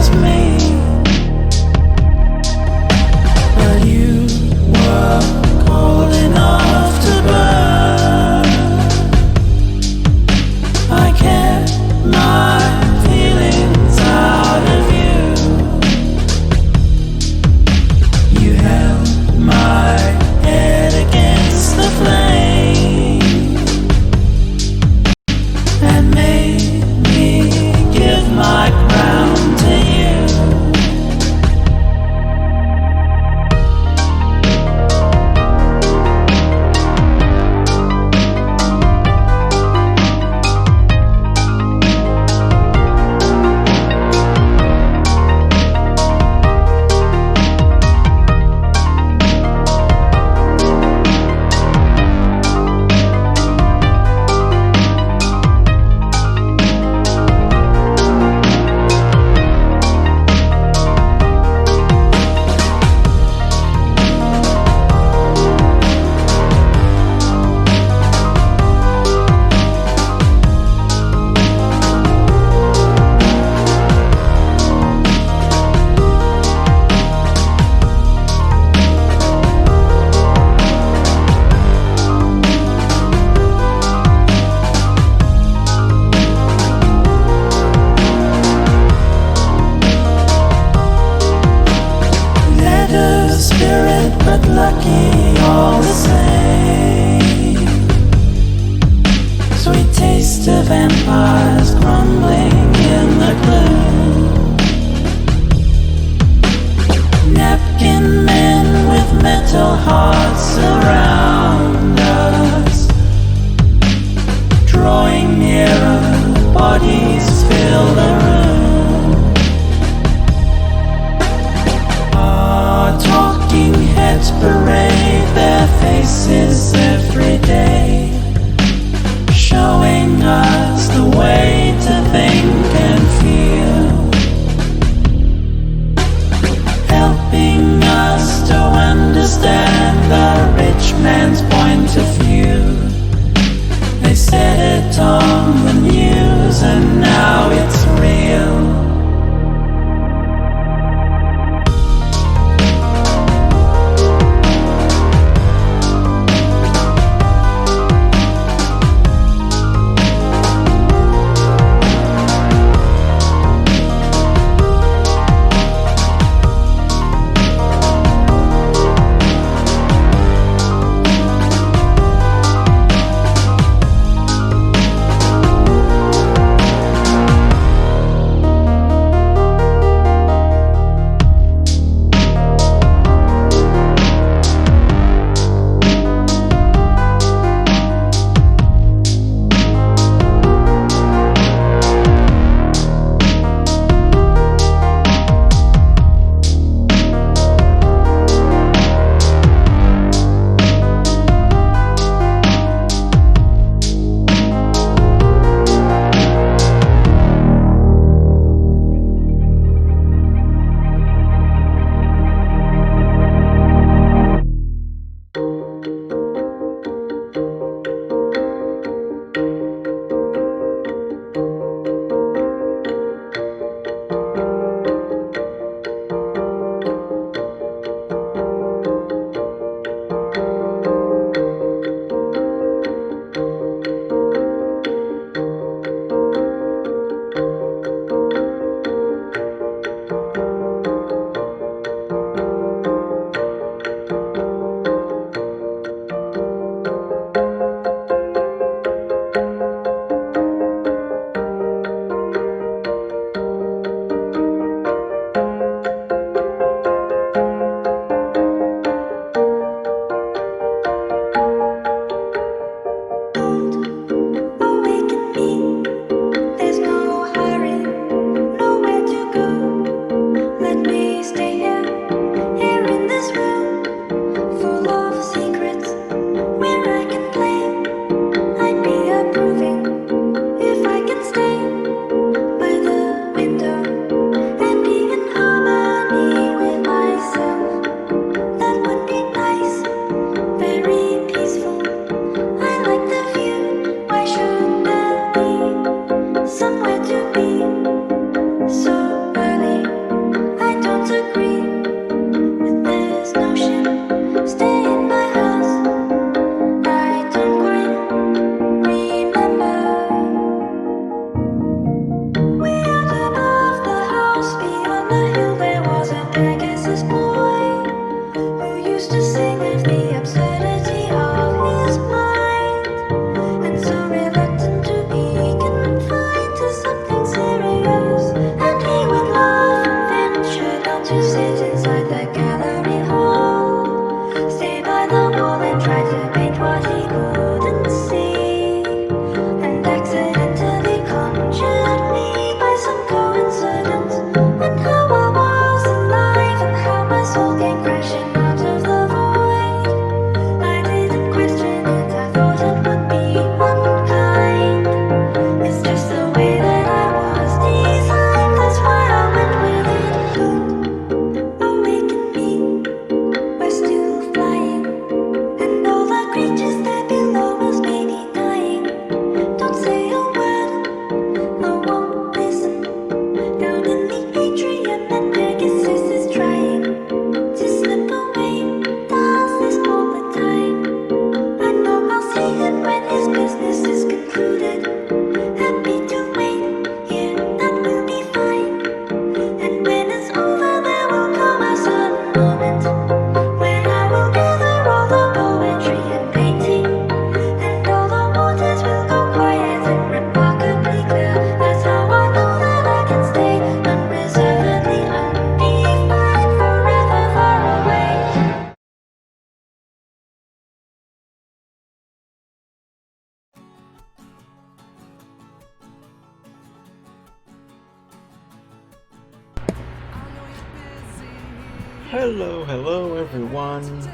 as me. But you were cold enough to burn. I kept my feelings out of you. You held my head against the flame and made me give my crown to you. Spirit, but lucky all the same. Sweet taste of vampires crumbling in the gloom. Napkin men with metal hearts around us, drawing nearer, bodies fill the room. Talking heads parade their faces every day, showing us the way to think and feel, helping us to understand the rich man's point of view. They said it on the news and now it's real. Hello everyone.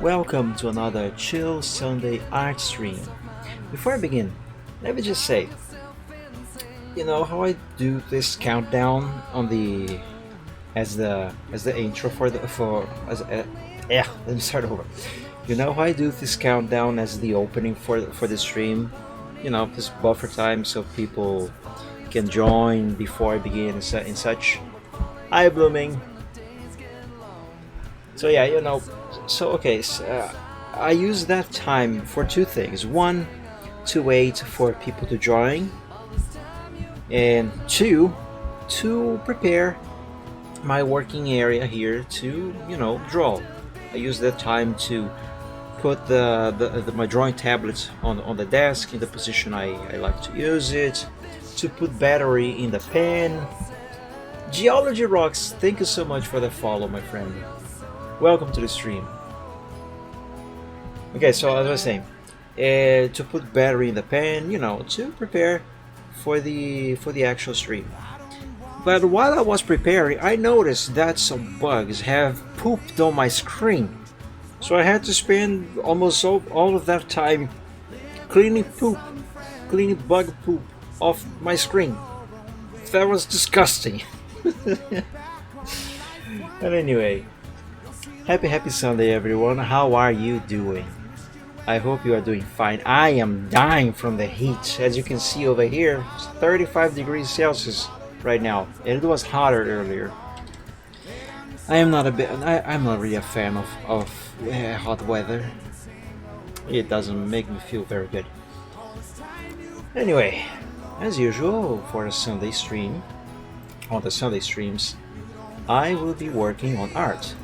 Welcome to another Chill Sunday art stream. Before I begin, let me just say, you know how I do this countdown on the as the intro for the for as yeah, let me start over. You know how I do this countdown as the opening for the stream? You know, this buffer time so people can join before I begin and such. Hi blooming. So yeah, I use that time for two things. One, to wait for people to join, and two, to prepare my working area here to draw. I use that time to put my drawing tablet on the desk in the position I like to use it, to put battery in the pen. Geology Rocks, thank you so much for the follow, my friend. Welcome to the stream. Okay, so as I was saying, to put battery in the pen, to prepare for the actual stream. But while I was preparing, I noticed that some bugs have pooped on my screen. So I had to spend almost all of that time cleaning bug poop off my screen. That was disgusting. But anyway, happy Sunday everyone. How are you doing? I hope you are doing fine. I am dying from the heat. As you can see over here, it's 35 degrees Celsius right now, and it was hotter earlier. I'm not really a fan of hot weather. It doesn't make me feel very good. Anyway, as usual for a Sunday stream, on the Sunday streams, I will be working on art.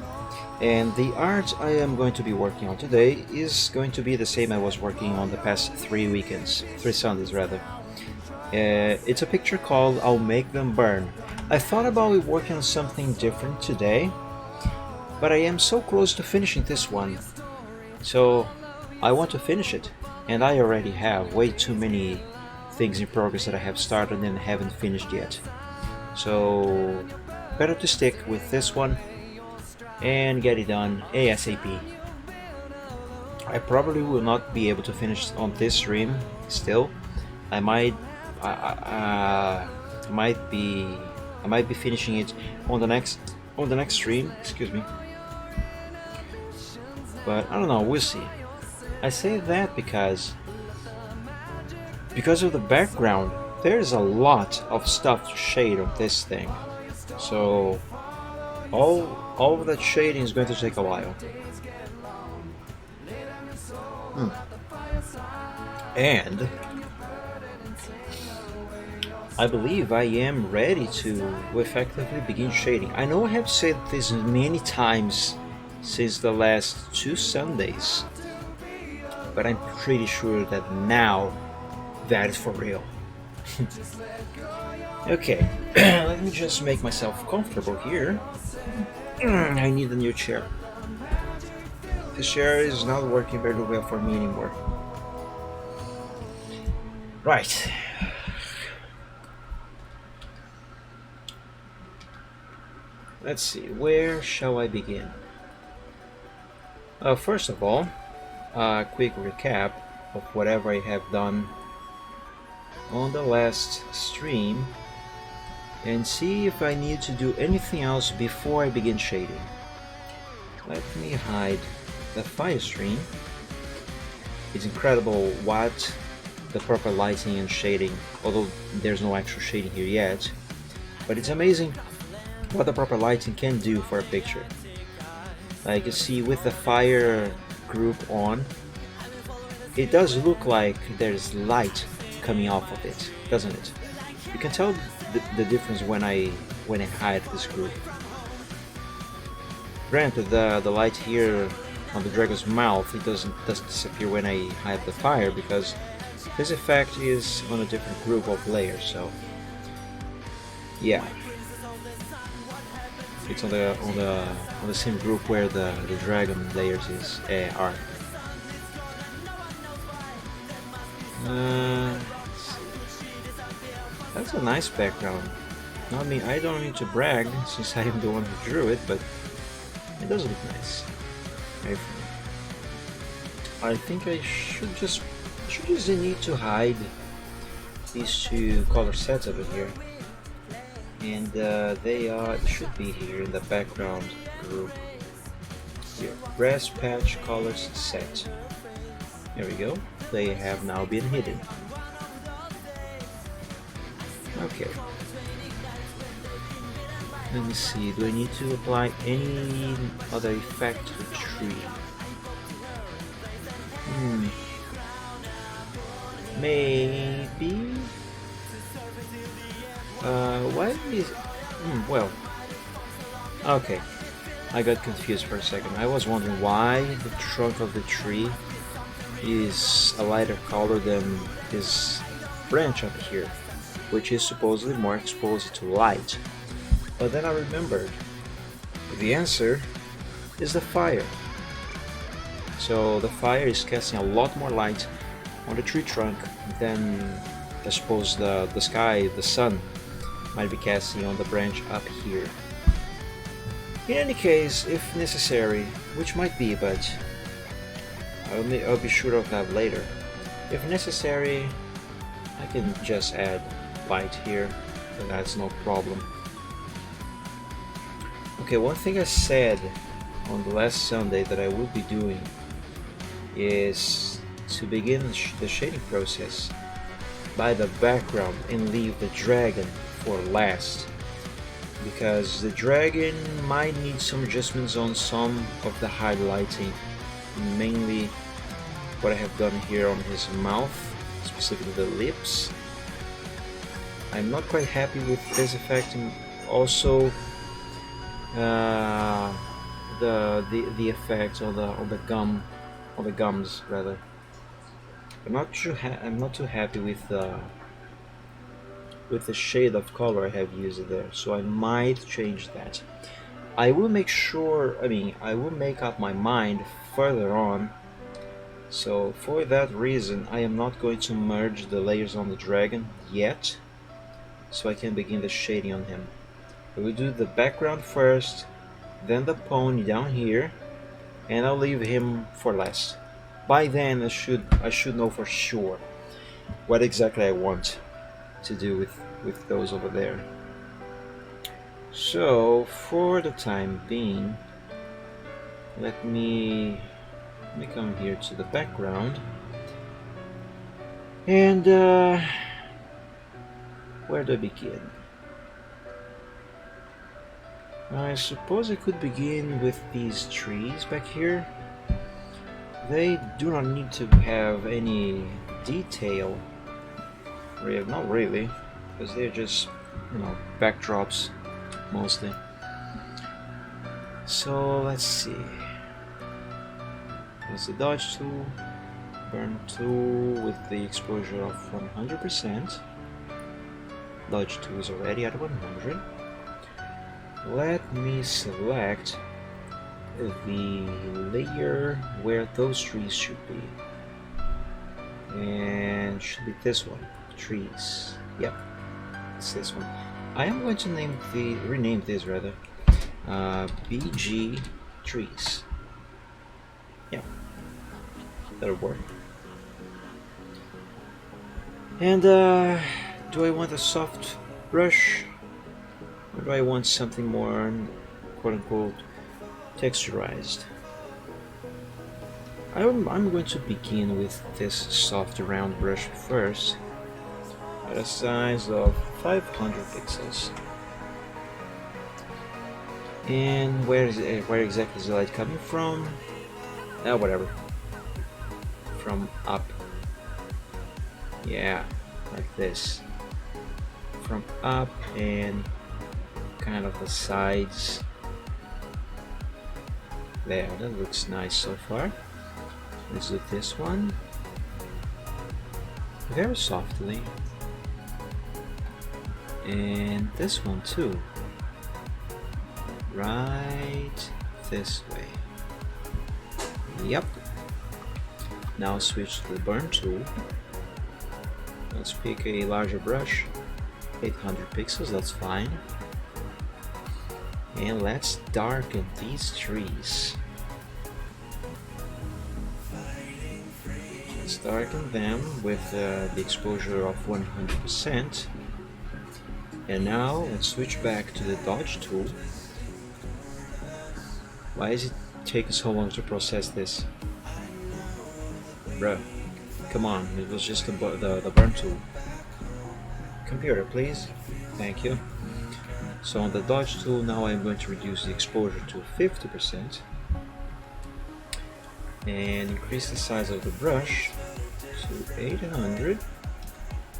And the art I am going to be working on today is going to be the same I was working on the past 3 Sundays rather. It's a picture called I'll Make Them Burn. I thought about working on something different today, but I am so close to finishing this one. So I want to finish it, and I already have way too many things in progress that I have started and haven't finished yet. So better to stick with this one and get it done ASAP. I probably will not be able to finish on this stream still. I might be finishing it on the next stream, excuse me. But I don't know, we'll see. I say that because of the background, there's a lot of stuff to shade on this thing. So all of that shading is going to take a while. And I believe I am ready to effectively begin shading. I know I have said this many times since the last 2 Sundays, but I'm pretty sure that now that is for real. Okay, let me just make myself comfortable here. I need a new chair. This chair is not working very well for me anymore. Right. Let's see, where shall I begin? First of all, a quick recap of whatever I have done on the last stream, and see if I need to do anything else before I begin shading. Let me hide the fire stream. It's incredible what the proper lighting and shading, although there's no actual shading here yet, but it's amazing what the proper lighting can do for a picture. Like you see with the fire group on, it does look like there's light coming off of it, doesn't it? You can tell the difference when I hide this group. Granted, the light here on the dragon's mouth, it doesn't disappear when I hide the fire, because this effect is on a different group of layers. So yeah, it's on the same group where the dragon layers are. That's a nice background. I mean, I don't need to brag since I am the one who drew it, but It does look nice. I think I should just need to hide these two color sets over here, and they should be here in the background group. Here, grass patch colors set. There we go. They have now been hidden. Okay. Let me see. Do I need to apply any other effect to the tree? Maybe. Why is? Well. Okay. I got confused for a second. I was wondering why the trunk of the tree is a lighter color than this branch up here, which is supposedly more exposed to light. But then I remembered the answer is the fire. So the fire is casting a lot more light on the tree trunk than I suppose the sky, the sun, might be casting on the branch up here. In any case, if necessary, which might be, but I'll be sure of that later. If necessary, I can just add light here, and that's no problem. Okay, one thing I said on the last Sunday that I will be doing is to begin the shading process by the background and leave the dragon for last, because the dragon might need some adjustments on some of the highlighting, mainly what I have done here on his mouth, specifically the lips. I'm not quite happy with this effect, and also the effect on the gums rather. I'm not too happy with the shade of color I have used there, so I might change that. I will make up my mind further on. So for that reason, I am not going to merge the layers on the dragon yet, so I can begin the shading on him. I will do the background first, then the pony down here, and I'll leave him for last. By then I should know for sure what exactly I want to do with those over there. So for the time being, let me come here to the background, and where do I begin? I suppose I could begin with these trees back here. They do not need to have any detail, not really, because they're just, backdrops mostly. So let's see. There's the dodge tool, burn tool with the exposure of 100%. Dodge tool is already at 100. Let me select the layer where those trees should be, and should be this one. Trees. Yep, it's this one. I am going to rename this rather. BG trees. Yeah, that'll work. And do I want a soft brush, or do I want something more, quote-unquote, texturized? I'm going to begin with this soft round brush first, at a size of 500 pixels. And where exactly is the light coming from? Whatever. From up. Yeah, like this. From up and kind of the sides. There, that looks nice so far. Let's do this one. Very softly. And this one too. Right this way. Yep. Now switch to the burn tool. Let's pick a larger brush. 800 pixels, that's fine. And let's darken these trees. Let's darken them with the exposure of 100%. And now let's switch back to the dodge tool. Why is it taking so long to process this? Bro, come on, it was just the burn tool. Computer, please. Thank you. So on the dodge tool, now I'm going to reduce the exposure to 50% and increase the size of the brush to 800,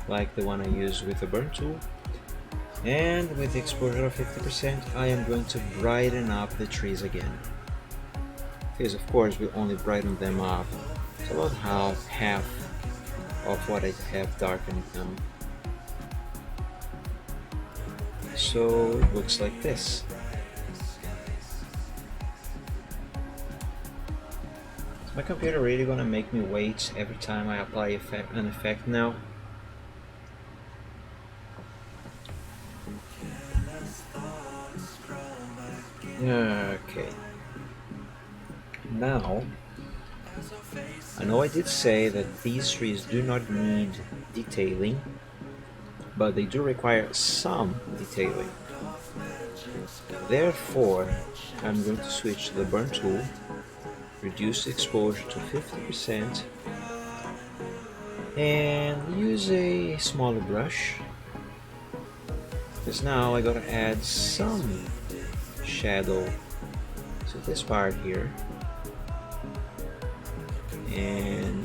like the one I used with the burn tool. And with the exposure of 50%, I am going to brighten up the trees again. Because of course we only brighten them up to about half of what I have darkened them. So it looks like this. Is my computer really gonna make me wait every time I apply an effect now? Okay. Now, I know I did say that these trees do not need detailing, but they do require some detailing. Therefore, I'm going to switch to the burn tool, reduce the exposure to 50%, and use a smaller brush, because now I gotta add some shadow to this part here, and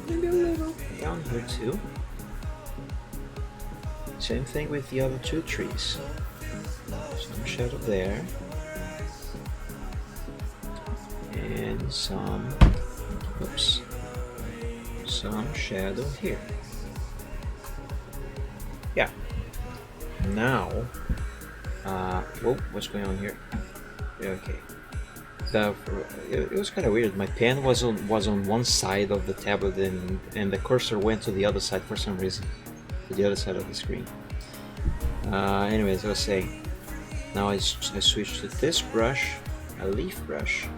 maybe a little down here too. Same thing with the other two trees. Some shadow there, and some shadow here. Yeah. Now, whoa, what's going on here? Okay. It was kind of weird. My pen was on one side of the tablet, and the cursor went to the other side for some reason, to the other side of the screen. Anyways, I was saying, now I switched to this brush, a leaf brush.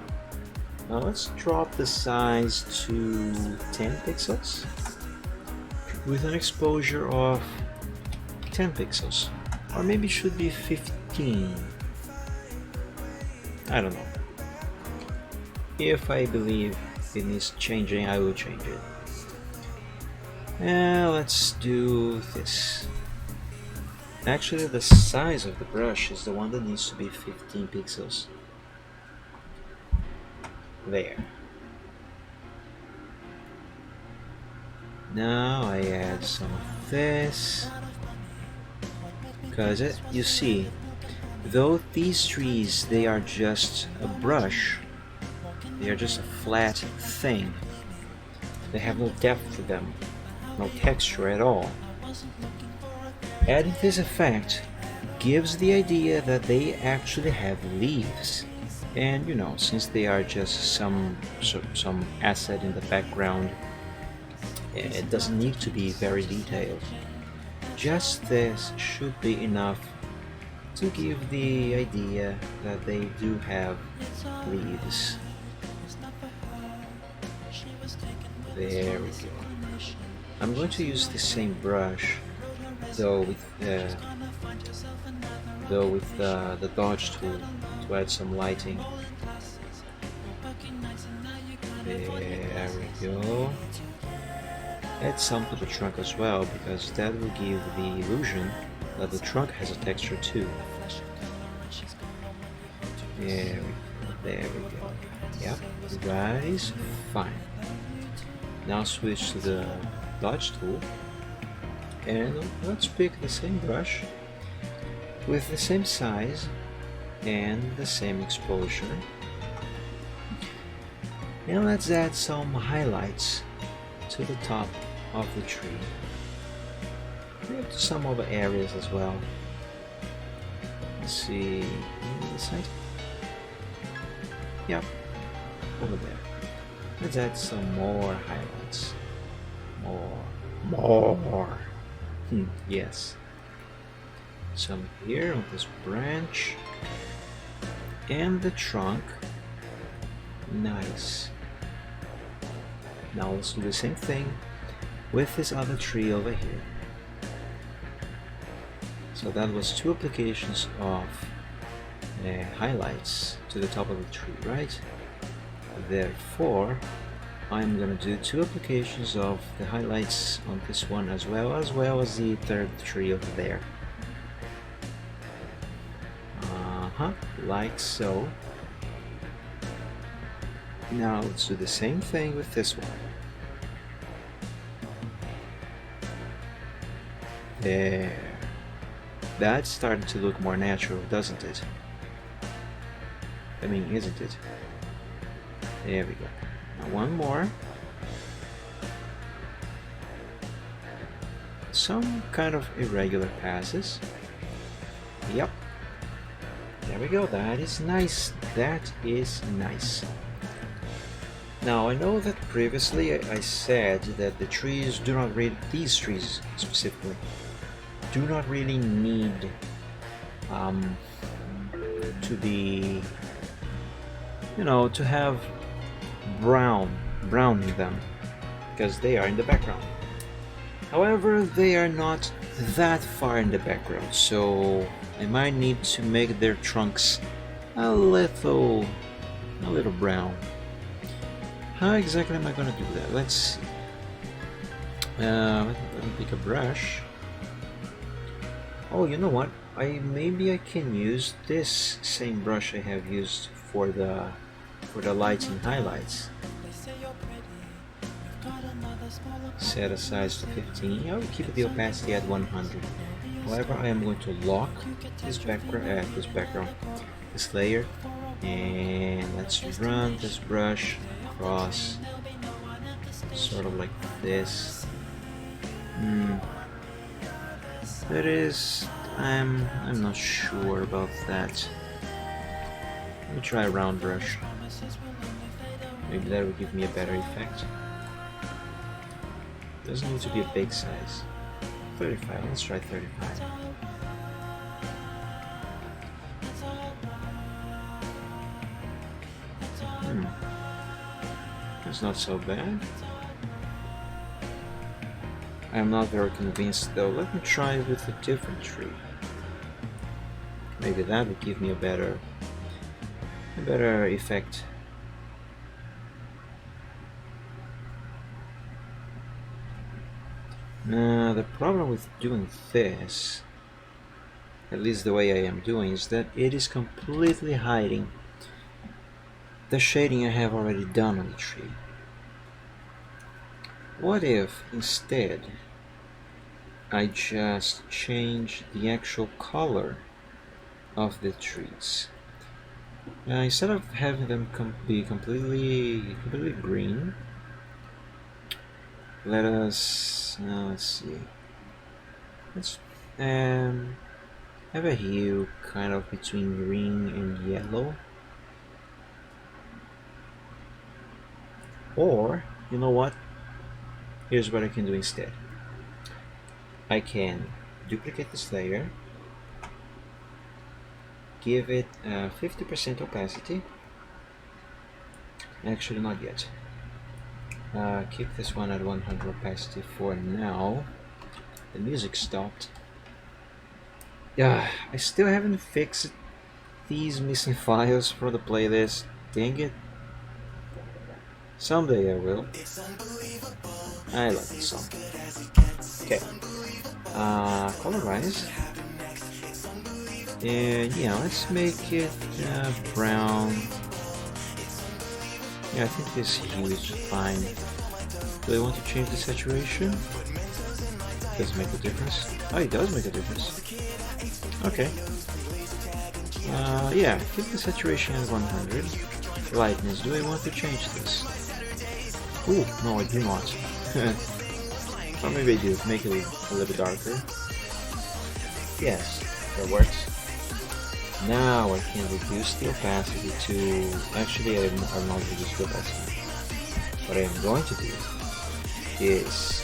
Now let's drop the size to 10 pixels with an exposure of 10 pixels, or maybe it should be 15. I don't know. If I believe it needs changing, I will change it. Let's do this. Actually, the size of the brush is the one that needs to be 15 pixels. There. Now I add some of this, because you see, though these trees, they are just a brush, they are just a flat thing, they have no depth to them, no texture at all. Adding this effect gives the idea that they actually have leaves, and you know, since they are just some asset in the background, it doesn't need to be very detailed. Just this should be enough to give the idea that they do have leaves. There we go. I'm going to use the same brush, though with the dodge tool, to add some lighting. There we go. Add some to the trunk as well, because that will give the illusion that the trunk has a texture too. There we go. Yep, that is fine. Now switch to the dodge tool, and let's pick the same brush with the same size and the same exposure, and let's add some highlights to the top of the tree, and to some other areas as well. Let's see, on this side. Yep, over there. Let's add some more highlights. More. Yes. Some here on this branch. and the trunk. Nice. Now let's do the same thing with this other tree over here. So that was 2 applications of highlights to the top of the tree, right? Therefore, I'm gonna do 2 applications of the highlights on this one as well as the third tree over there. Like so. Now let's do the same thing with this one. There. That's starting to look more natural, doesn't it? I mean, isn't it? There we go. Now one more. Some kind of irregular passes. Yep. There we go. That is nice. That is nice. Now I know that previously I said that the trees do not really, these trees specifically, do not really need to be, you know, to have browning them, because they are in the background. However, they are not that far in the background, so I might need to make their trunks a little brown. How exactly am I gonna do that? Let's see. Let me pick a brush. Oh, you know what? Maybe I can use this same brush I have used for the lights and highlights. Set a size to 15. I will keep the opacity at 100. However, I am going to lock this background, this layer, and let's run this brush across, sort of like this. That is, I'm not sure about that. Let me try a round brush. Maybe that will give me a better effect. Doesn't need to be a big size. 35. Let's try 35. That's not so bad. I am not very convinced though. Let me try with a different tree. Maybe that would give me a better effect. Now the problem with doing this, at least the way I am doing, is that it is completely hiding the shading I have already done on the tree. What if instead I just change the actual color of the trees? Instead of having them be completely green, let us let's see. Let's have a hue kind of between green and yellow. Or, you know what? Here's what I can do instead. I can duplicate this layer, give it 50% opacity. Actually, not yet. Keep this one at 100 opacity for now. The music stopped. Yeah, I still haven't fixed these missing files for the playlist. Dang it. Someday I will. I love this song. Okay. Colorize. And yeah, let's make it brown. Yeah, I think this hue is fine. Do I want to change the saturation? Does it make a difference? Oh, it does make a difference. Okay. Yeah, keep the saturation at 100. Lightness, do I want to change this? Ooh, no, I do not. Or maybe I do, make it a little darker. Yes, that works. Now I can reduce the opacity to... Actually, I'm not reducing the opacity. What I am going to do is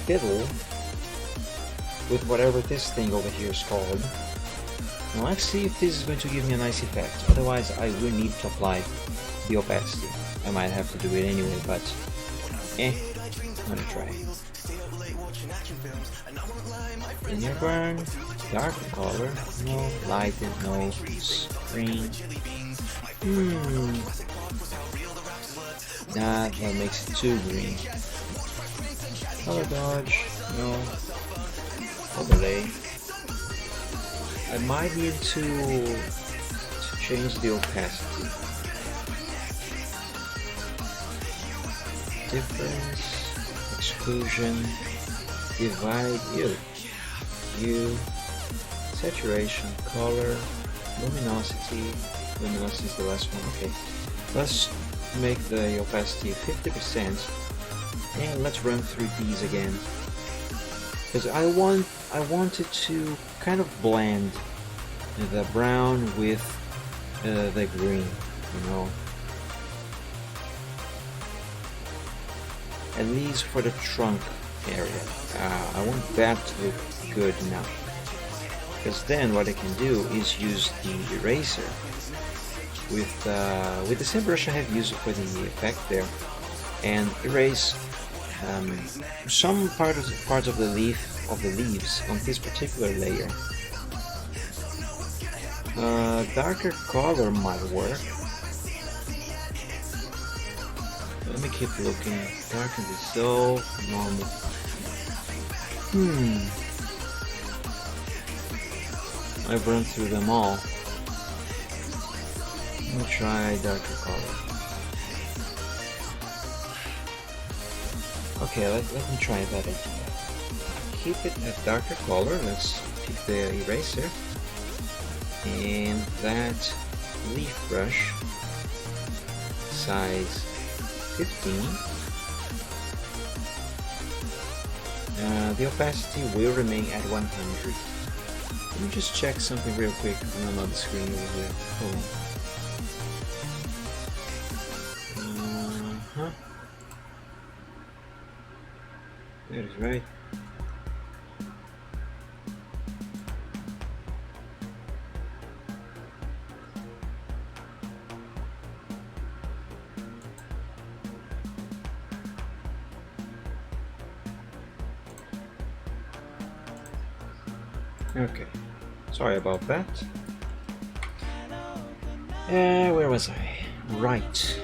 fiddle with whatever this thing over here is called. Now let's see if this is going to give me a nice effect. Otherwise, I will need to apply the opacity. I might have to do it anyway, but I'm gonna try. Linear burn, dark color, no, lighted, no, screen. That makes it too green. Color dodge, no. Overlay. I might need to change the opacity. Difference, exclusion, divide, hue, saturation, color, luminosity. Luminosity is the last one. Okay, let's make the opacity 50%, and let's run through these again. Because I wanted to kind of blend the brown with the green, you know. At least for the trunk area. I want that to look good now. Because then what I can do is use the eraser with the same brush I have used for the effect there, and erase some parts of the leaves on this particular layer. Darker color might work. Let me keep looking. Darken this so normal. I've run through them all. Let me try darker color. Okay, let me try that idea. Keep it a darker color. Let's pick the eraser and that leaf brush, size 15. The opacity will remain at 100. Let me just check something real quick on another screen over here. Hold on. That is right. Okay, sorry about that. Where was I? Right.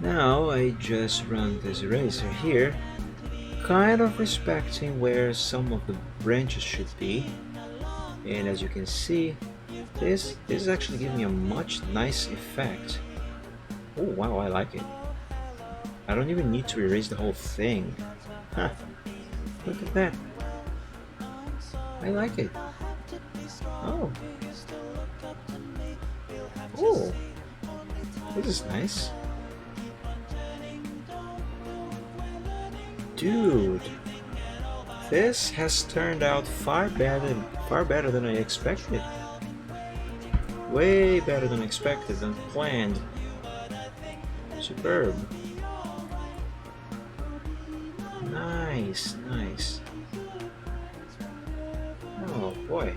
Now I just run this eraser here, kind of respecting where some of the branches should be. And as you can see, this is actually giving me a much nice effect. Oh wow, I like it. I don't even need to erase the whole thing. Huh. Look at that. I like it. Oh. Oh. This is nice. Dude. This has turned out far better than I expected. Way better than expected, than planned. Superb. Nice, nice. Oh boy.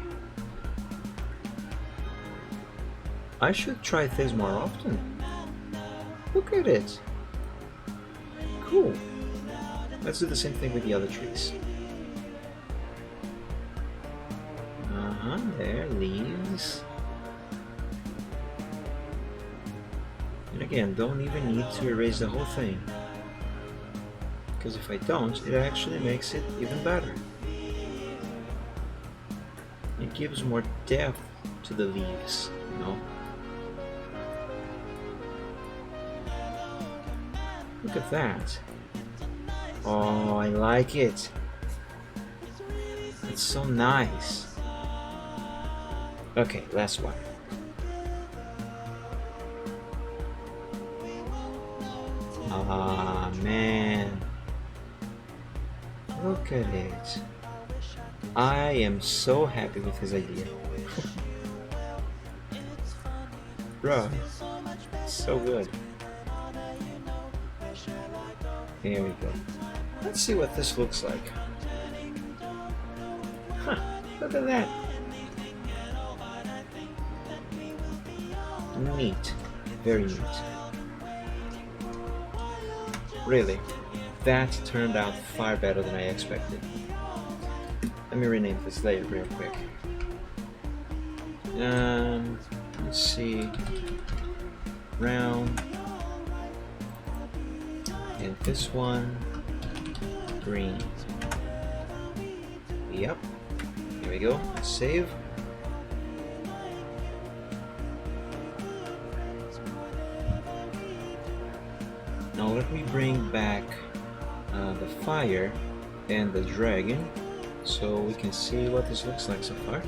I should try this more often. Look at it. Cool. Let's do the same thing with the other trees. There, leaves. And again, don't even need to erase the whole thing. Because if I don't, it actually makes it even better. It gives more depth to the leaves, you know? Look at that. Oh, I like it. It's so nice. Okay, last one. Ah, man. Look at it. I am so happy with this idea. Bruh, so good. Here we go. Let's see what this looks like. Huh, look at that. neat, very neat. Really, that turned out far better than I expected. Let me rename this layer real quick. Let's see, brown, and this one, green. Yep, here we go, save. Now let me bring back the fire and the dragon so we can see what this looks like so far.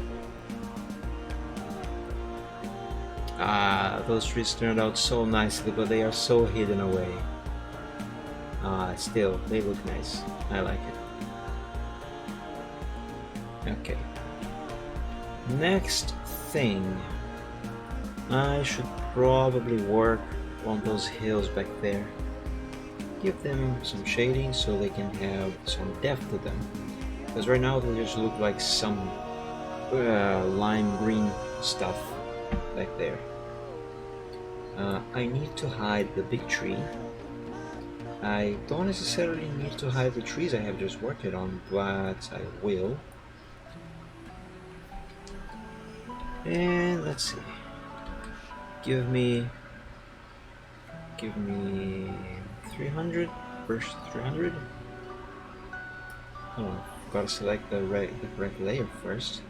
Those trees turned out so nicely, but they are so hidden away. Still, they look nice. I like it. Okay. Next thing, I should probably work on those hills back there. Give them some shading so they can have some depth to them. Because right now they just look like some lime green stuff back there. I need to hide the big tree. I don't necessarily need to hide the trees I have just worked on, but I will. And let's see. Give me 300 versus 300. Hold on, gotta select the correct layer first.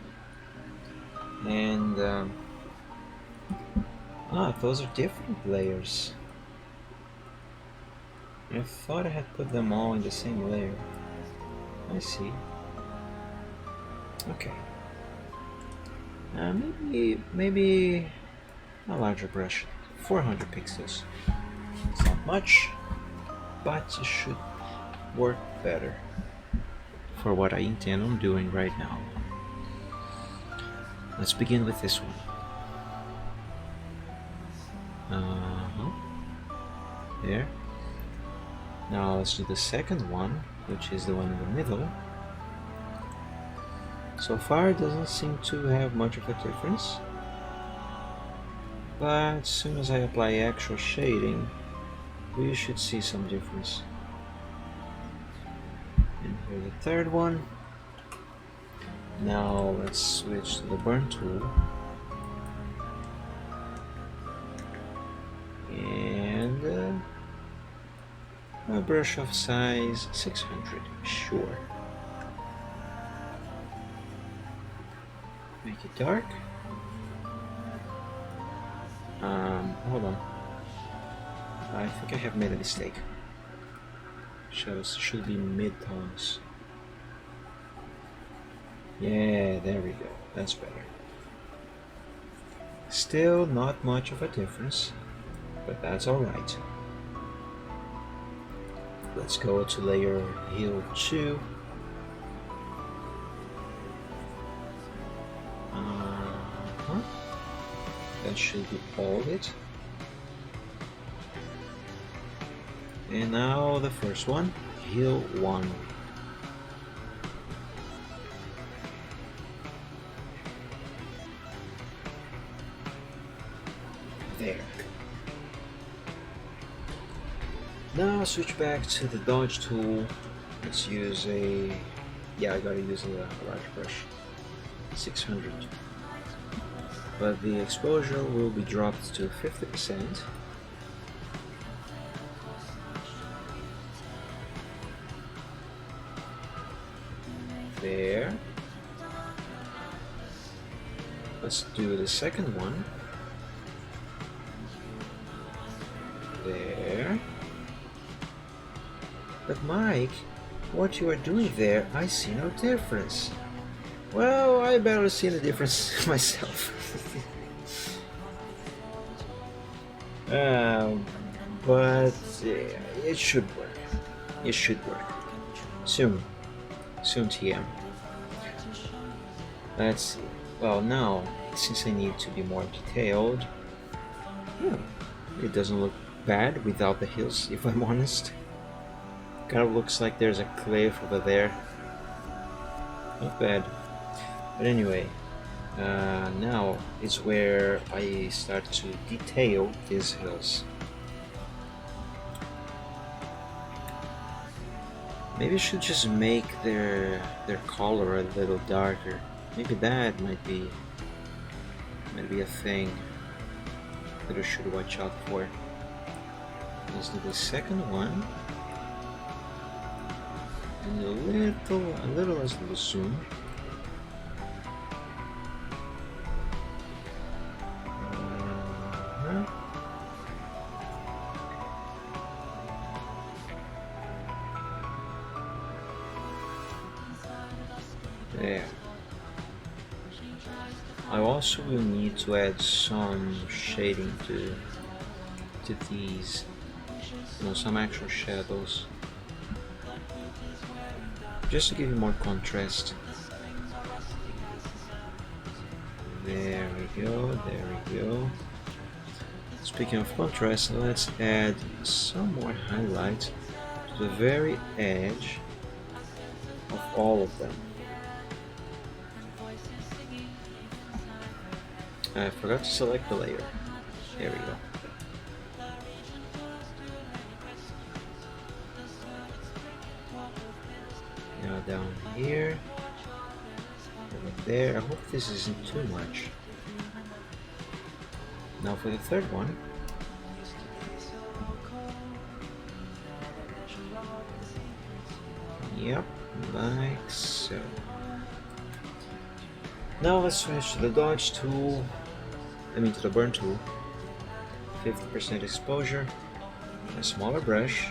And those are different layers. I thought I had put them all in the same layer. I see. Okay. Maybe a larger brush. 400 pixels. It's not much, but it should work better for what I intend on doing right now. Let's begin with this one. There. Now let's do the second one, which is the one in the middle. So far it doesn't seem to have much of a difference, but as soon as I apply actual shading, we should see some difference. And here's the third one. Now let's switch to the burn tool. And a brush of size 600, sure. Make it dark. Hold on. I think I have made a mistake. Shadows should be mid-tones. Yeah, there we go. That's better. Still not much of a difference, but that's alright. Let's go to layer Hill 2. That should be all of it. And now the first one, Hill 1. There. Now switch back to the dodge tool. Let's use I gotta use a large brush. 600. But the exposure will be dropped to 50%. There. Let's do the second one. There. But Mike, what you are doing there, I see no difference. Well, I barely see the difference myself. But it should work. It should work. Soon. Soon, TM. Let's see. Well, now, since I need to be more detailed, it doesn't look bad without the hills, if I'm honest. Kind of looks like there's a cliff over there. Not bad. But anyway, Now is where I start to detail these hills. Maybe I should just make their color a little darker. Maybe that might be a thing that I should watch out for. Let's do the second one. And a little less zoom. There. I also will need to add some shading to these, some actual shadows, just to give you more contrast. There we go, there we go. Speaking of contrast, let's add some more highlight to the very edge of all of them. I forgot to select the layer. There we go. Now down here, over there. I hope this isn't too much. Now for the third one. Yep, like so. Now let's switch to the dodge tool, to the burn tool. 50% exposure, a smaller brush,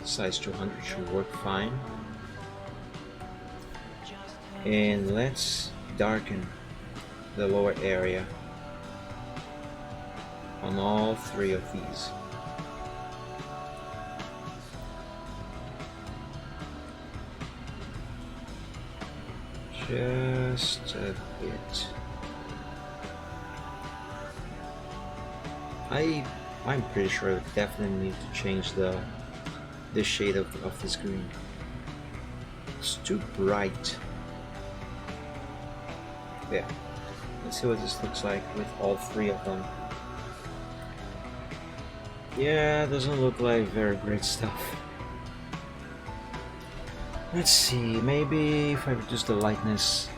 size 200 should work fine. And let's darken the lower area on all three of these. Just a bit. I'm pretty sure I definitely need to change the shade of this green. It's too bright. Yeah. Let's see what this looks like with all three of them. Yeah, doesn't look like very great stuff. Let's see, maybe if I reduce the lightness.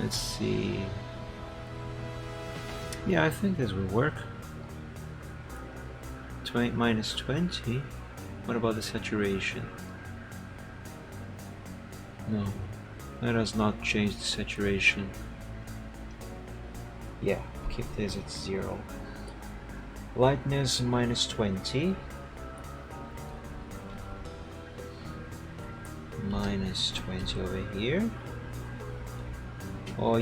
Let's see. Yeah, I think this will work. Minus 20. What about the saturation? No, that does not change the saturation. Yeah, keep this at 0. Lightness minus 20. Minus 20 over here. Or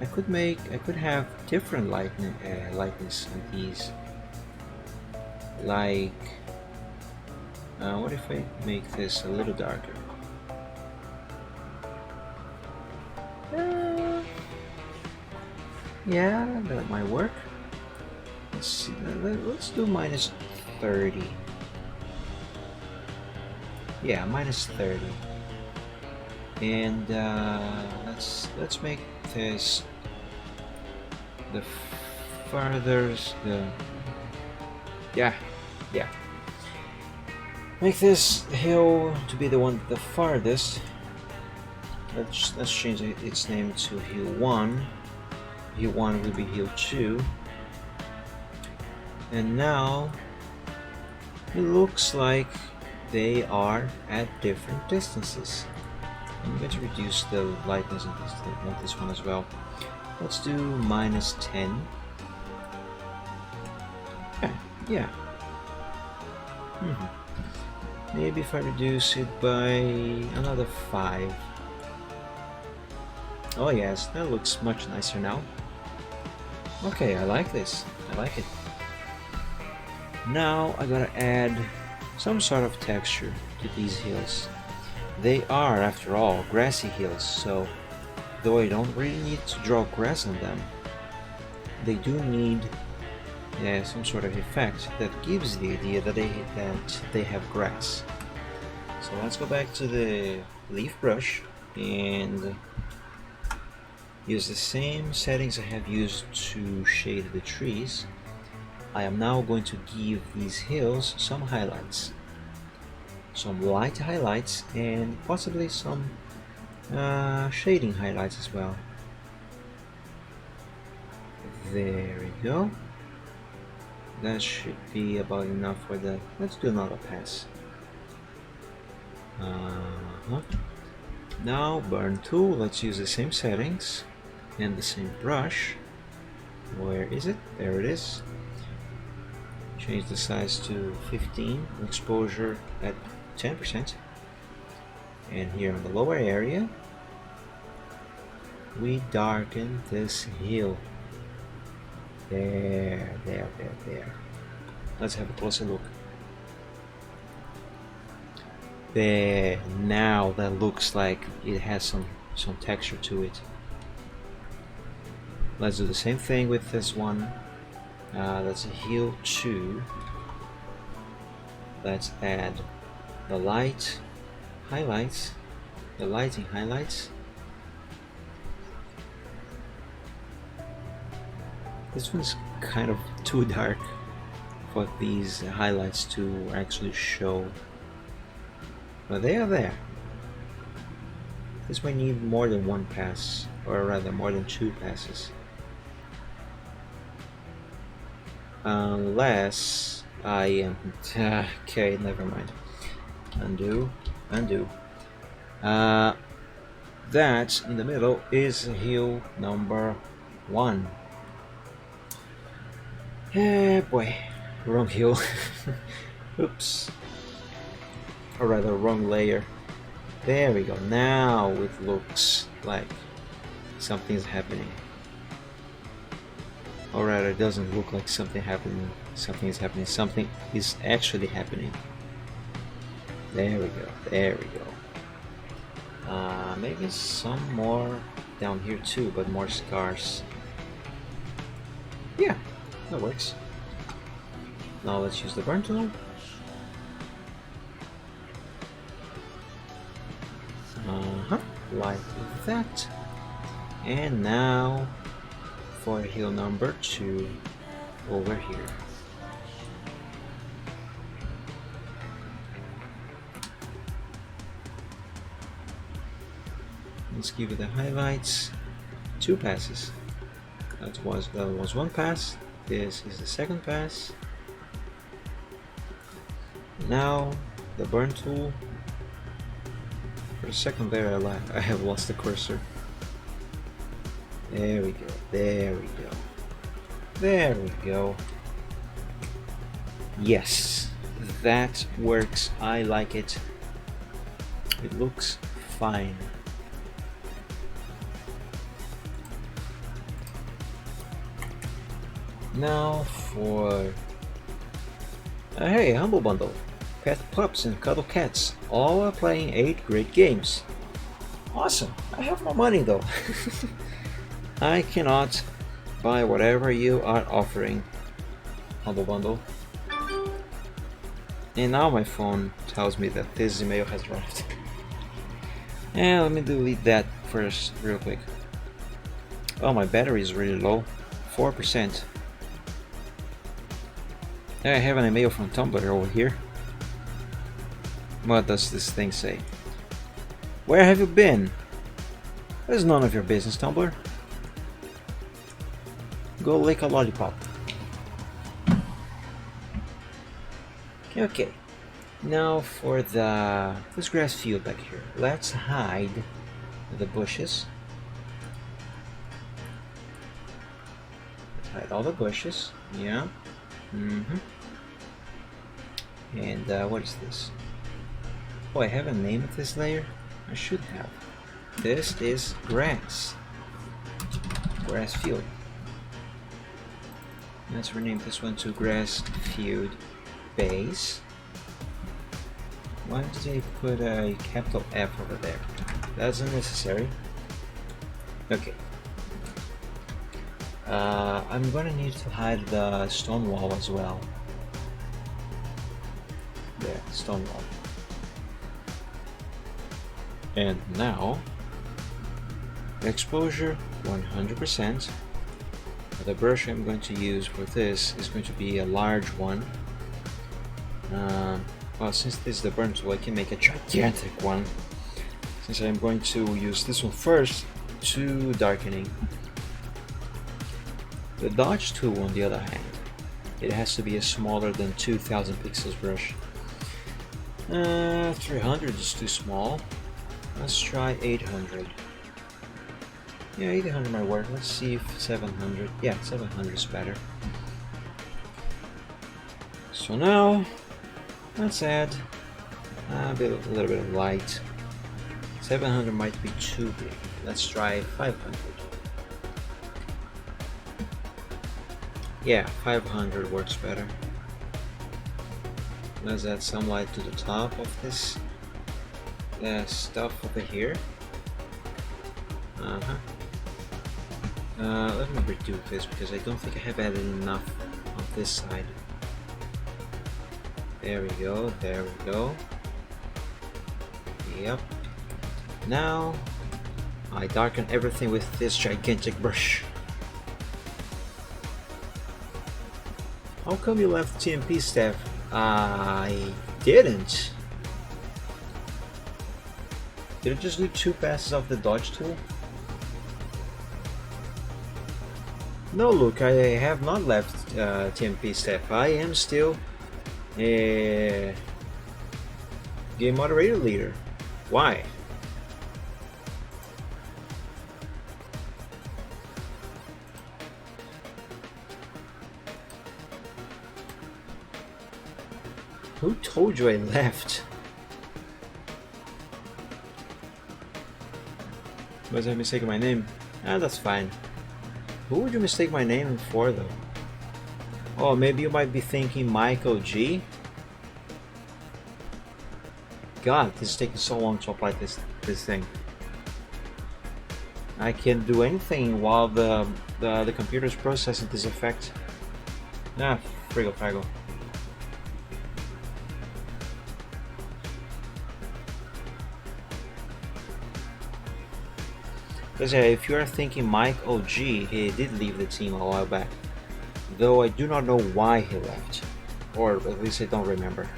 I could have different lightness on these. Like, what if I make this a little darker? Yeah, that might work. Let's see. Let's do minus 30. Yeah, minus 30. And let's make this the farthest. Yeah. Make this hill to be the one the farthest. Let's change its name to hill 1. Hill 1 will be hill 2. And now it looks like they are at different distances. I'm going to reduce the lightness of this one as well. Let's do minus 10. Yeah. Maybe if I reduce it by another 5. Oh yes, that looks much nicer now. Okay, I like this. I like it. Now I gotta add some sort of texture to these hills. They are, after all, grassy hills, so though I don't really need to draw grass on them, they do need some sort of effect that gives the idea that they have grass. So let's go back to the leaf brush and use the same settings I have used to shade the trees. I am now going to give these hills some highlights, some light highlights, and possibly some shading highlights as well. There we go. That should be about enough for that. Let's do another pass. Now burn tool, let's use the same settings and the same brush. Where is it? There it is. Change the size to 15, exposure at 10%. And here in the lower area, we darken this hill. There. Let's have a closer look. There, now that looks like it has some texture to it. Let's do the same thing with this one. That's a hill 2. Let's add the light highlights, the lighting highlights. This one's kind of too dark for these highlights to actually show, but they are there. This might need more than one pass, or rather more than 2 passes. Unless I am... okay, never mind. Undo. That in the middle is hill number 1. Eh, boy, wrong hill. Oops. Or rather, wrong layer. There we go. Now it looks like something's happening. Or rather, it doesn't look like something happening. Something is happening. Something is actually happening. There we go. Maybe some more down here too, but more scarce. Yeah, that works. Now let's use the burn tool. Like that. And now for hill number 2 over here. Let's give it the highlights. 2 passes. That was 1 pass. This is the second pass. Now the burn tool. For a second there I have lost the cursor. There we go. Yes, that works. I like it. It looks fine. Now for hey, Humble Bundle. Pet pups and cuddle cats, all are playing 8 great games. Awesome. I have no money though. I cannot buy whatever you are offering, Humble Bundle. And now my phone tells me that this email has arrived. And let me delete that first real quick. Oh, my battery is really low, 4%. I have an email from Tumblr over here. What does this thing say? Where have you been? It's none of your business, Tumblr. Go lick a lollipop. Okay. Now for this grass field back here. Let's hide the bushes. Let's hide all the bushes. Yeah. And what is this? Oh, I haven't named this layer. I should have. This is grass. Grass field. Let's rename this one to grass field base. Why did they put a capital F over there? That's unnecessary. Okay. I'm gonna need to hide the stone wall as well. There, stone wall. And now Exposure 100%. The brush I'm going to use for this is going to be a large one. Well, since this is the burn tool, I can make a gigantic one. Since I'm going to use this one first to darkening. The dodge tool, on the other hand, it has to be a smaller than 2000 pixels brush. 300 is too small. Let's try 800. Yeah, 800 might work. Let's see if 700. Yeah, 700 is better. So now, let's add a little bit of light. 700 might be too big. Let's try 500. Yeah, 500 works better. Let's add some light to the top of this stuff over here. Let me redo this because I don't think I have added enough on this side. There we go, there we go. Yep. Now I darken everything with this gigantic brush. How come you left TMP, Steph? I didn't. Did I just do 2 passes of the dodge tool? No, look, I have not left TMP, Steph. I am still a game moderator leader. Why? Who told you I left? Was I mistaken my name? Ah, that's fine. Who would you mistake my name for, though? Oh, maybe you might be thinking Michael G? God, this is taking so long to apply this thing. I can't do anything while the computer is processing this effect. Ah, frigo fago. Because if you are thinking Mike OG, he did leave the team a while back. Though I do not know why he left. Or at least I don't remember.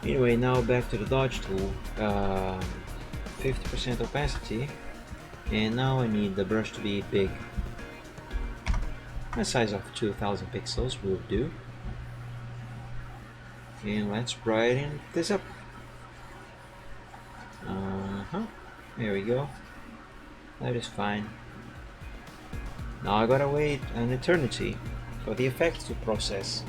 Anyway, now back to the dodge tool. 50% opacity. And now I need the brush to be big. A size of 2000 pixels will do. And let's brighten this up. There we go. That is fine. Now I gotta wait an eternity for the effects to process.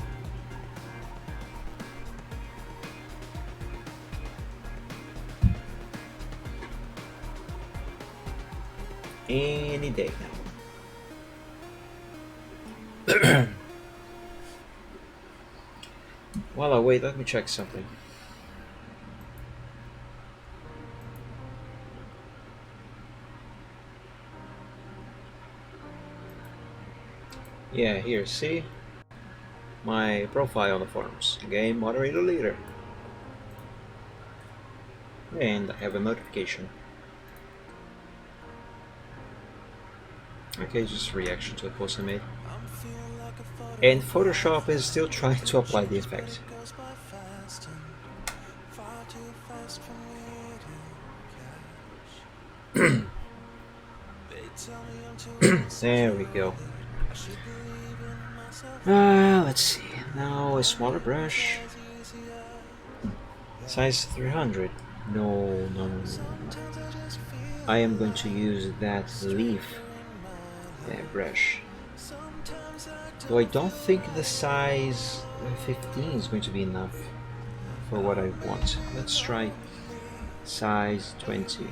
Any day now. While I wait, let me check something. Yeah, here, see? My profile on the forums. Game moderator leader. And I have a notification. Okay, just a reaction to a post I made. And Photoshop is still trying to apply the effect. There we go. Let's see. Now a smaller brush. Size 300. No. I am going to use that leaf brush. Though I don't think the size 15 is going to be enough for what I want. Let's try size 20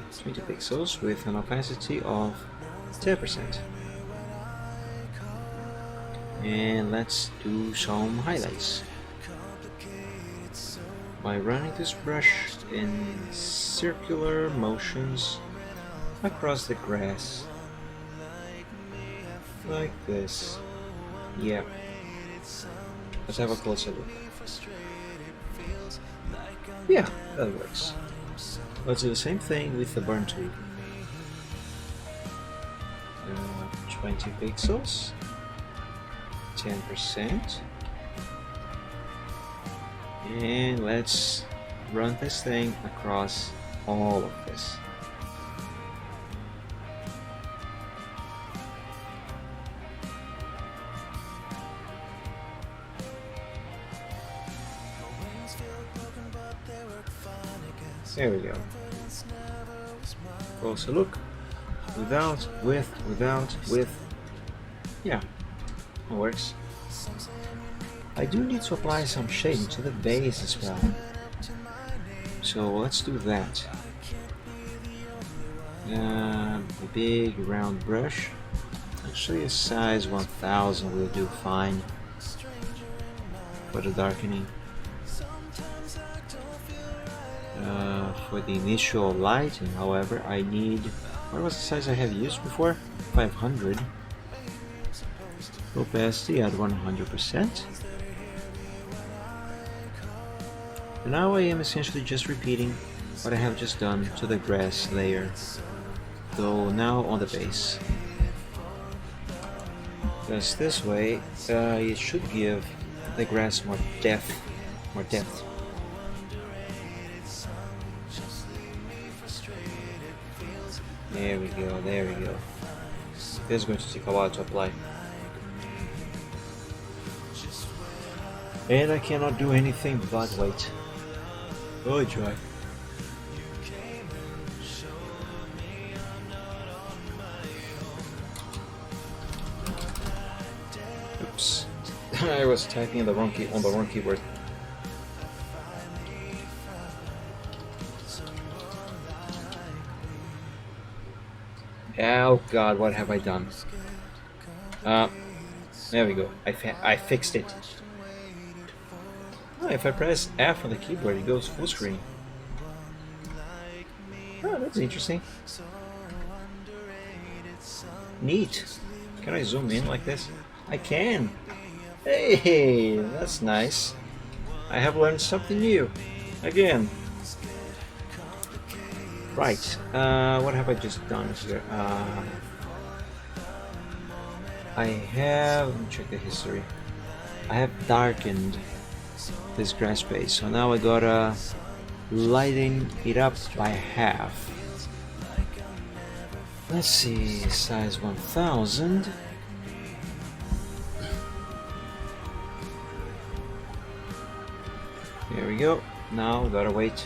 pixels with an opacity of 10%. And let's do some highlights by running this brush in circular motions across the grass like this. Yeah, let's have a closer look. Yeah, that works. Let's do the same thing with the burn tool. 20 pixels, 10%, and let's run this thing across all of this. There we go. Closer look. Without, with. Yeah, it works. I do need to apply some shading to the base as well. So let's do that. A big round brush. Actually a size 1000 will do fine for the darkening. For the initial lighting, however, I need, what was the size I have used before? 500. Opacity at 100%. And now I am essentially just repeating what I have just done to the grass layer, though now on the base. Because this way, it should give the grass more depth. There we go, there we go. This is going to take a while to apply. And I cannot do anything but wait. Oh joy. Oops. I was typing on the wrong keyboard. Oh god, what have I done? There we go. I fixed it. Oh, if I press F on the keyboard, it goes full screen. Oh, that's interesting. Neat. Can I zoom in like this? I can. Hey, that's nice. I have learned something new. Again. Right, what have I just done here? I have, let me check the history. I have darkened this grass base, so now I gotta lighten it up by half. Let's see, size 1000. There we go. Now gotta wait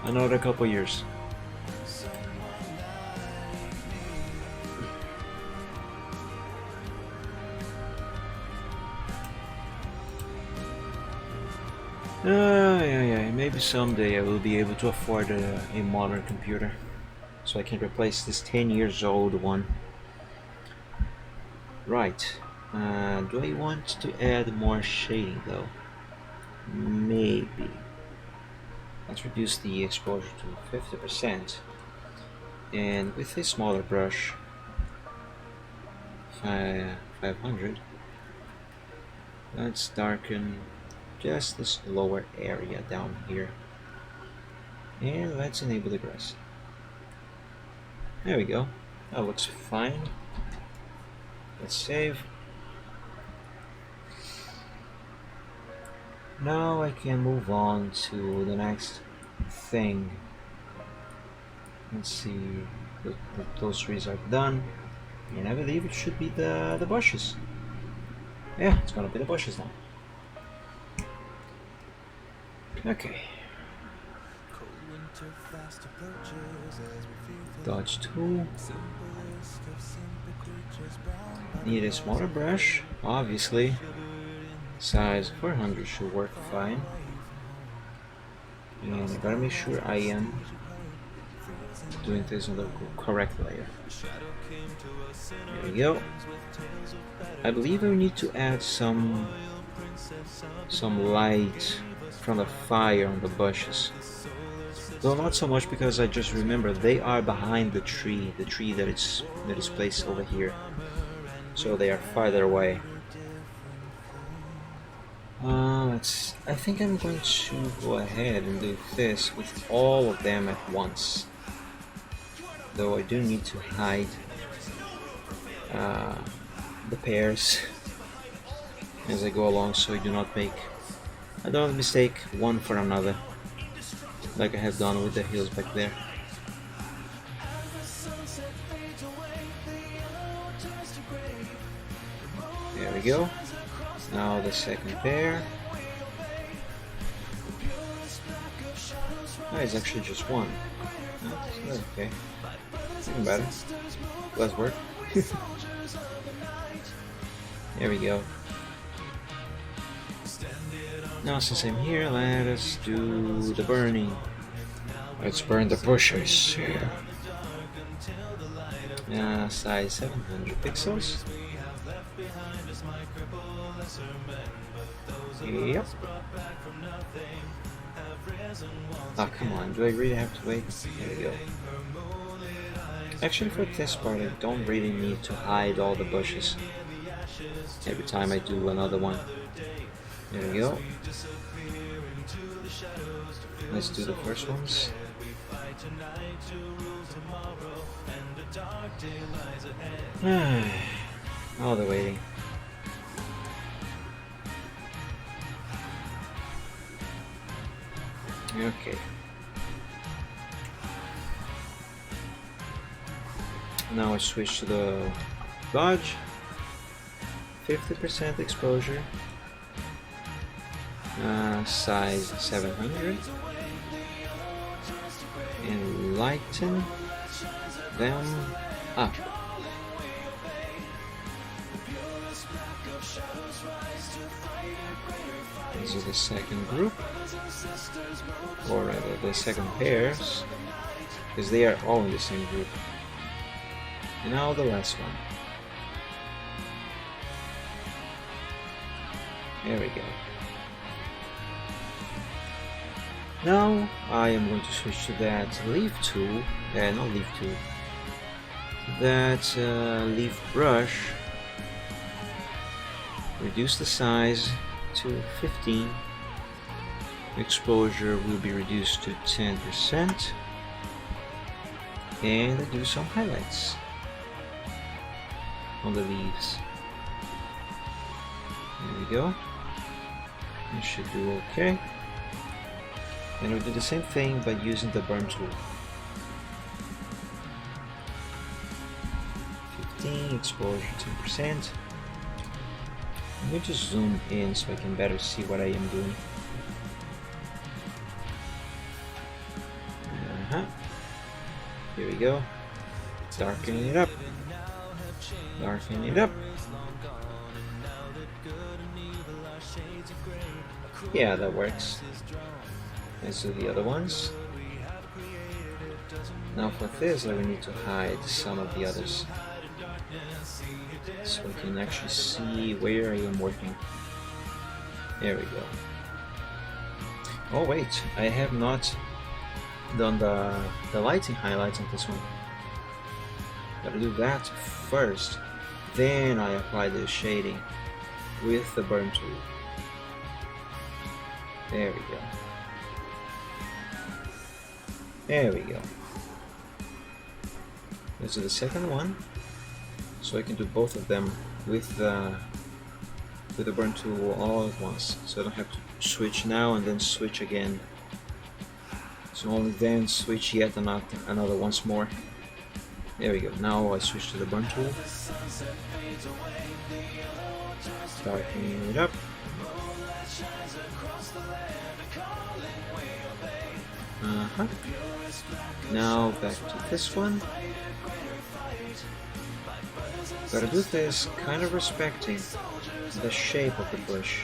another couple years. Yeah, maybe someday I will be able to afford a modern computer, so I can replace this 10 years old one. Right, do I want to add more shading though? Maybe. Let's reduce the exposure to 50%, and with a smaller brush, 500, let's darken just this lower area down here, and let's enable the grass. There we go. That looks fine. Let's save. Now I can move on to the next thing. Let's see, those trees are done, and I believe it should be the bushes. Yeah, it's gonna be the bushes now. Okay. Dodge tool. Need a smaller brush, obviously. Size 400 should work fine. And I gotta make sure I am doing this on the correct layer. There we go. I believe I need to add some light from the fire on the bushes. Though not so much, because I just remember they are behind the tree that is placed over here. So they are farther away. I think I'm going to go ahead and do this with all of them at once. Though I do need to hide uh, the pairs as I go along, so I do not mistake one for another, like I have done with the hills back there. There we go. Now the second pair. Oh, it's actually just one. Oh, okay. Even better. Less work. There we go. Now since I'm here, let us do the burning. Let's burn the bushes here. Size 700 pixels. Yep. Oh, come on, do I really have to wait? There we go. Actually, for this part, I don't really need to hide all the bushes every time I do another one. There we go. Let's do the first ones. All the waiting. Okay. Now I switch to the dodge. 50% exposure. Size 700. And lighten them up. This is the second group, or rather the second pairs, because they are all in the same group. And now the last one. There we go. Now I am going to switch to that leaf tool, not leaf tool, that leaf brush. Reduce the size to 15. Exposure will be reduced to 10%. And I do some highlights on the leaves. There we go. It should do okay. And we do the same thing by using the burn tool. 15, exposure 10%. I'm going to zoom in so I can better see what I am doing. Here we go. Darkening it up. Darkening it up. Yeah, that works. Let's do the other ones. Now for this, I will need to hide some of the others, so I can actually see where I am working. There we go. Oh wait, I have not done the lighting highlights on this one. Gotta do that first, then I apply the shading with the burn tool. There we go. There we go. This is the second one, so I can do both of them with the burn tool all at once, so I don't have to switch now and then switch again. So only then switch yet another once more. There we go. Now I switch to the burn tool. Darkening it up. Now back to this one. Gotta do this kind of respecting the shape of the bush.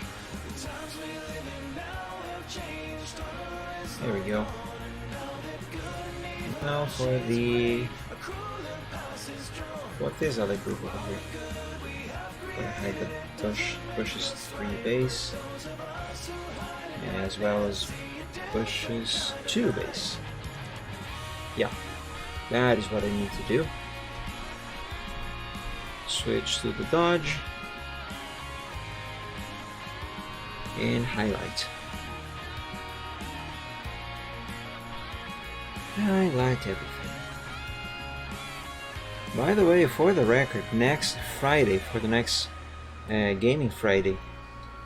There we go. Now for this other group over here. Gonna hide the bushes 3 base, as well as bushes 2 base. Yeah, that is what I need to do. Switch to the dodge and highlight. Highlight everything. By the way, for the record, next Friday, for the next Gaming Friday,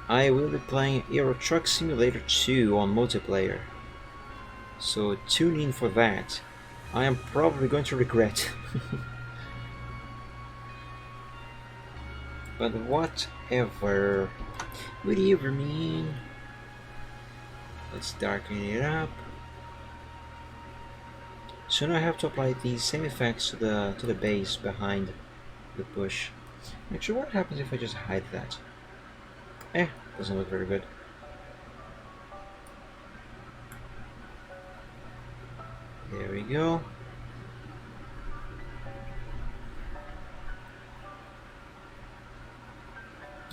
I will be playing Euro Truck Simulator 2 on multiplayer. So tune in for that. I am probably going to regret. But whatever. What do you ever mean? Let's darken it up. So now I have to apply these same effects to the base behind the bush. Actually, what happens if I just hide that? Doesn't look very good. There we go.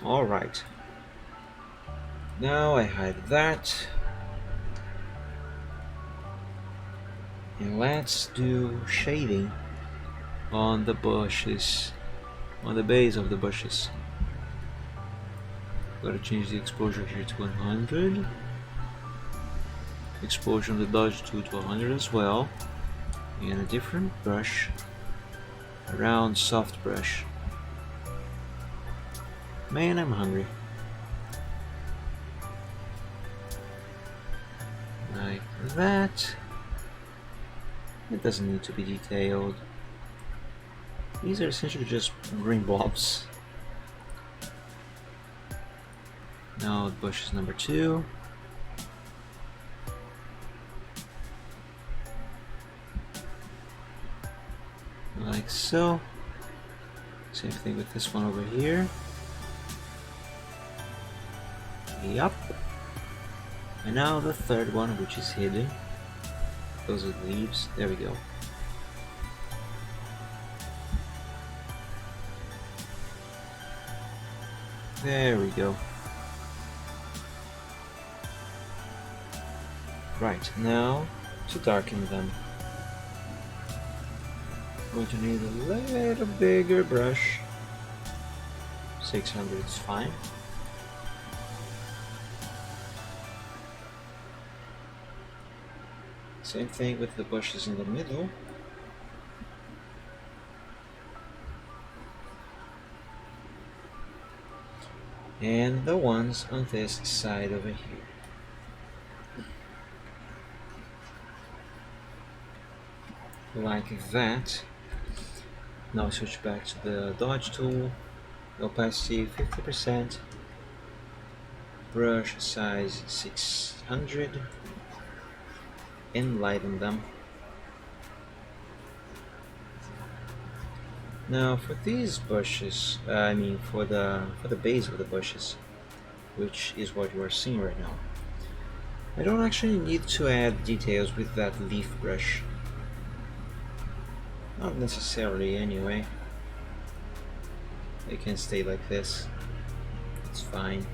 Alright. Now I hide that. And let's do shading on the bushes, on the base of the bushes. Gotta change the exposure here to 100. Exposure on the dodge tool to 100 as well. And a different brush, a round soft brush. Man, I'm hungry. Like that. It doesn't need to be detailed. These are essentially just green blobs. Now bush is number 2. Like so. Same thing with this one over here. Yup. And now the third one, which is hidden. Those are the leaves. There we go. There we go. Right, now to darken them. I'm going to need a little bigger brush. 600 is fine. Same thing with the bushes in the middle. And the ones on this side over here. Like that. Now switch back to the dodge tool. Opacity 50%. Brush size 600. And lighten them. Now for these bushes, for the base of the bushes, which is what you are seeing right now, I don't actually need to add details with that leaf brush. Not necessarily anyway. It can stay like this. It's fine.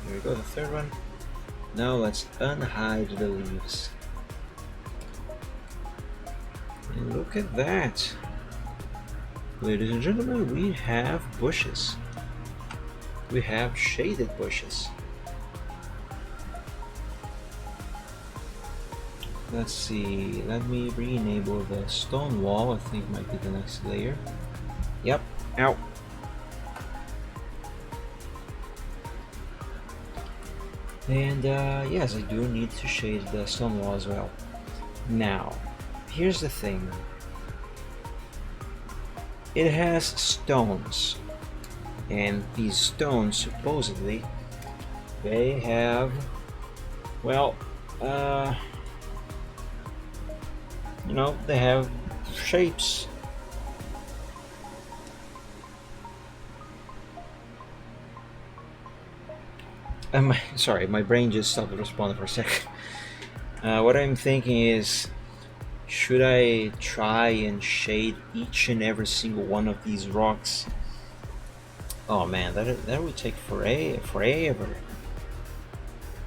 Here we go, the third one. Now let's unhide the leaves. And look at that. Ladies and gentlemen, we have bushes. We have shaded bushes. Let's see, let me re-enable the stone wall. I think might be the next layer. Yep, ow. And yes, I do need to shade the stone wall as well. Now, here's the thing. It has stones, and these stones supposedly they have, well, you know, they have shapes. Sorry, my brain just stopped responding for a second. What I'm thinking is, should I try and shade each and every single one of these rocks? Oh man, that would take forever.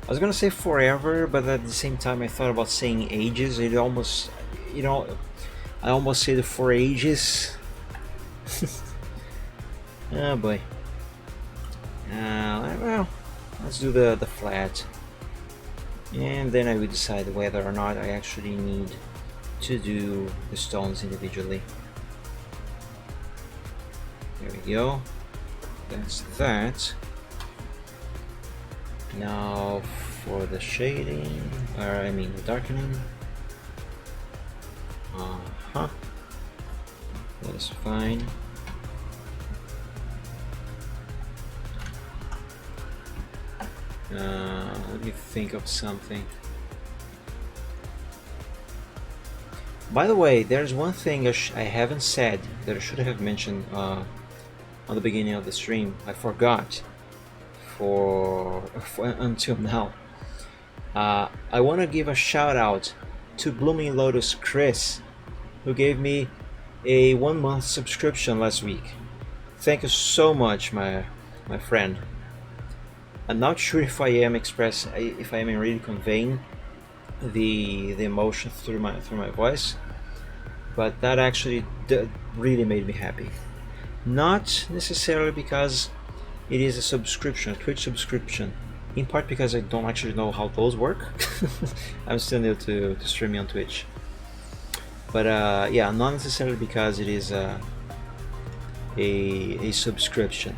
I was gonna say forever, but at the same time I thought about saying ages. It almost, you know, I almost said for ages. Oh boy. Well, let's do the flat, and then I will decide whether or not I actually need to do the stones individually. There we go. That's that. Now for the shading, or I mean the darkening. That is fine. Let me think of something. By the way, there's one thing I haven't said that I should have mentioned on the beginning of the stream. I forgot for until now. I want to give a shout out to Blooming Lotus Chris, who gave me a 1-month subscription last week. Thank you so much, my friend. I'm not sure if I am really conveying the emotion through my voice, but that actually really made me happy. Not necessarily because it is a subscription, a Twitch subscription, in part because I don't actually know how those work. I'm still new to streaming on Twitch. But yeah, not necessarily because it is a subscription,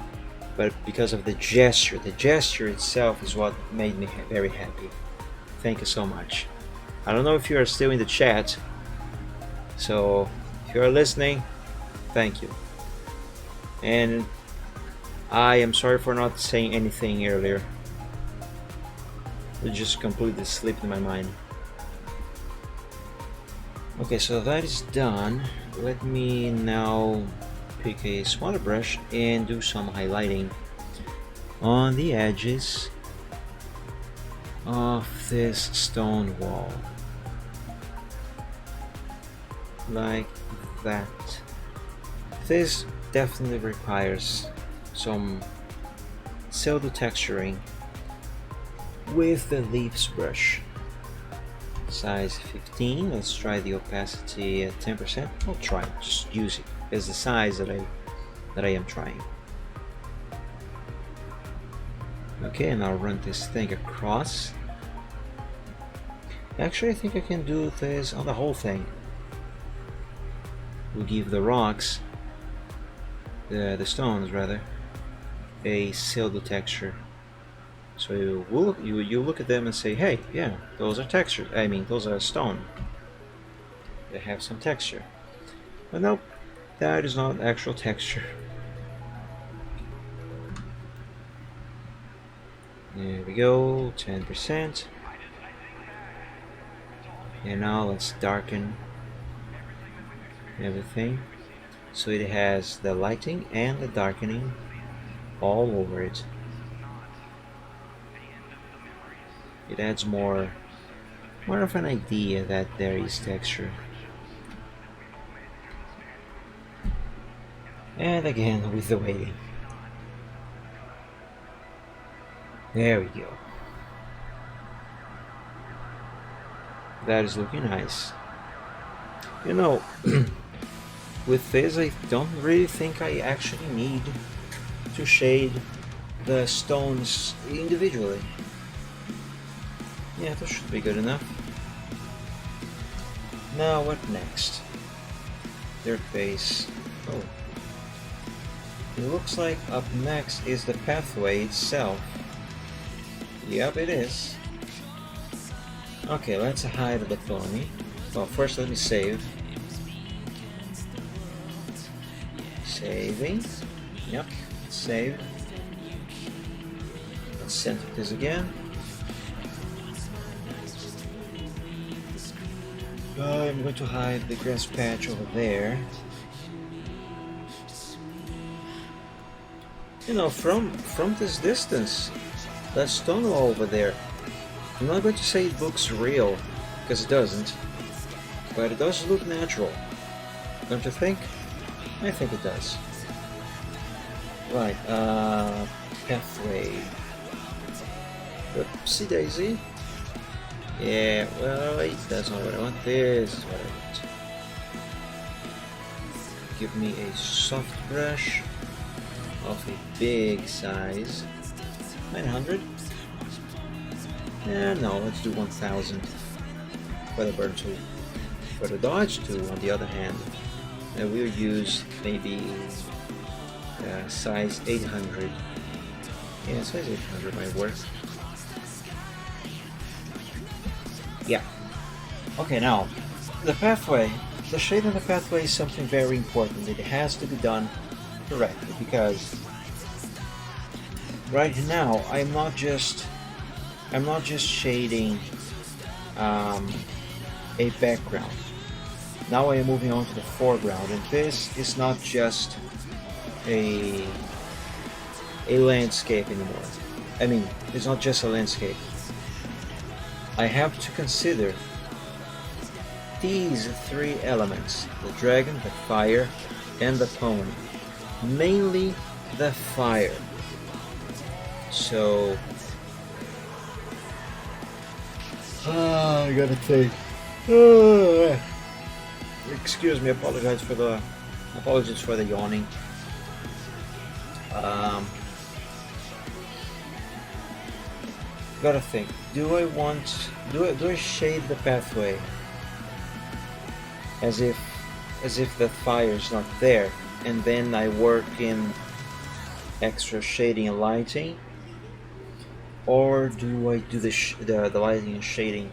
but because of the gesture. The gesture itself is what made me very happy. Thank you so much. I don't know if you are still in the chat, so if you are listening, thank you. And I am sorry for not saying anything earlier. It just completely slipped in my mind. Okay, so that is done. Let me now pick a smaller brush and do some highlighting on the edges of this stone wall, like that. This definitely requires some pseudo texturing with the leaves brush. Size 15. Let's try the opacity at 10%. I'll try, just use it as the size that I am trying. Okay, and I'll run this thing across. Actually, I think I can do this on the whole thing. We'll give the rocks, the stones rather, a pseudo texture. So you look at them and say, hey, yeah, those are texture. I mean, those are stone. They have some texture. But nope, that is not actual texture. There we go, 10%. And now let's darken everything so it has the lighting and the darkening all over it. It adds more of an idea that there is texture. And again with the weighting. There we go. That is looking nice. You know, with this I don't really think I actually need to shade the stones individually. Yeah, that should be good enough. Now what next? Dirt base. Oh. It looks like up next is the pathway itself. Yep, it is. Okay, let's hide the pony. Well, first let me save. Saving. Yep, saved. Let's center this again. I'm going to hide the grass patch over there. You know, from this distance, that stone wall over there, I'm not going to say it looks real, because it doesn't, but it does look natural. Don't you think? I think it does. Right, pathway. Oopsie daisy. Yeah, well, wait, that's not what I want. This is what I want. Give me a soft brush of a big size. 900? Yeah, no, let's do 1000 for the burn tool. For the dodge tool, on the other hand, we'll use maybe size 800. Yeah, size 800 might work. Yeah. Okay, now, the pathway. The shade on the pathway is something very important. It has to be done correctly, because right now I'm not just shading a background. Now I am moving on to the foreground, and this is not just a landscape anymore. I mean, it's not just a landscape. I have to consider these three elements: the dragon, the fire, and the pony. Mainly the fire. So I gotta think. Excuse me, apologize for the apologies for the yawning. Gotta think. Do I shade the pathway as if the fire is not there, and then I work in extra shading and lighting, or do I do the lighting and shading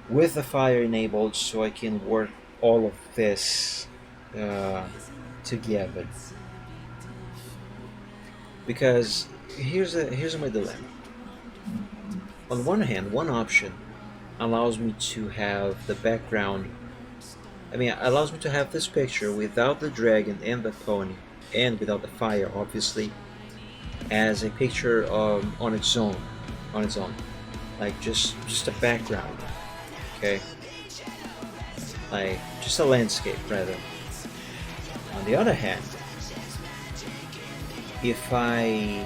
with the fire enabled, so I can work all of this together? Because here's my dilemma. On one hand, one option allows me to have the background. Allows me to have this picture without the dragon and the pony, and without the fire, obviously, as a picture on its own, like just a background. Okay, like just a landscape rather. On the other hand, if I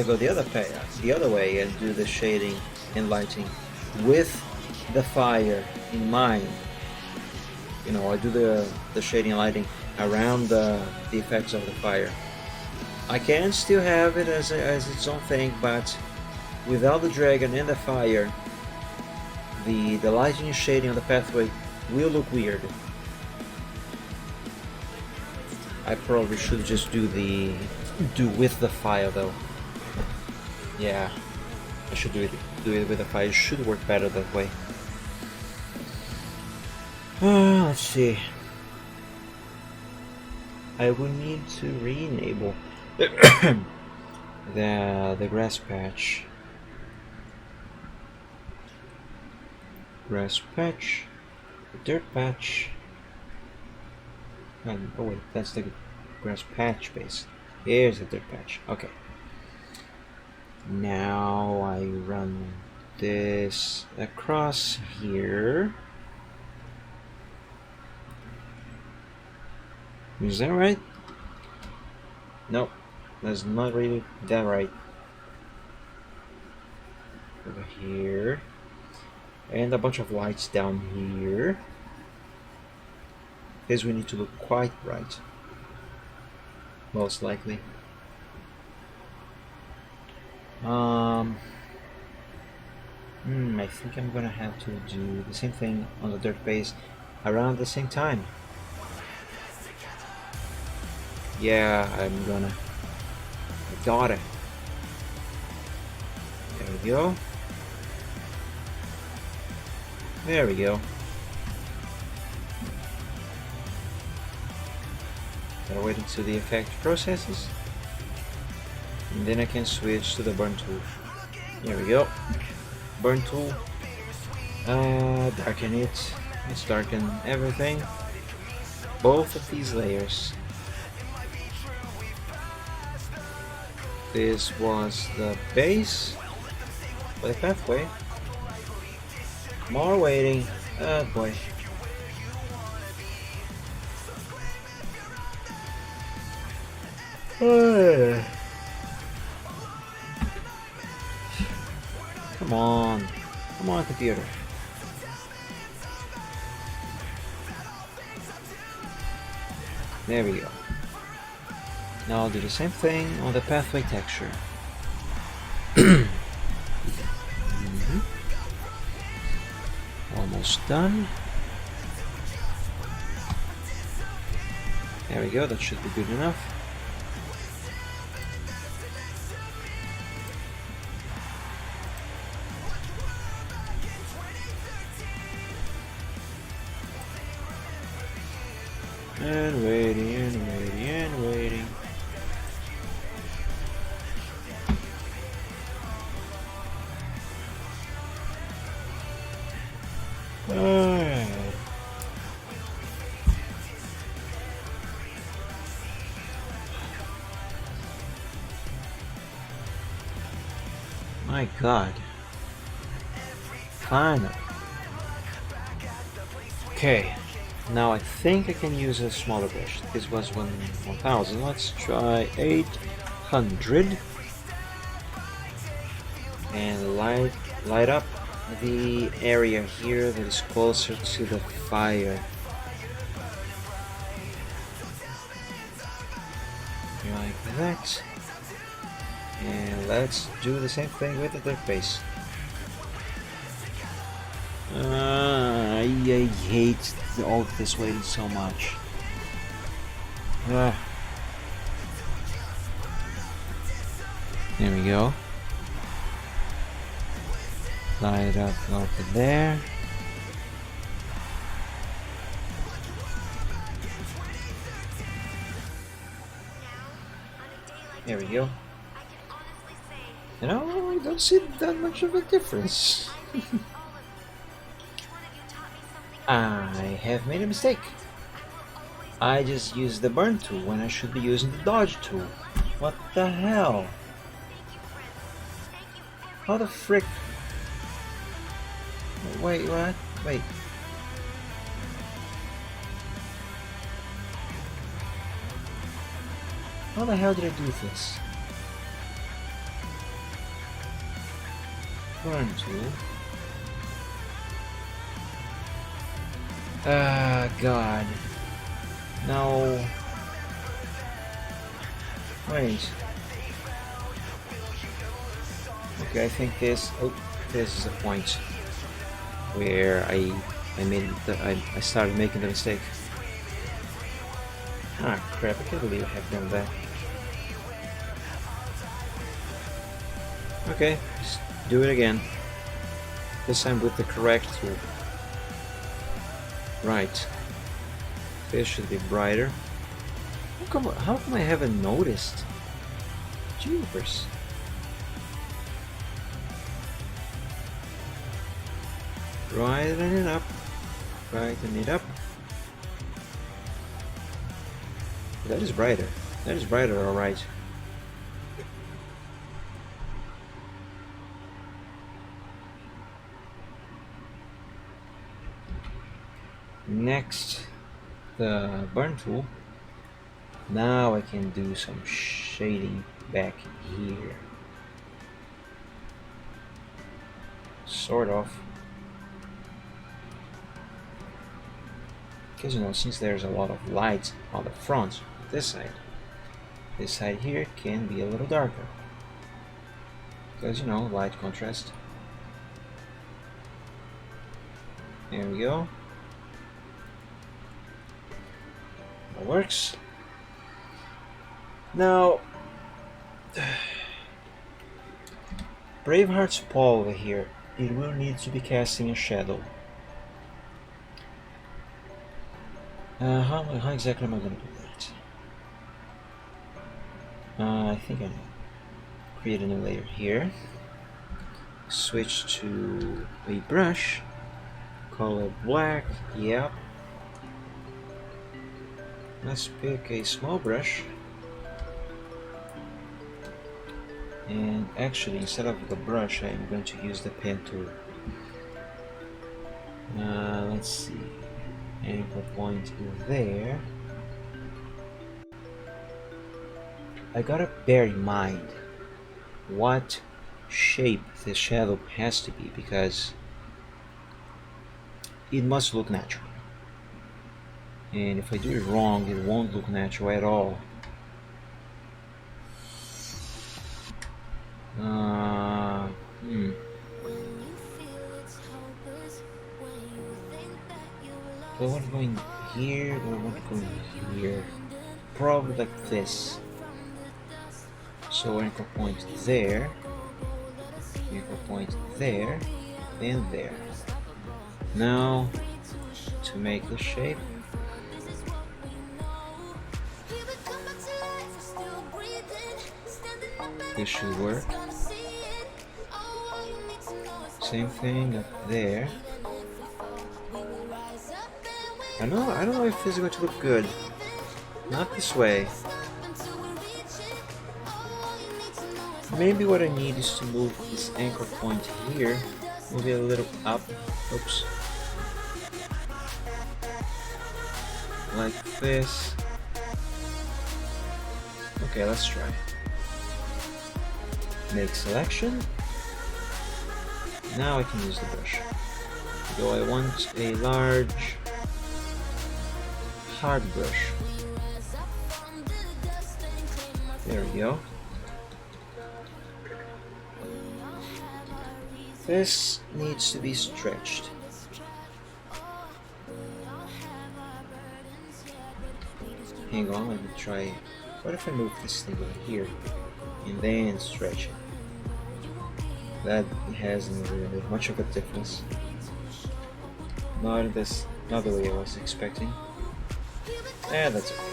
go the other way and do the shading and lighting with the fire in mind, I do the shading and lighting around the effects of the fire, I can still have it as its own thing, but without the dragon and the fire, the lighting and shading on the pathway will look weird. I probably should just do with the fire though. Yeah, I should do it with the fire. It should work better that way. Let's see. I will need to re-enable the grass patch. The dirt patch. Oh wait, that's the grass patch base. Here's the dirt patch. Okay. Now I run this across here. Is that right? Nope, that's not really that right. Over here. And a bunch of lights down here. Because we need to look quite bright. Most likely. I think I'm gonna have to do the same thing on the dirt base around the same time. Yeah, I'm gonna. I got it. There we go. There we go. Gotta wait until the effect processes, and then I can switch to the burn tool. There we go. Burn tool. Darken it. Let's darken everything. Both of these layers. This was the base for the pathway. More waiting. Oh boy. Come on. Come on, computer. There we go. Now I'll do the same thing on the pathway texture. One almost done. There we go, that should be good enough. And waiting, and waiting, and waiting. Alright. My God. Finally. Okay. Now I think I can use a smaller brush. This was 1000. Let's try 800. And light up the area here that is closer to the fire. Like that. And let's do the same thing with the dark base. I hate all this waiting so much. There we go. Light up over there. There we go. You know, I don't see that much of a difference. I have made a mistake. I just used the burn tool when I should be using the dodge tool. What the hell? How the frick? Wait, what? Wait. How the hell did I do this? Burn tool. Ah, God. No. Wait. Okay, I think this. Oh, this is the point where I started making the mistake. Ah, crap! I can't believe I have done that. Okay, just do it again. This time with the correct tool. Right. This should be brighter. How come I haven't noticed? Jeepers. Brighten it up. Brighten it up. That is brighter. That is brighter, alright. Next, the burn tool. Now I can do some shading back here. Sort of. Because, you know, since there's a lot of light on the front, this side here can be a little darker. Because, you know, light contrast. There we go. That works. Now, Braveheart's paw over here, it will need to be casting a shadow. How exactly am I going to do that? I think I know. Create a new layer here. Switch to a brush. Color black. Yep. Let's pick a small brush. And actually, instead of the brush, I'm going to use the pen tool. Let's see. Anchor point there. I gotta bear in mind what shape the shadow has to be, because it must look natural. And if I do it wrong, it won't look natural at all. Do I want to go in here? Do I want to go in here? Probably like this. So anchor point there, anchor point there, and there. Now, to make the shape, this should work. Same thing up there. I don't know if this is going to look good. Not this way. Maybe what I need is to move this anchor point here, move it a little up. Oops. Like this. Okay, let's try. Make selection. Now I can use the brush. Do I want a large hard brush? There we go. This needs to be stretched. Hang on, let me try. What if I move this thing over here and then stretch it? That hasn't really made much of a difference. Not the way I was expecting. That's okay.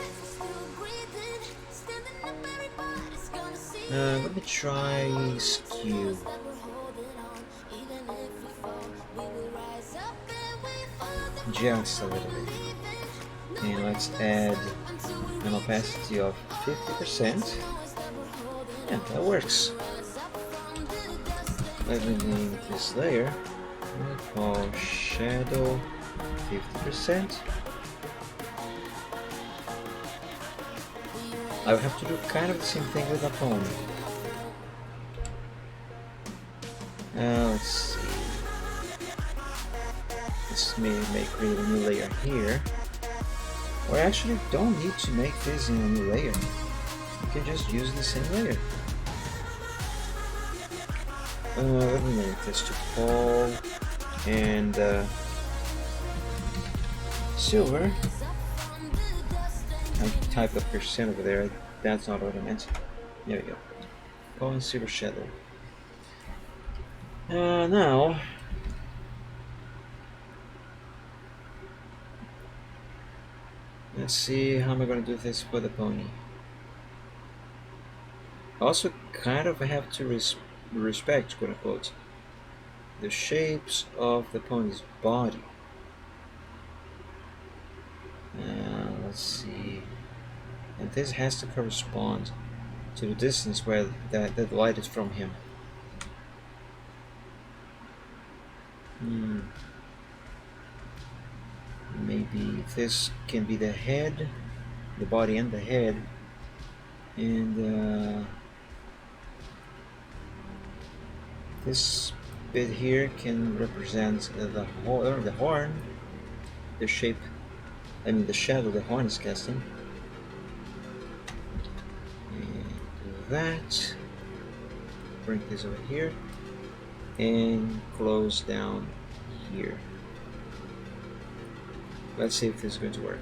Let me try skew. Just a little bit. And let's add an opacity of 50%. And that works. Let me name this layer. We'll call shadow 50%. I will have to do kind of the same thing with the pony. Let's see. Let's create a new layer here. Or I actually don't need to make this in a new layer. You can just use the same layer. Let me make this to Paul and silver. I typed a percent over there. That's not what I meant. There we go. Paul and silver shadow. Now let's see how am I going to do this for the pony. Also, kind of have to respect, quote unquote, the shapes of the pony's body. Let's see, and this has to correspond to the distance where the light is from him. Maybe this can be the head, the body and the head, and this bit here can represent the horn, the shape, the shadow the horn is casting. And do that. Bring this over here and close down here. Let's see if this is going to work.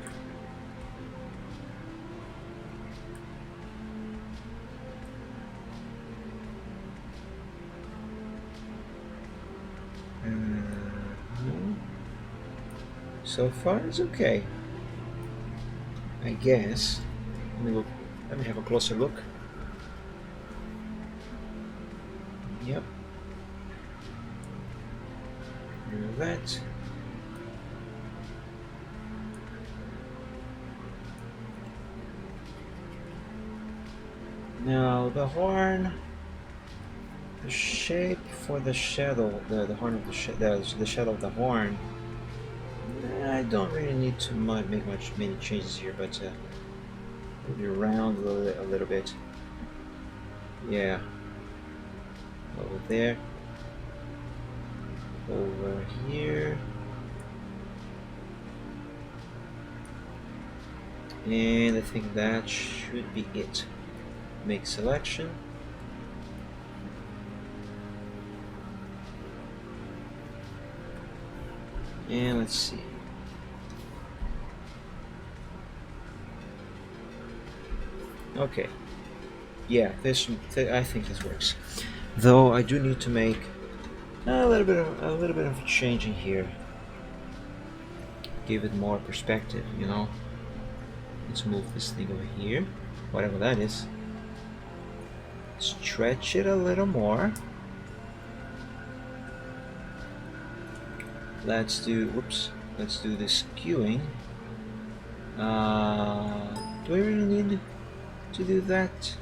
So far it's okay, I guess. Let me have a closer look. Yep. Do that. Now the horn, the shape for the shadow, the horn of the shadow of the horn. I don't really need to make many changes here, but maybe around a little bit. Yeah. Over there. Over here. And I think that should be it. Make selection. And let's see. Okay. Yeah, I think this works. Though I do need to make a little bit of a change in here. Give it more perspective, you know. Let's move this thing over here, whatever that is. Stretch it a little more. Let's do this skewing. Do I really need to do that?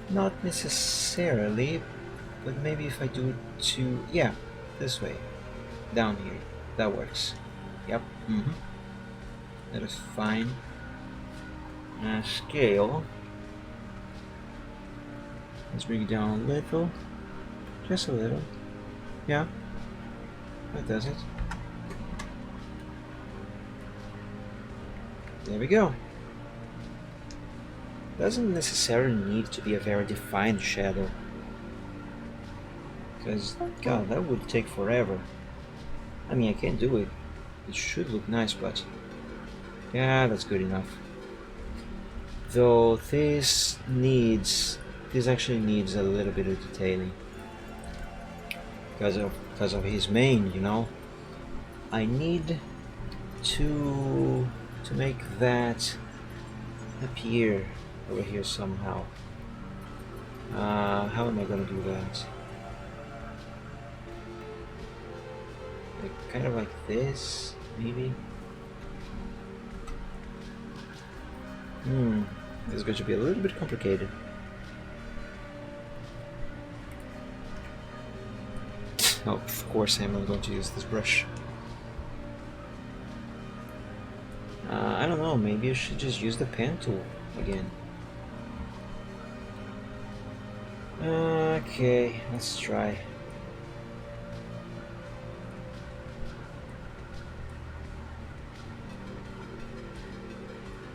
Not necessarily, but maybe if I do it to, yeah, this way, down here, that works. Yep. That is fine. Scale. Let's bring it down a little, just a little. Yeah, that does it. There we go. Doesn't necessarily need to be a very defined shadow, because god, that would take forever. I mean, I can do it. It should look nice, but yeah, that's good enough. Though this actually needs a little bit of detailing because of his mane, you know. I need to make that appear over here somehow. How am I gonna do that? Like, kind of like this, maybe? This is going to be a little bit complicated. Oh, of course I'm not going to use this brush. I don't know, maybe I should just use the pen tool again. Okay, let's try.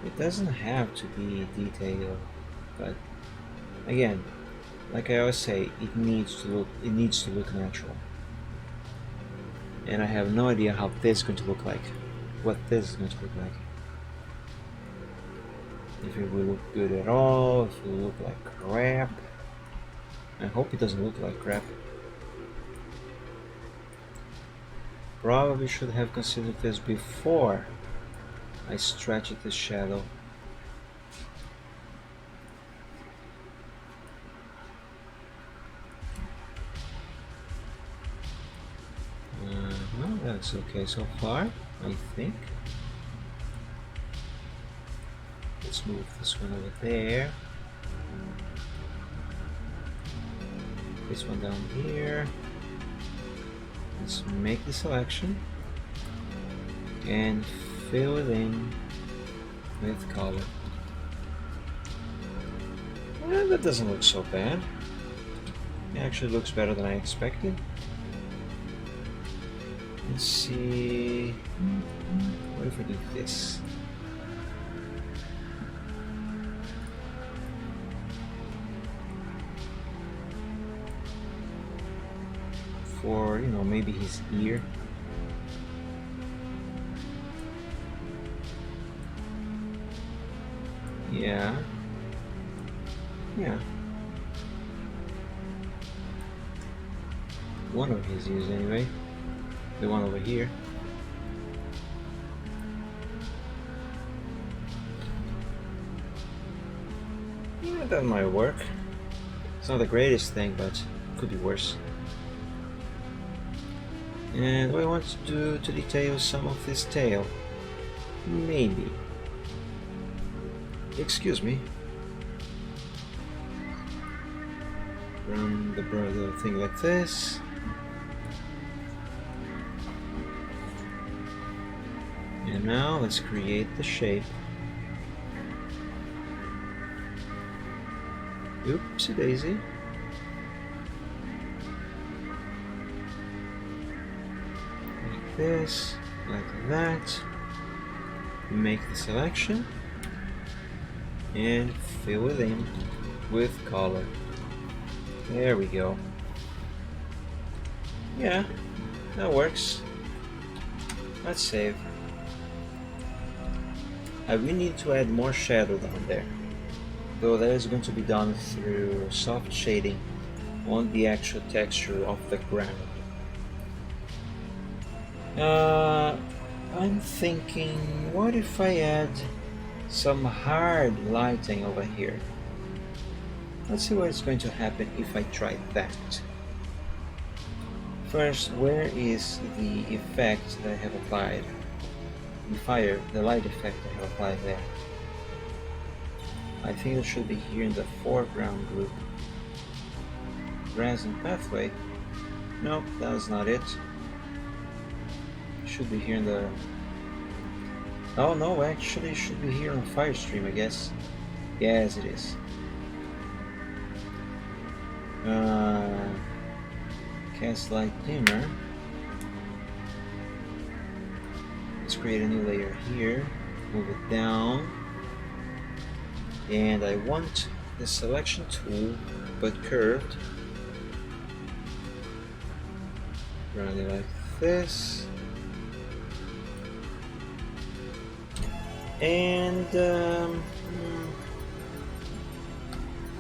It doesn't have to be detailed, but again, like I always say, it needs to look natural. And I have no idea how this is going to look like. What this is going to look like. If it will look good at all, if it will look like crap. I hope it doesn't look like crap. Probably should have considered this before I stretched the shadow. Well, that's okay so far, I think. Let's move this one over there. This one down here. Let's make the selection and fill it in with color. Well, that doesn't look so bad. It actually looks better than I expected. Let's see. What if I do this? For, you know, maybe his ear. Yeah. Yeah. One of his ears anyway. The one over here. Yeah, that might work. It's not the greatest thing, but it could be worse. And do I want to do to detail some of this tail? Maybe. Excuse me. Run the thing like this. And now let's create the shape. Oopsie daisy. Like this, like that. Make the selection and fill it in with color. There we go. Yeah, that works. Let's save. I will need to add more shadow down there, though that is going to be done through soft shading on the actual texture of the ground. I'm thinking, what if I add some hard lighting over here? Let's see what's going to happen if I try that. First, where is the effect that I have applied? The light effect I have applied there. I think it should be here in the foreground group. Grass and pathway. Nope, that's not it. It should be here in the... Oh no, actually it should be here on Firestream, I guess. Yes, it is. Cast light dimmer. Let's create a new layer here. Move it down. And I want the selection tool, but curved. Run it like this. And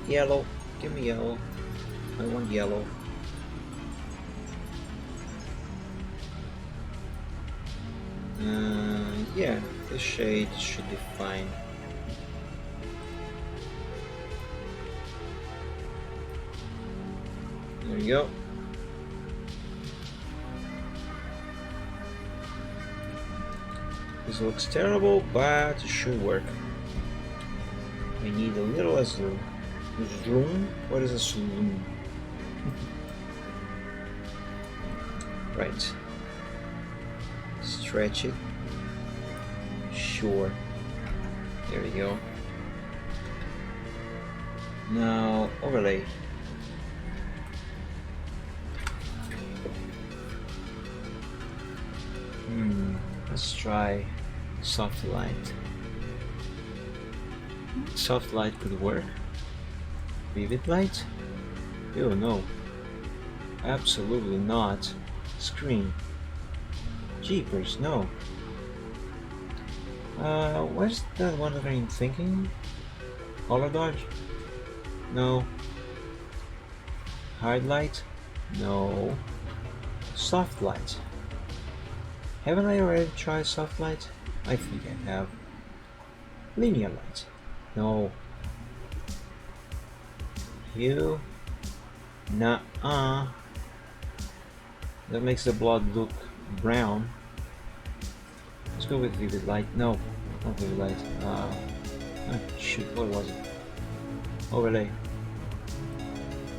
yellow. Give me yellow. I want yellow. Yeah, this shade should be fine. There you go. This looks terrible, but it should work. I need a little zoom. Zoom? What is a zoom? Right. Stretch it. Sure. There we go. Now overlay. Let's try soft light. Soft light could work. Vivid light? Oh no. Absolutely not. Screen. Jeepers, no. What's that one that I'm thinking? Color dodge? No. Hard light? No. Soft light. Haven't I already tried soft light? I think I have. Linear light? No. Hue? Nuh-uh. That makes the blood look brown. Let's go with vivid light. No, not vivid light. Shoot, what was it? Overlay.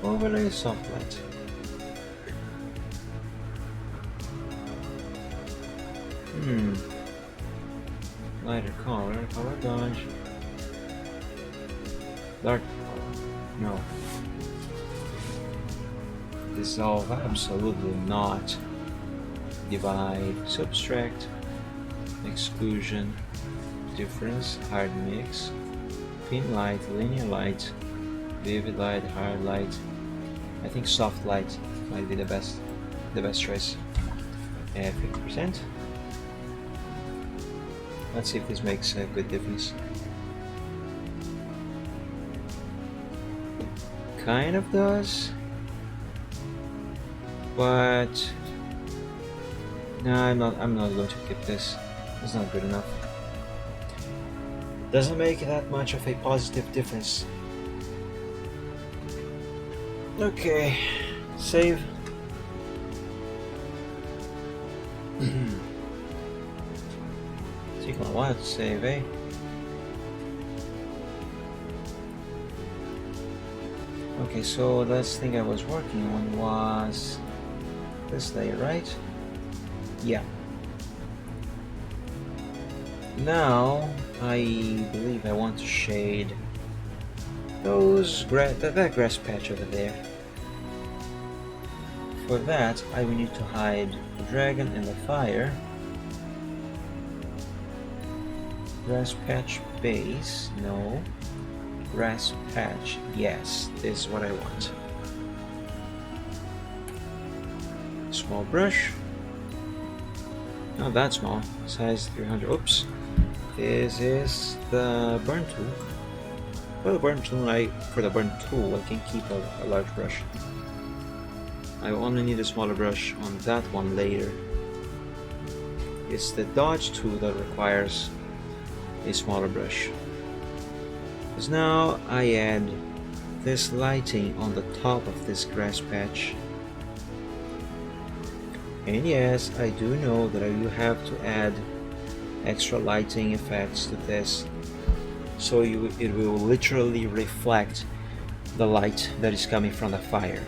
Overlay soft light. Lighter color, color dodge. Dark color. No. Dissolve, absolutely not. Divide, subtract, exclusion, difference, hard mix, pin light, linear light, vivid light, hard light. I think soft light might be the best choice. 50%. Let's see if this makes a good difference. Kind of does, but no, I'm not going to keep this. It's not good enough. Doesn't make that much of a positive difference. Okay, save. Take a while to save, eh? Okay, so the last thing I was working on was this layer, right? Yeah. Now I believe I want to shade that grass patch over there. For that, I will need to hide the dragon and the fire. Grass patch base, no. Grass patch, yes, this is what I want. Small brush. Not that small, size 300, oops. This is the burn tool. For the burn tool, I can keep a large brush. I only need a smaller brush on that one later. It's the dodge tool that requires a smaller brush. Because now I add this lighting on the top of this grass patch. And yes, I do know that you have to add extra lighting effects to this, so it will literally reflect the light that is coming from the fire.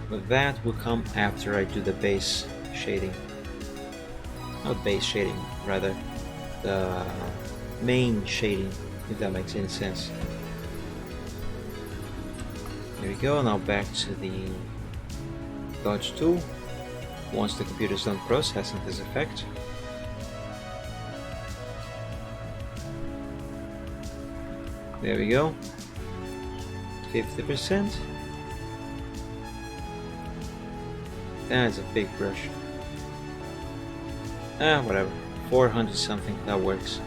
But that will come after I do the base shading. Not base shading, rather the main shading, if that makes any sense. There we go. Now back to the dodge tool. Once the computer is done processing this effect, there we go. 50%. That's a big brush. Whatever. 400 something, that works.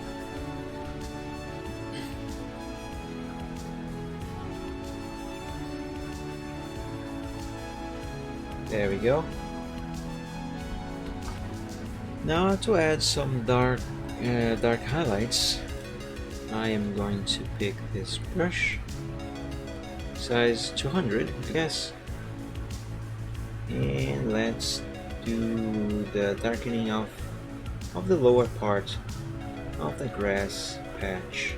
There we go. Now to add some dark highlights, I am going to pick this brush, size 200, I guess, and let's do the darkening of the lower part of the grass patch.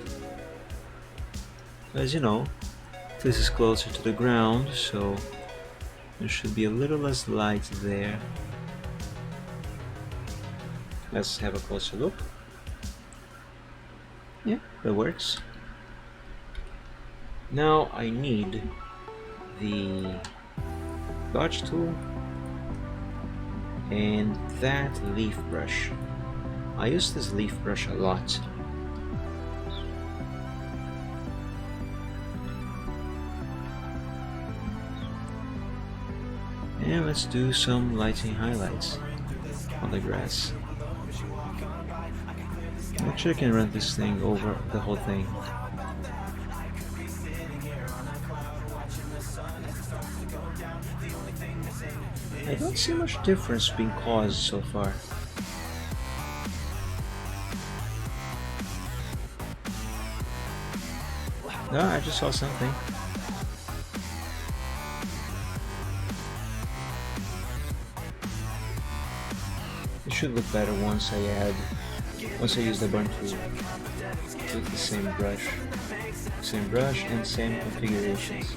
As you know, this is closer to the ground, so there should be a little less light there. Let's have a closer look. Yeah, that works. Now I need the dodge tool and that leaf brush. I use this leaf brush a lot. And let's do some lighting highlights on the grass. Actually, I can run this thing over the whole thing. I don't see much difference being caused so far. No, I just saw something. It should look better once I use the burn tool with the same brush and same configurations.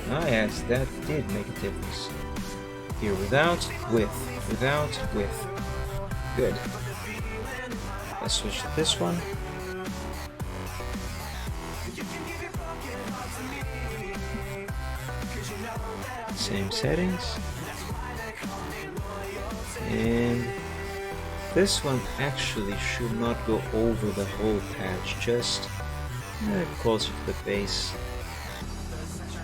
Ah yes, that did make a difference. Here without, with. Good. Let's switch to this one. Same settings. And this one actually should not go over the whole patch, just closer to the base.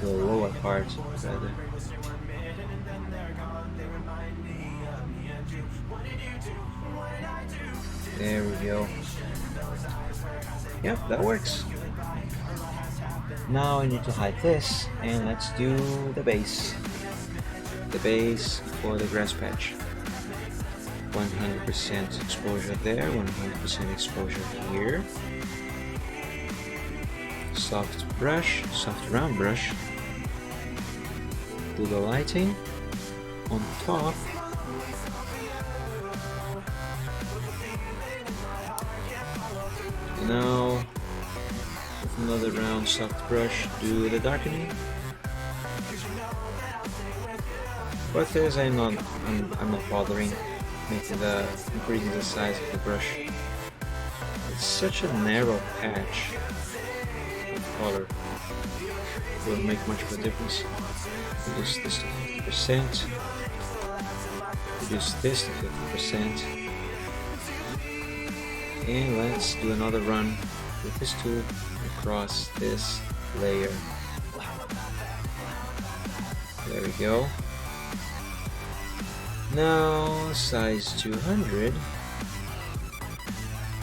The lower part, rather. There we go. Yep, that works. Now I need to hide this, and let's do the base. The base for the grass patch. 100% exposure there, 100% exposure here. Soft round brush. Do the lighting on top. Now with another round soft brush, do the darkening. But this I'm not bothering increasing the size of the brush. It's such a narrow patch of color. It won't make much of a difference. Reduce this to 50%. Reduce this to 50%. And let's do another run with this tool across this layer. There we go. Now size 200.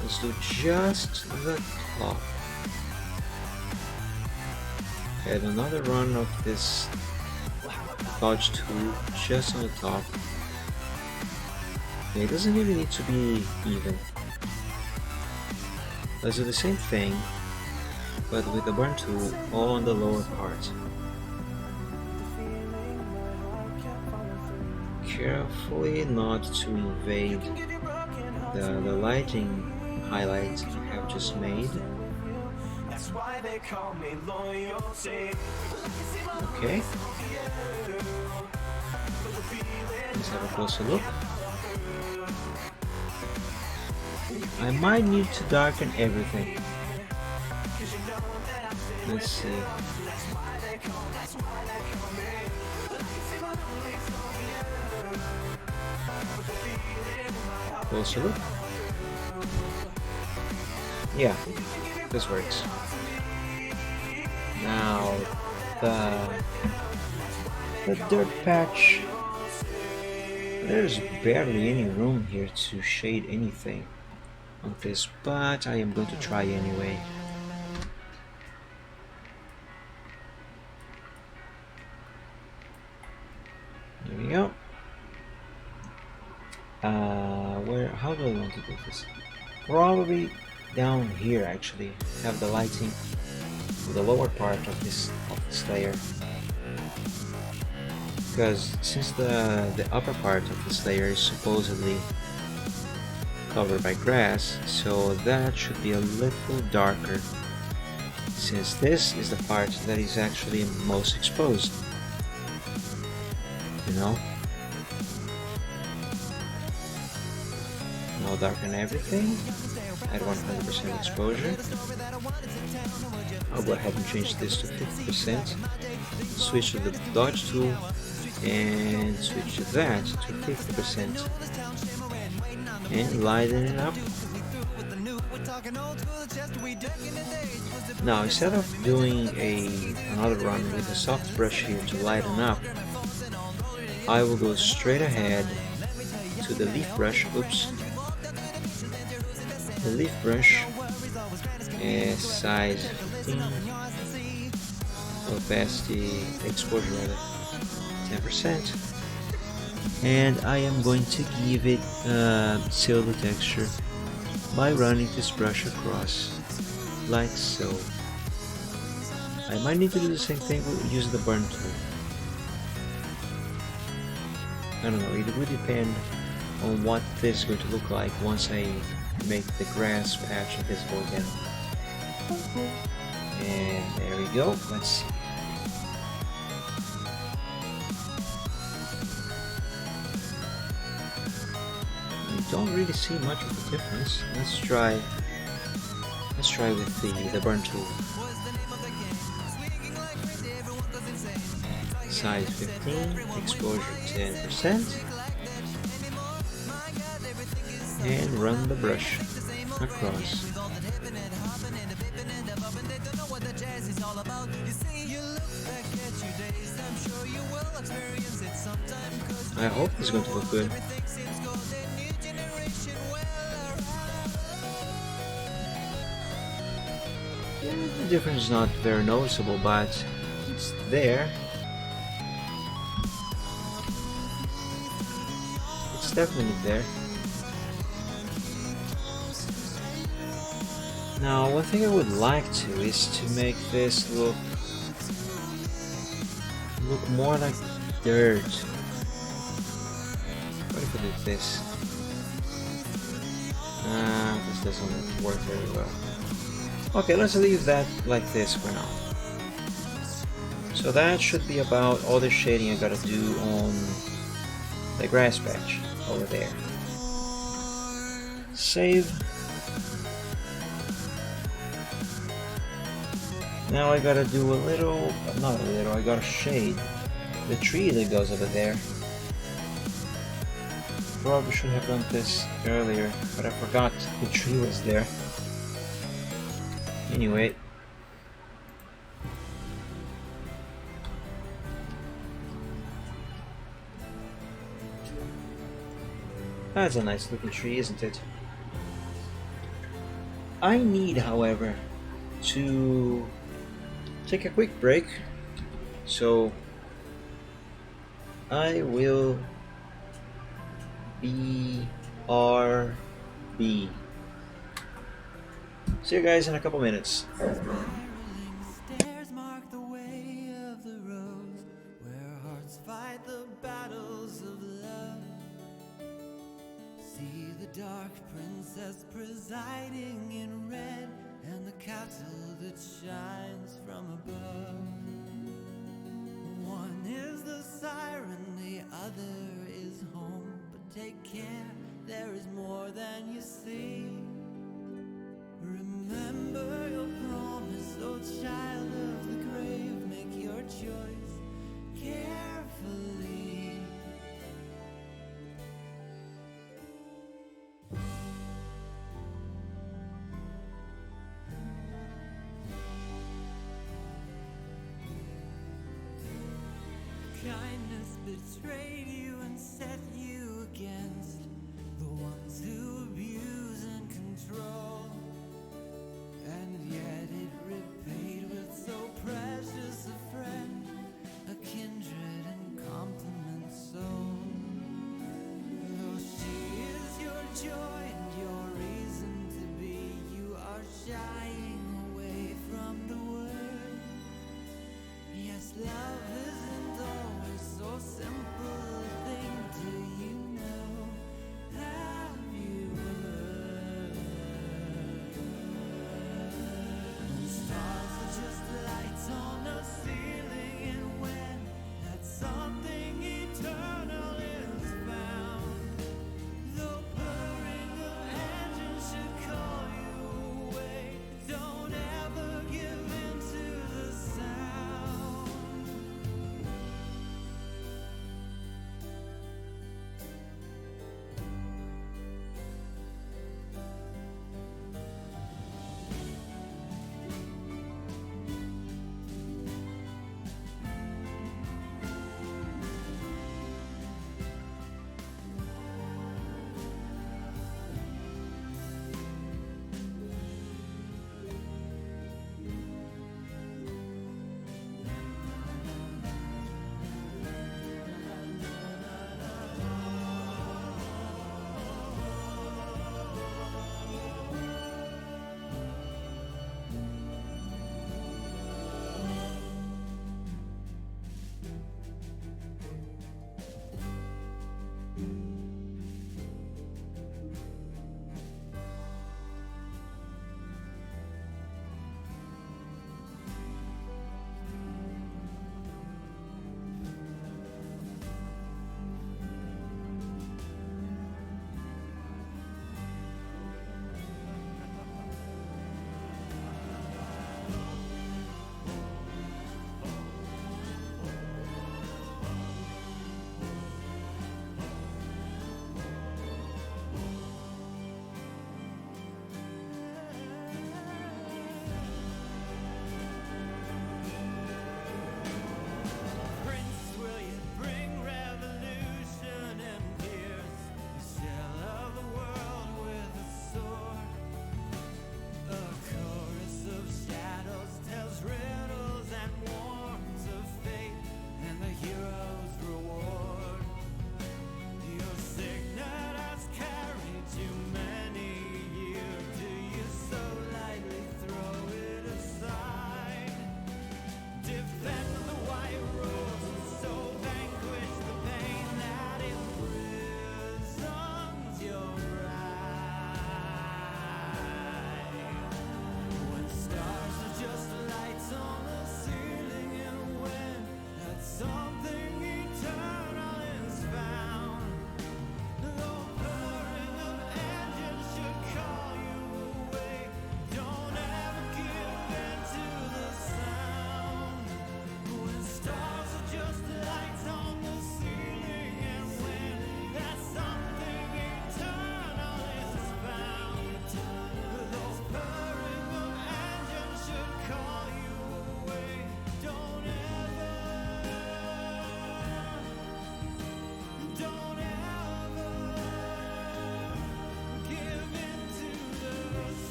Let's do just the top. Add another run of this dodge tool just on the top. Okay, it doesn't even need to be even. Let's do the same thing, but with the burn tool all on the lower part. Carefully not to invade the lighting highlights you have just made. Okay. Let's have a closer look. I might need to darken everything. Let's see. Closer look. Yeah, this works. Now the dirt patch. There's barely any room here to shade anything on this, but I am going to try anyway. There we go. How do I want to do this? Probably down here actually. Have the lighting for the lower part of this layer. Because since the upper part of this layer is supposedly covered by grass, so that should be a little darker, since this is the part that is actually most exposed, you know. Now darken everything at 100% exposure. I'll go ahead and change this to 50%, switch to the dodge tool and switch that to 50% and lighten it up. Now instead of doing another run with a soft brush here to lighten up, I will go straight ahead to the leaf brush. Oops. The leaf brush is size 15, opacity, exposure rather, 10%, and I am going to give it silver texture by running this brush across like so. I might need to do the same thing with using the burn tool. I don't know, it would depend on what this is going to look like once I make the grass patch visible again. And there we go. Let's see. You don't really see much of a difference. Let's try with the burn tool. Size 15, exposure 10%. And run the brush across. I hope it's going to look good. The difference is not very noticeable, but it's there. It's definitely there. Now, one thing I would like to is to make this look more like dirt. What if I did this? This doesn't work very well. Okay, let's leave that like this for now. So that should be about all the shading I gotta do on the grass patch over there. Save. Now I gotta do a little, not a little, I gotta shade the tree that goes over there. Probably should have done this earlier, but I forgot the tree was there. Anyway. That's a nice looking tree, isn't it? I need, however, to take a quick break, so I will BRB. See you guys in a couple minutes. Spiraling stairs mark the way of the rose, where hearts fight the battles of love. See the dark princess presiding in red, and the castle that shines from above. One is the siren, the other is home. But take care, there is more than you see. Remember your promise, oh child of the grave. Make your choice carefully. Kindness betrayed you and set you against the ones who abuse and control. And yet it repaid with so precious a friend, a kindred and complement soul. Though she is your joy and your reason to be, you are shying away from the word. Yes, love isn't always so simple a thing. Do you know? Have you heard?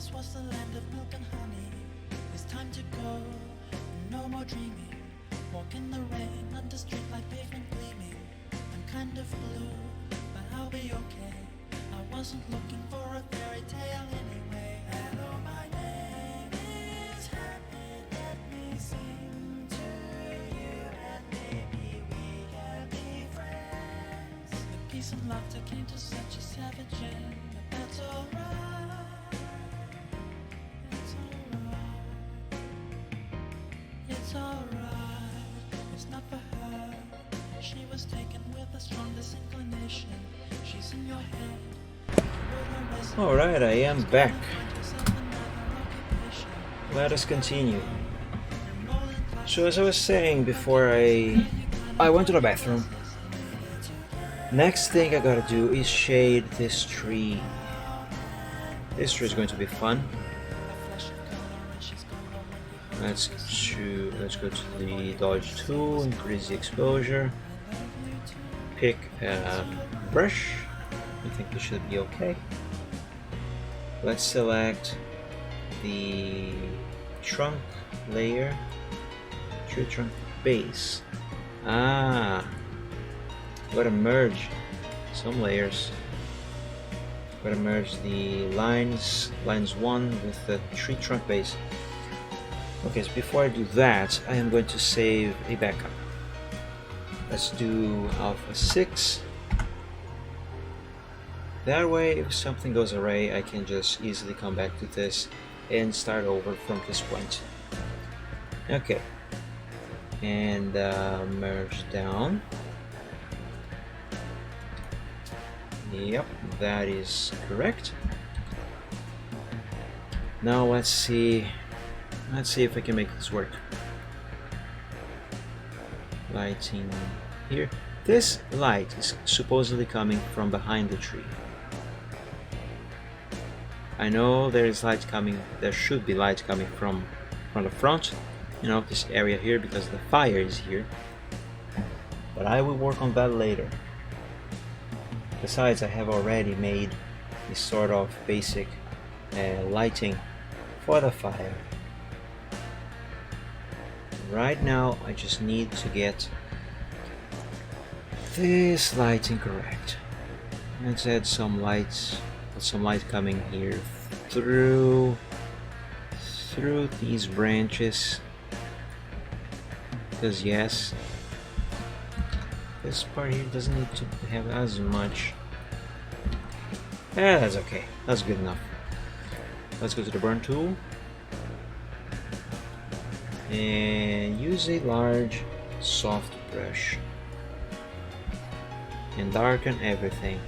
This was the land of milk and honey. It's time to go, no more dreaming. Walk in the rain under streetlight pavement gleaming. I'm kind of blue, but I'll be okay. I wasn't looking for a fairy tale anyway. Hello, my name is Happy. Let me sing to you, and maybe we can be friends. The peace and laughter came to such a savage end, but that's alright. It's alright. It's alright. It's not for her. She was taken with a strong disinclination. She's in your head. Alright, I am back. Let us continue. So as I was saying before I went to the bathroom, next thing I gotta do is shade this tree. This tree is going to be fun. Let's go to the dodge tool, increase the exposure, pick a brush. I think this should be okay. Let's select the trunk layer, tree trunk base. Gotta merge some layers. Gotta merge the lines 1 with the tree trunk base. Okay, so before I do that, I am going to save a backup. Let's do alpha 6. That way, if something goes awry, I can just easily come back to this and start over from this point. Okay, and merge down. Yep, that is correct. Now let's see if I can make this work. Lighting here. This light is supposedly coming from behind the tree. I know there should be light coming from the front, you know, this area here, because the fire is here. But I will work on that later. Besides, I have already made this sort of basic lighting for the fire. Right now, I just need to get this lighting correct. Let's add some lights. Some light coming here through these branches, because yes, this part here doesn't need to have as much. Yeah, that's okay, that's good enough. Let's go to the burn tool and use a large soft brush and darken everything.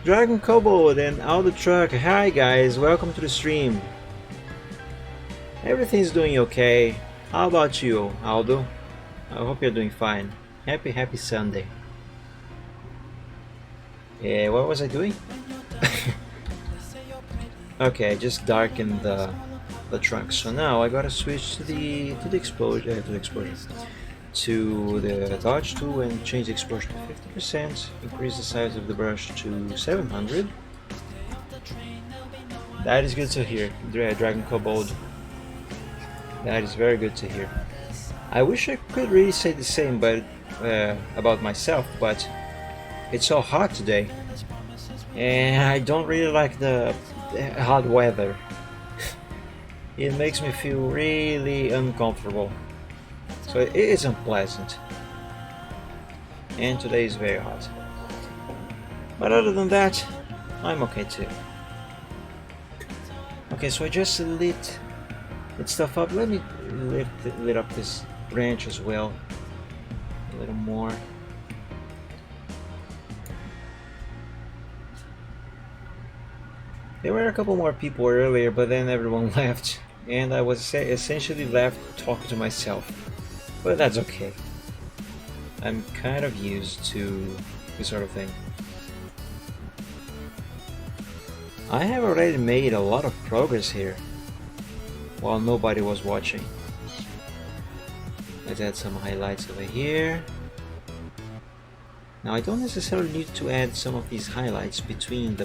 Dragon Kobold and Aldo Truck, hi guys, welcome to the stream. Everything's doing okay. How about you, Aldo? I hope you're doing fine. Happy Sunday. Yeah, what was I doing? Okay, I just darkened the trunk. So now I gotta switch to the exposure, to the dodge tool and change the exposure to 50%, increase the size of the brush to 700. That is good to hear, Dragon Kobold. That is very good to hear. I wish I could really say the same about myself, but it's so hot today and I don't really like the hot weather. It makes me feel really uncomfortable. So it is unpleasant, and today is very hot. But other than that, I'm okay too. Okay, so I just lit stuff up. Let me lit up this branch as well a little more. There were a couple more people earlier, but then everyone left, and I was essentially left talking to myself. But that's okay. I'm kind of used to this sort of thing. I have already made a lot of progress here while nobody was watching. Let's add some highlights over here. Now I don't necessarily need to add some of these highlights between the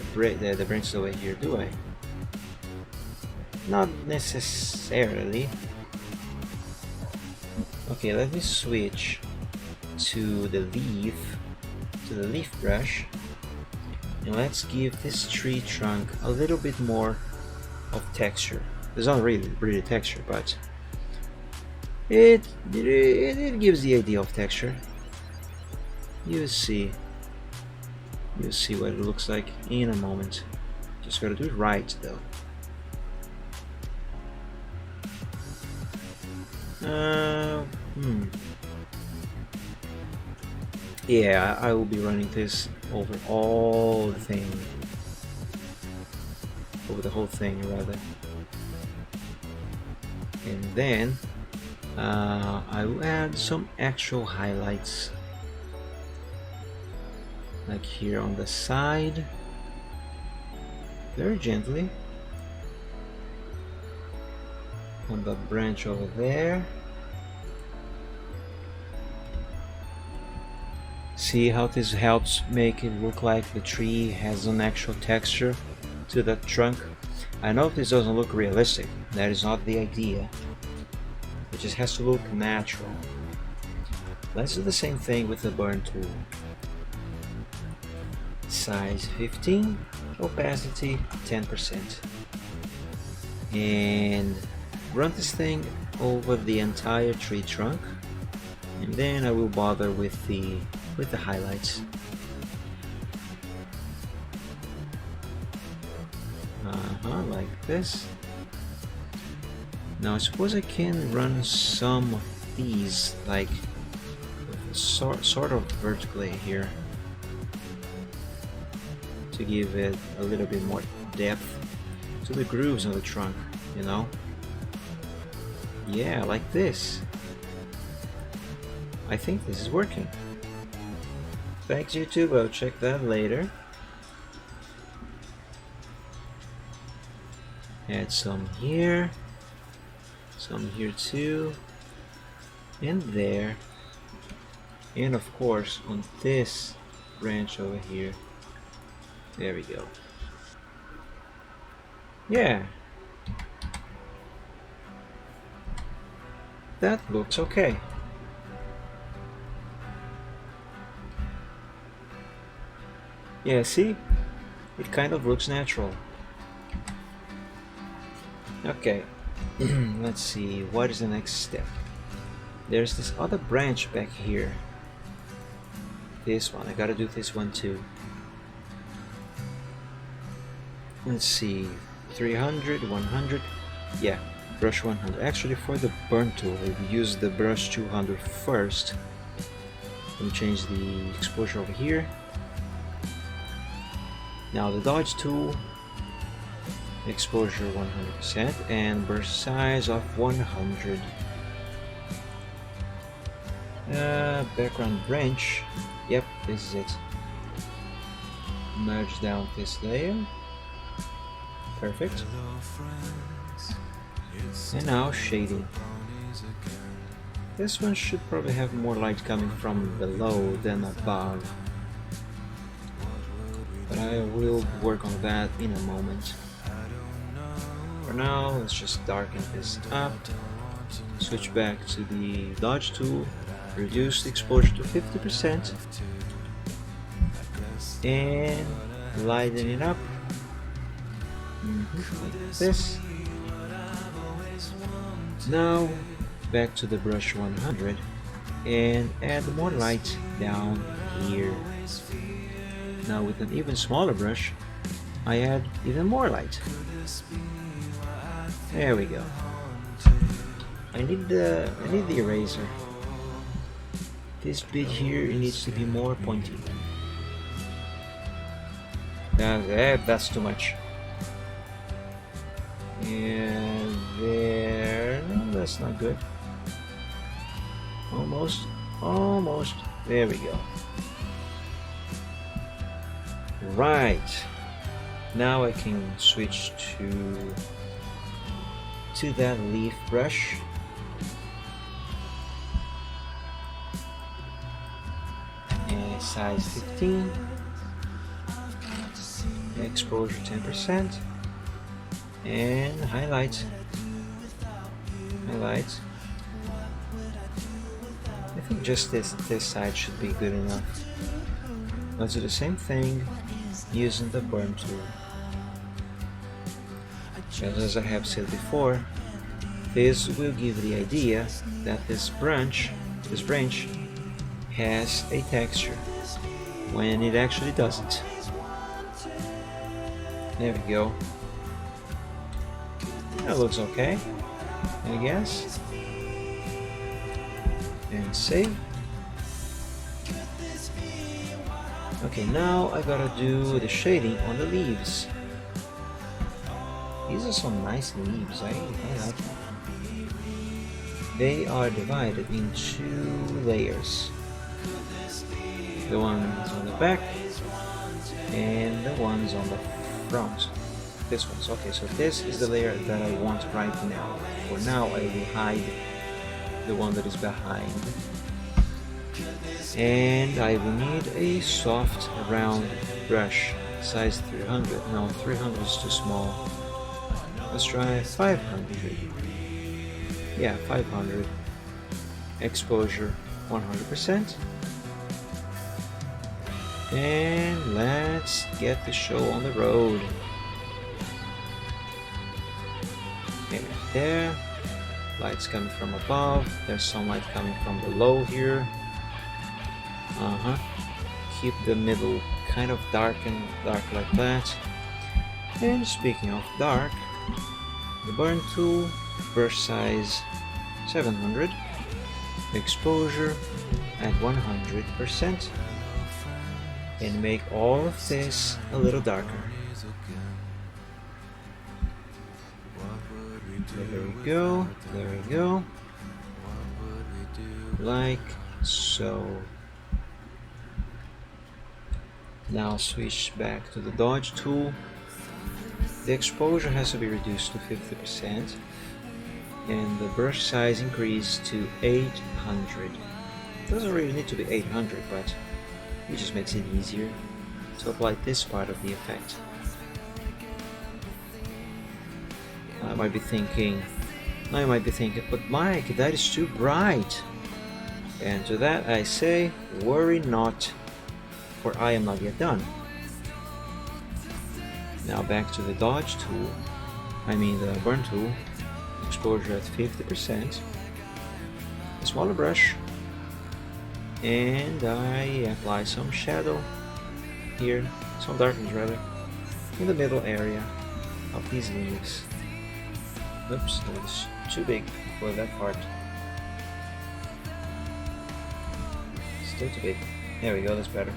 branches over here, do I? Not necessarily. Okay, let me switch to the leaf brush, and let's give this tree trunk a little bit more of texture. There's not really texture, but it gives the idea of texture. You'll see what it looks like in a moment. Just gotta do it right though. Yeah, I will be running this over the whole thing rather, and then I will add some actual highlights, like here on the side, very gently, on the branch over there. See how this helps make it look like the tree has an actual texture to the trunk? I know this doesn't look realistic, that is not the idea. It just has to look natural. Let's do the same thing with the burn tool. Size 15, opacity 10%. And run this thing over the entire tree trunk, and then I will bother with the highlights. Like this. Now I suppose I can run some of these like sort of vertically here to give it a little bit more depth to the grooves on the trunk, you know? Yeah, like this. I think this is working. Thanks YouTube, I'll check that later. Add some here too, and there, and of course on this branch over here. There we go. Yeah, that looks okay. Yeah, see? It kind of looks natural. Okay, let's see, what is the next step? There's this other branch back here. This one, I gotta do this one too. Let's see, 300, 100, yeah, brush 100. Actually, for the burn tool, we use the brush 200 first. Let me change the exposure over here. Now the dodge tool, exposure 100% and burst size of 100. Background branch, yep, this is it. Merge down this layer, perfect. And now shading. This one should probably have more light coming from below than above, but I will work on that in a moment. For now, let's just darken this up, switch back to the dodge tool, reduce the exposure to 50%, and lighten it up, like this. Now, back to the brush 100, and add more light down here. Now with an even smaller brush, I add even more light. There we go. I need the eraser. This bit here, it needs to be more pointy. That's too much. And there, no, that's not good. Almost. There we go. Right. Now I can switch to that leaf brush. size 15, exposure 10%, and highlight. I think just this side should be good enough. Let's do the same thing using the burn tool. As I have said before, this will give the idea that this branch has a texture when it actually doesn't. There we go. That looks okay, I guess. And save. Okay, now I gotta do the shading on the leaves. These are some nice leaves, I like them. They are divided in 2 layers. The ones on the back and the ones on the front. This one's okay, so this is the layer that I want right now. For now I will hide the one that is behind. And I will need a soft round brush, size 300. No, 300 is too small. Let's try 500. Yeah, 500. Exposure 100%. And let's get the show on the road. Okay, there. Light's coming from above. There's some light coming from below here. Keep the middle kind of dark like that. And speaking of dark, the burn tool, brush size 700, exposure at 100%, and make all of this a little darker. There we go, there we go, like so. Now switch back to the dodge tool. The exposure has to be reduced to 50% and the brush size increased to 800. Doesn't really need to be 800, but it just makes it easier to apply this part of the effect. I might be thinking, but Mike, that is too bright. And to that I say, worry not, for I am not yet done. Now back to the dodge tool, the burn tool, exposure at 50%, a smaller brush, and I apply some shadow here, some darkness rather, in the middle area of these leaves. Oops, that was too big for that part. Still too big. There we go, that's better.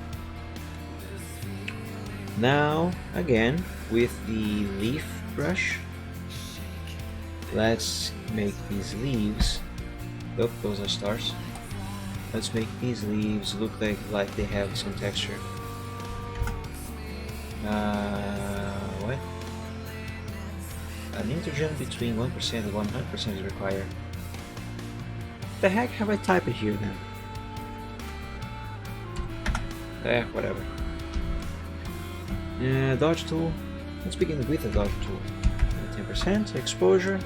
Now, again, with the leaf brush, let's make these leaves, oh, those are stars. Let's make these leaves look like they have some texture. What? An intergen between 1% and 100% is required. The heck have I typed it here then? Whatever. Dodge tool. Let's begin with the dodge tool. 10% exposure.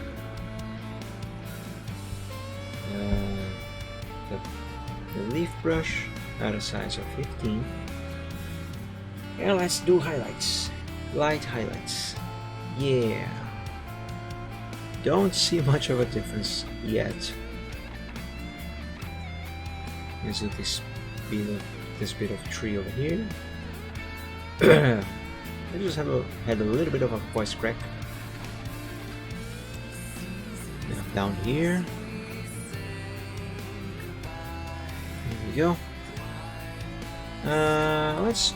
The leaf brush at a size of 15. And let's do highlights. Light highlights. Yeah. Don't see much of a difference yet. Let's do this bit of tree over here. I just had a little bit of a voice crack. Down here. There we go. Let's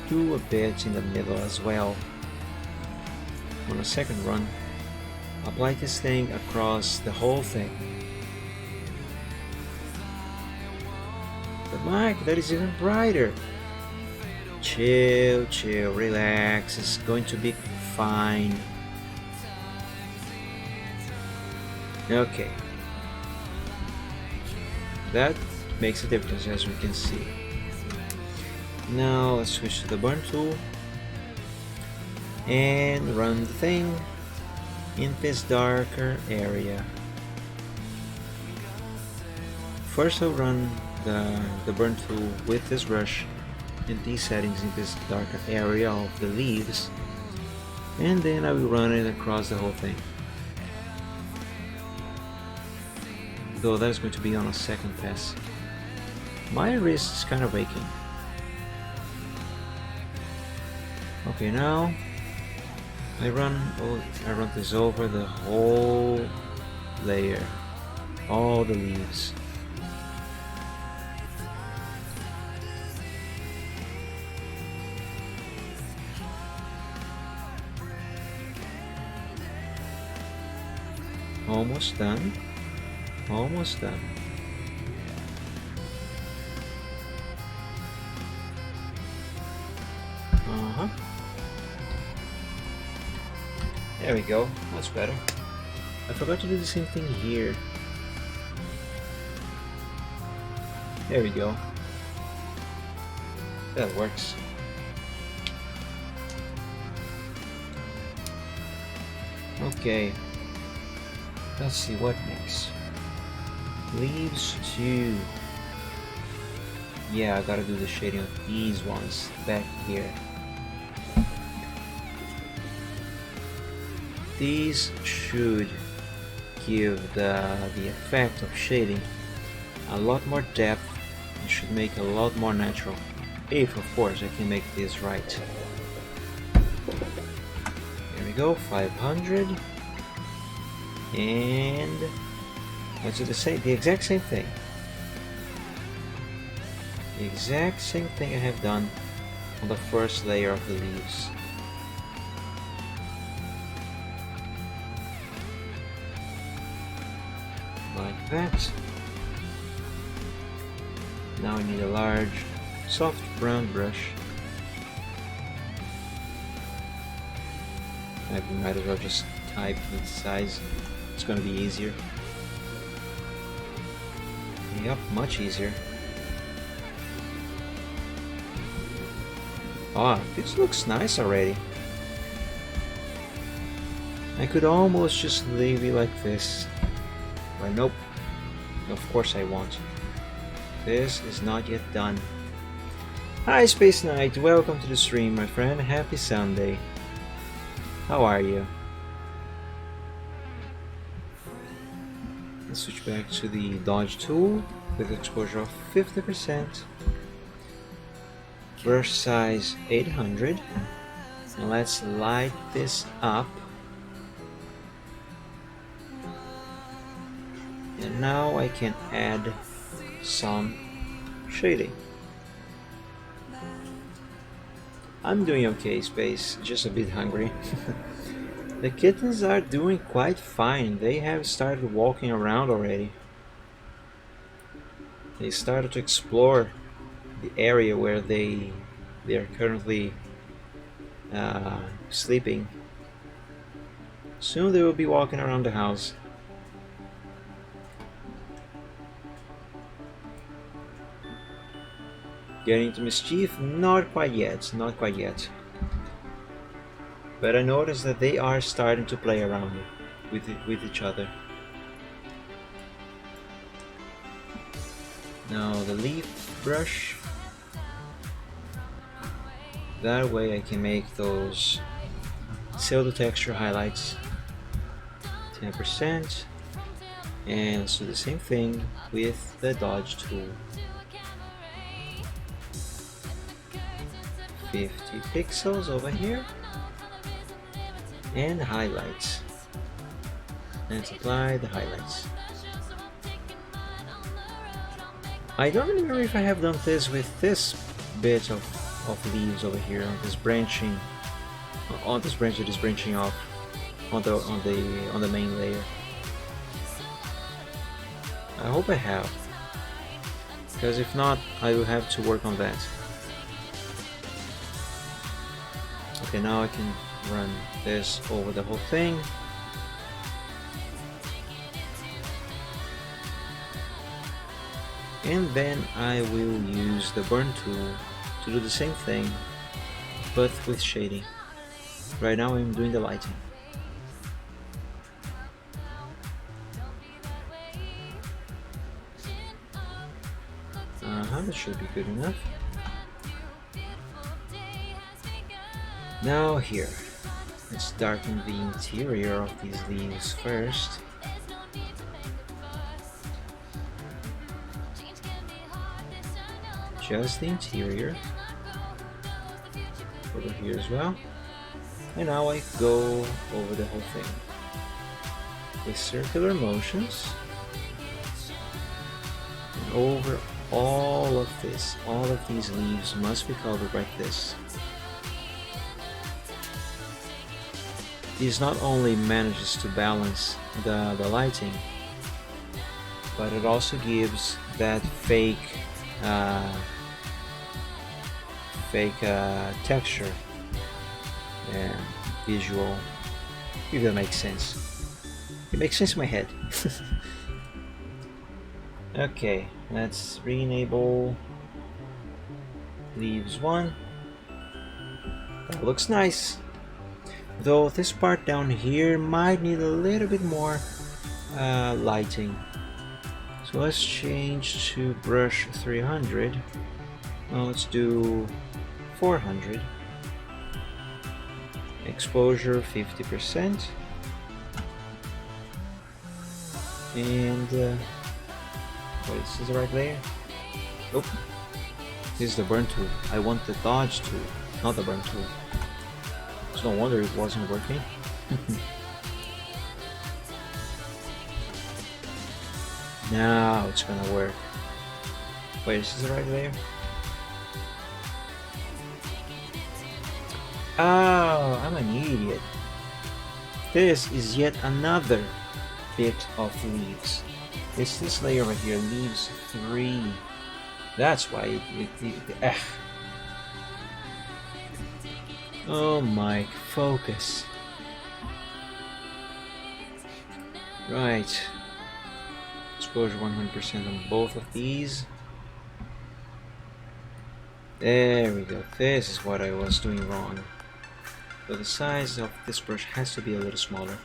do a bit in the middle as well. On a second run, apply this thing across the whole thing. But Mike, that is even brighter. Chill, relax, it's going to be fine. Okay. That makes a difference, as we can see. Now let's switch to the burn tool and run the thing in this darker area. First I'll run the burn tool with this brush in these settings in this darker area of the leaves, and then I will run it across the whole thing. Though that's going to be on a second pass. My wrist is kind of aching. Okay, now I run this over the whole layer, all the leaves. Almost done. Almost done. There we go. That's better. I forgot to do the same thing here. There we go. That works. Okay. Let's see what next. Leaves 2. Yeah, I gotta do the shading of these ones back here. These should give the effect of shading a lot more depth and should make a lot more natural. If, of course, I can make this right. There we go, 500. And let's do the exact same thing. The exact same thing I have done on the first layer of the leaves. Like that. Now I need a large, soft brown brush. I might as well just type the size. It's gonna be easier. Yep, much easier. Ah, this looks nice already. I could almost just leave it like this. But nope. Of course I won't. This is not yet done. Hi Space Knight, welcome to the stream, my friend. Happy Sunday. How are you? Let's switch back to the dodge tool with exposure of 50%. Brush size 800. And let's light this up. And now I can add some shading. I'm doing okay, Space, just a bit hungry. The kittens are doing quite fine. They have started walking around already. They started to explore the area where they are currently sleeping. Soon they will be walking around the house. Getting into mischief? Not quite yet, not quite yet. But I noticed that they are starting to play around with each other. Now the leaf brush. That way I can make those pseudo texture highlights. 10%. And let's do the same thing with the dodge tool. 50 pixels over here. And highlights. Let's apply the highlights. I don't remember if I have done this with this bit of leaves over here on this branching, on this branch that is branching off on the main layer. I hope I have, because if not, I will have to work on that. Okay, now I can run this over the whole thing. And then I will use the burn tool to do the same thing, but with shading. Right now I'm doing the lighting. That should be good enough. Now here, let's darken the interior of these leaves first. Just the interior. Over here as well. And now I go over the whole thing with circular motions and over all of this. All of these leaves must be covered like this. This not only manages to balance the lighting, but it also gives that fake texture and visual, if that makes sense. It makes sense in my head. Okay, let's re-enable leaves 1. That looks nice, though this part down here might need a little bit more lighting. So let's change to brush 300. Well, let's do 400. Exposure 50%. And wait, is this the right layer? Nope. This is the burn tool. I want the dodge tool, not the burn tool. It's no wonder it wasn't working. Now it's gonna work. Wait, is this the right layer? Oh, I'm an idiot. This is yet another bit of leaves. It's this layer right here, leaves 3. That's why it Oh my, focus. Right. Exposure 100% on both of these. There we go. This is what I was doing wrong. So the size of this brush has to be a little smaller.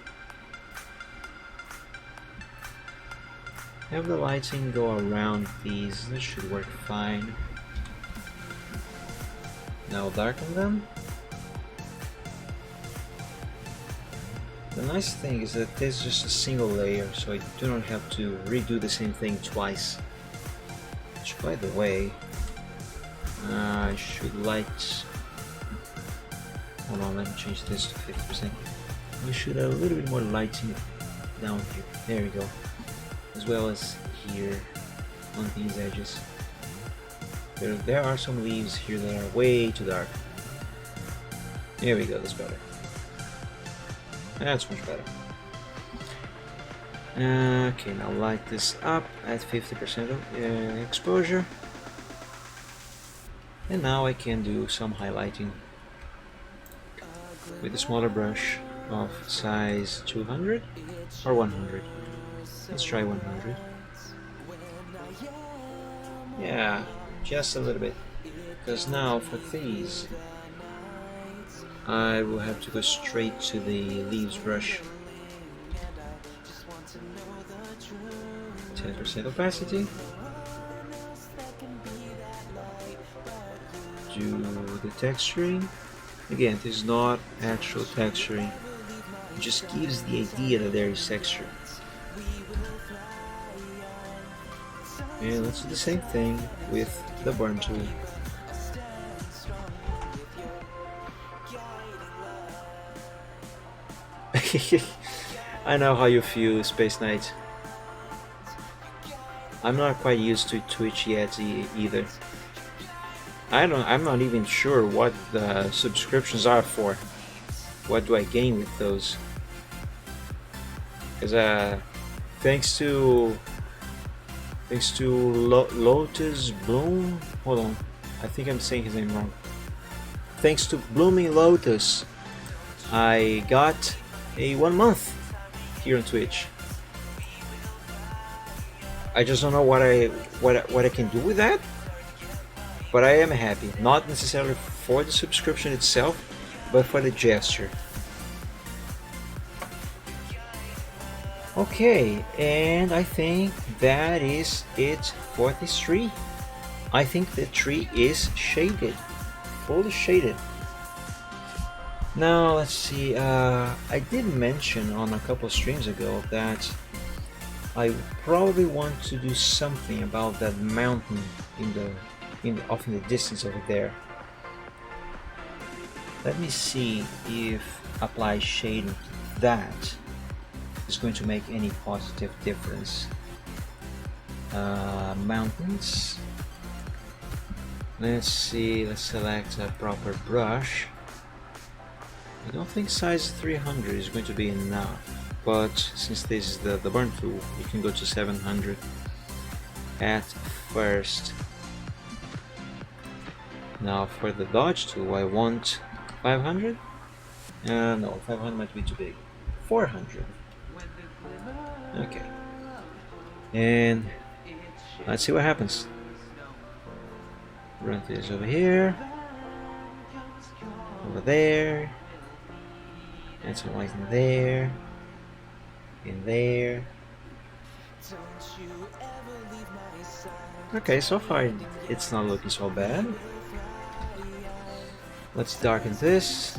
Have the lighting go around these. This should work fine. Now darken them. The nice thing is that this is just a single layer, so I do not have to redo the same thing twice. Which, by the way, I should light. Hold on, let me change this to 50%. We should have a little bit more lighting down here. There we go. As well as here on these edges. There are some leaves here that are way too dark. There we go, that's better. That's much better. Okay, now light this up at 50% of exposure. And now I can do some highlighting with a smaller brush of size 200 or 100. Let's try 100. Yeah, just a little bit. Because now for these, I will have to go straight to the leaves brush. 10% opacity. Do the texturing. Again, this is not actual texturing. It just gives the idea that there is texture. And let's do the same thing with the burn tool. I know how you feel, Space Knight. I'm not quite used to Twitch yet either. I'm not even sure what the subscriptions are for. What do I gain with those? Because thanks to Lotus Bloom. Hold on, I think I'm saying his name wrong. Thanks to Blooming Lotus, I got a 1 month here on Twitch. I just don't know what I can do with that, but I am happy. Not necessarily for the subscription itself, but for the gesture. Okay, and I think that is it for this tree. I think the tree is shaded, fully shaded. Now let's see, I did mention on a couple streams ago that I probably want to do something about that mountain off in the distance over there. Let me see if apply shading to that is going to make any positive difference. Mountains. Let's see, let's select a proper brush. I don't think size 300 is going to be enough, but since this is the burn tool, you can go to 700 at first. Now for the dodge tool, I want 500? No, 500 might be too big. 400. Okay. And let's see what happens. Run this over here, over there, and some white in there, in there. Okay, so far it's not looking so bad. Let's darken this.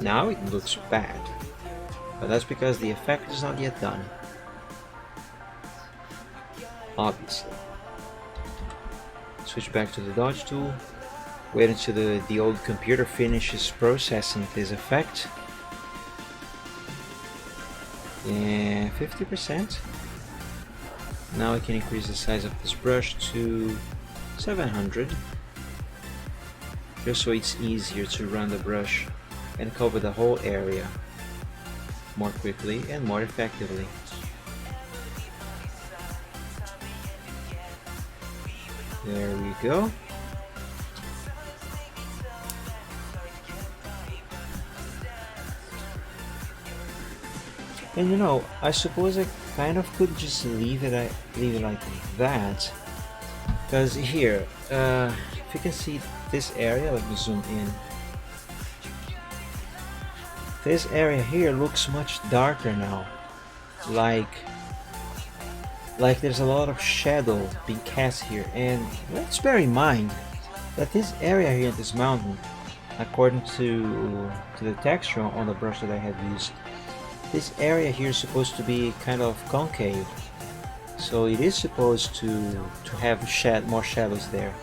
Now it looks bad, but that's because the effect is not yet done. Obviously. Switch back to the dodge tool. Wait until the old computer finishes processing this effect. And 50%. Now I can increase the size of this brush to 700. Just so it's easier to run the brush and cover the whole area more quickly and more effectively. There we go. And you know, I suppose I kind of could just leave it like that, because here, if you can see this area, let me zoom in. This area here looks much darker now, like there's a lot of shadow being cast here. And let's bear in mind that this area here, this mountain, according to the texture on the brush that I have used, this area here is supposed to be kind of concave, so it is supposed to have more shadows there.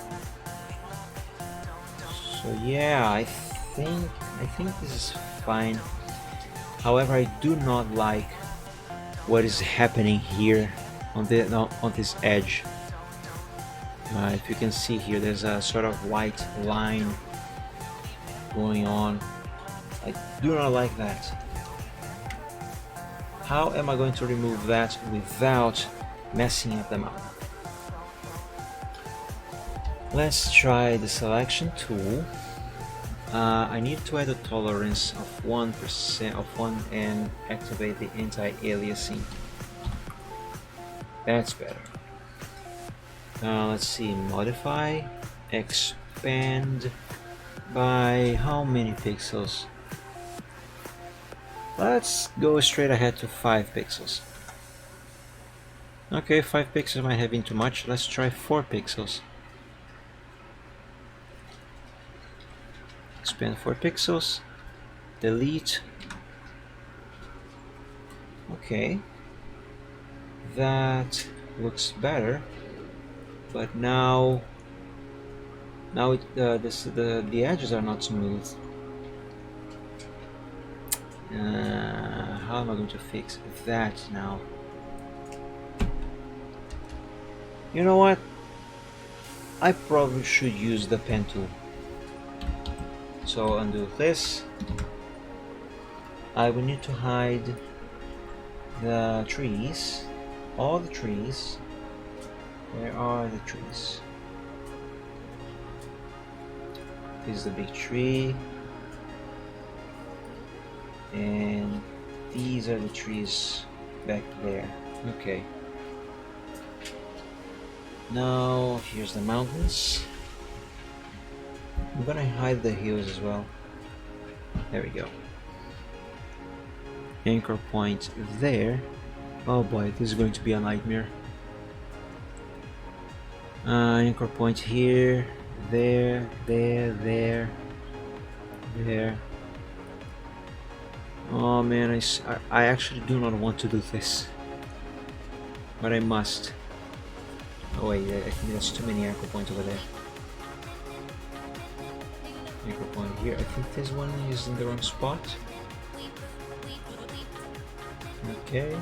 So yeah, I think this is fine. However, I do not like what is happening here on this edge. If you can see here, there's a sort of white line going on. I do not like that. How am I going to remove that without messing up the mountain? Let's try the selection tool. I need to add a tolerance of 1% of 1 and activate the anti-aliasing. That's better. Let's see, modify, expand by how many pixels? Let's go straight ahead to 5 pixels. Okay, 5 pixels might have been too much. Let's try 4 pixels. Expand 4 pixels. Delete. Okay. That looks better. But now the edges are not smooth. How am I going to fix that now? You know what? I probably should use the pen tool. So undo this. I will need to hide the trees, all the trees. Where are the trees? This is the big tree, and these are the trees back there. Okay. Now here's the mountains. I'm gonna hide the hills as well. There we go. Anchor point there. Oh boy, this is going to be a nightmare. Anchor point here, there, there. Oh man, I actually do not want to do this, but I must. Oh wait, I think there's too many anchor points over there. Anchor point here. I think this one is in the wrong spot. Okay.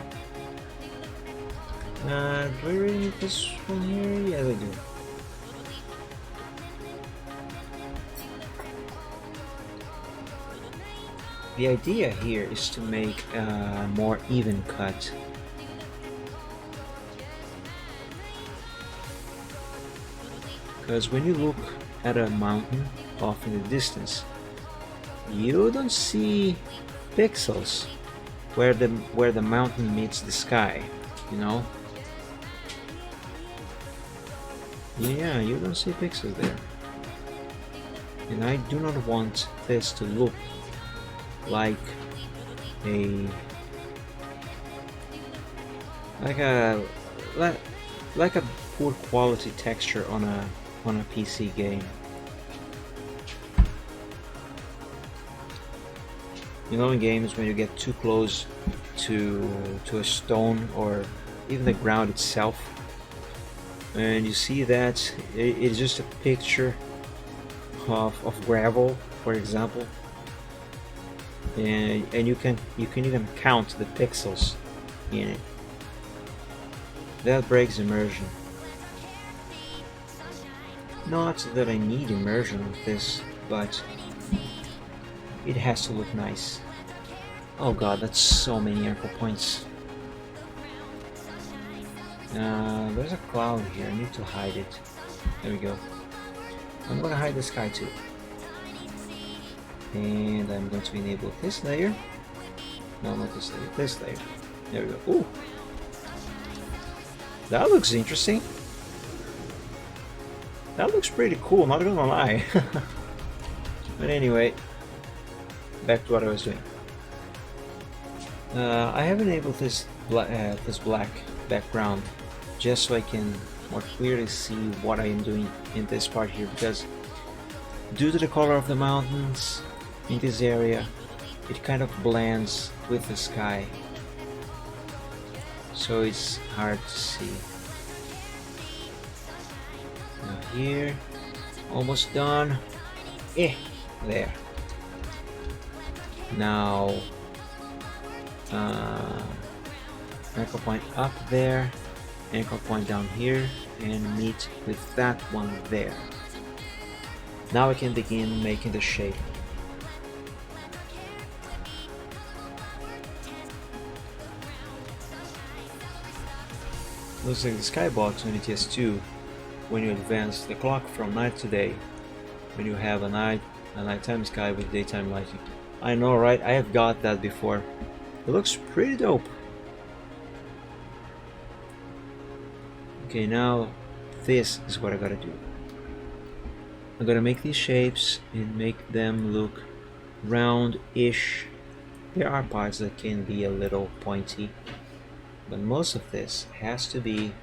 Do I really need this one here? Yes, I do. The idea here is to make a more even cut. Because when you look at a mountain off in the distance, you don't see pixels where the mountain meets the sky, you know? Yeah, you don't see pixels there. And I do not want this to look like a poor quality texture on a PC game. You know, in games when you get too close to a stone or even the ground itself, and you see that it's just a picture of gravel, for example, and you can even count the pixels in it. That breaks immersion. Not that I need immersion with this, but it has to look nice. Oh god, that's so many anchor points. There's a cloud here, I need to hide it. There we go. I'm gonna hide the sky too. And I'm going to enable this layer. No, not this layer, this layer. There we go. Ooh! That looks interesting. That looks pretty cool, not gonna lie. But anyway, back to what I was doing. I have enabled this black background just so I can more clearly see what I am doing in this part here, because due to the color of the mountains in this area, it kind of blends with the sky, so it's hard to see. Now here, almost done. There. Now anchor point up there, anchor point down here, and meet with that one there. Now I can begin making the shape. Looks like the skybox on ETS2, when you advance the clock from night to day, when you have a nighttime sky with daytime lighting. I know, right? I have got that before. It looks pretty dope. Okay, now this is what I gotta do. I'm gonna make these shapes and make them look round-ish. There are parts that can be a little pointy, but most of this has to be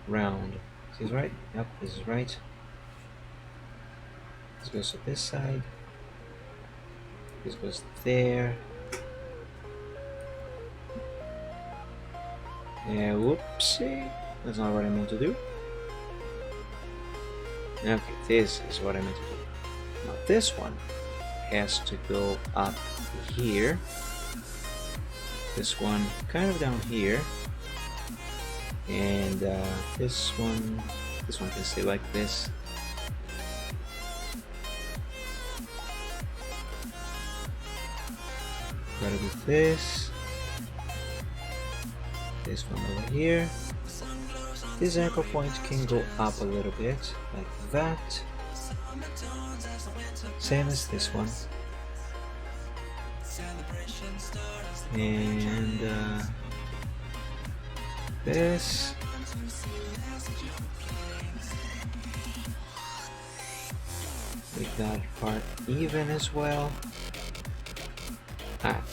round. Is this right? Yep, this is right. This goes to this side. This goes there. Yeah, whoopsie. That's not what I meant to do. Okay, this is what I meant to do. Now this one has to go up here. This one kind of down here. And this one can stay like this. Gotta do this. This one over here. This anchor point can go up a little bit, like that. Same as this one. And this. Make that part even as well.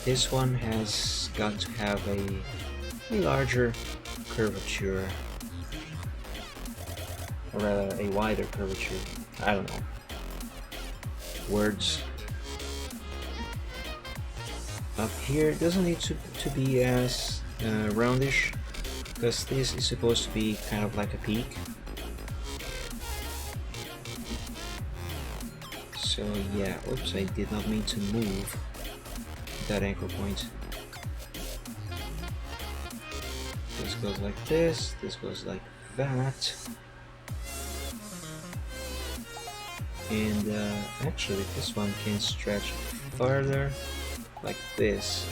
This one has got to have a larger curvature, or rather a wider curvature. I don't know. Words. Up here it doesn't need to be as roundish, because this is supposed to be kind of like a peak. So yeah, oops, I did not mean to move that anchor point. This goes like this goes like that. And actually this one can stretch further like this.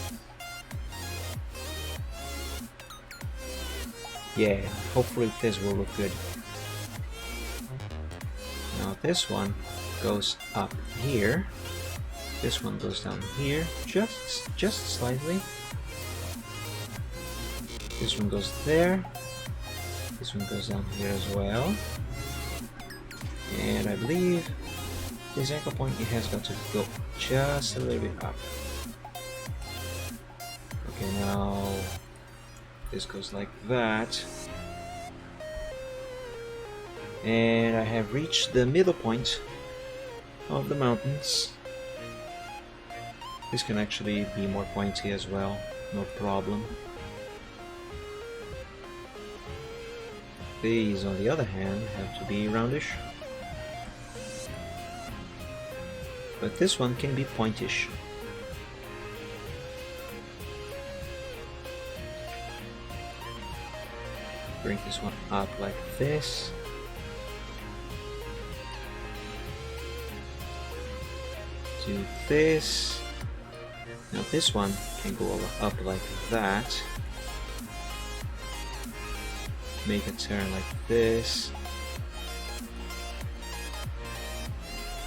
Yeah, hopefully this will look good. Now this one goes up here. This one goes down here, just slightly. This one goes there. This one goes down here as well. And I believe this anchor point, it has got to go just a little bit up. Okay, now this goes like that. And I have reached the middle point of the mountains. This can actually be more pointy as well, no problem. These, on the other hand, have to be roundish. But this one can be pointish. Bring this one up like this. Do this. Now this one can go up like that. Make a turn like this.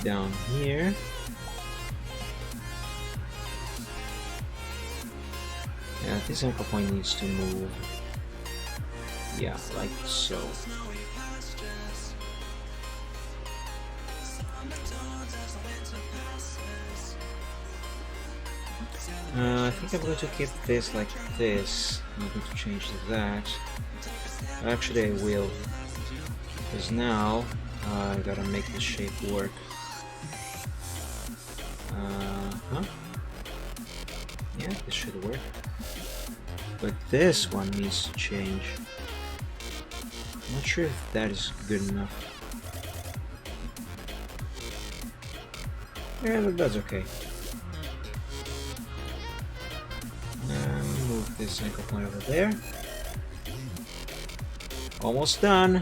Down here. Yeah, this anchor point needs to move. Yeah, like so. I think I'm going to keep this like this. I'm going to change that. Actually, I will, because now I gotta make the shape work. Yeah, this should work. But this one needs to change. I'm not sure if that is good enough. Yeah, but that's okay. Move this anchor point over there. Almost done.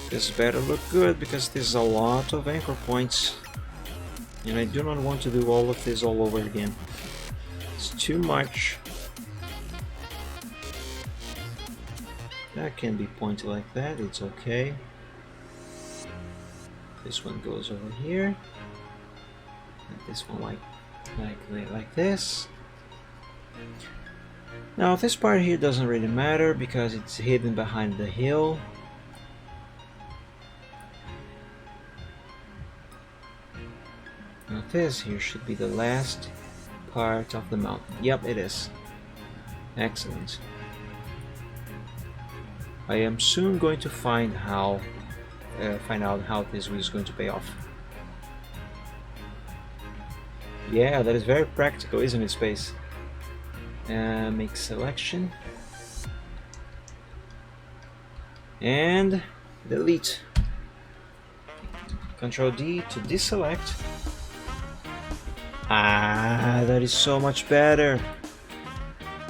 This better look good because this is a lot of anchor points. And I do not want to do all of this all over again. It's too much. That can be pointed like that, it's okay. This one goes over here. And this one like this. Now this part here doesn't really matter because it's hidden behind the hill. Now this here should be the last part of the mountain. Yep, it is. Excellent. I am soon going to find out how this is going to pay off. Yeah, that is very practical, isn't it, Space? Make selection. And delete. Control D to deselect. That is so much better.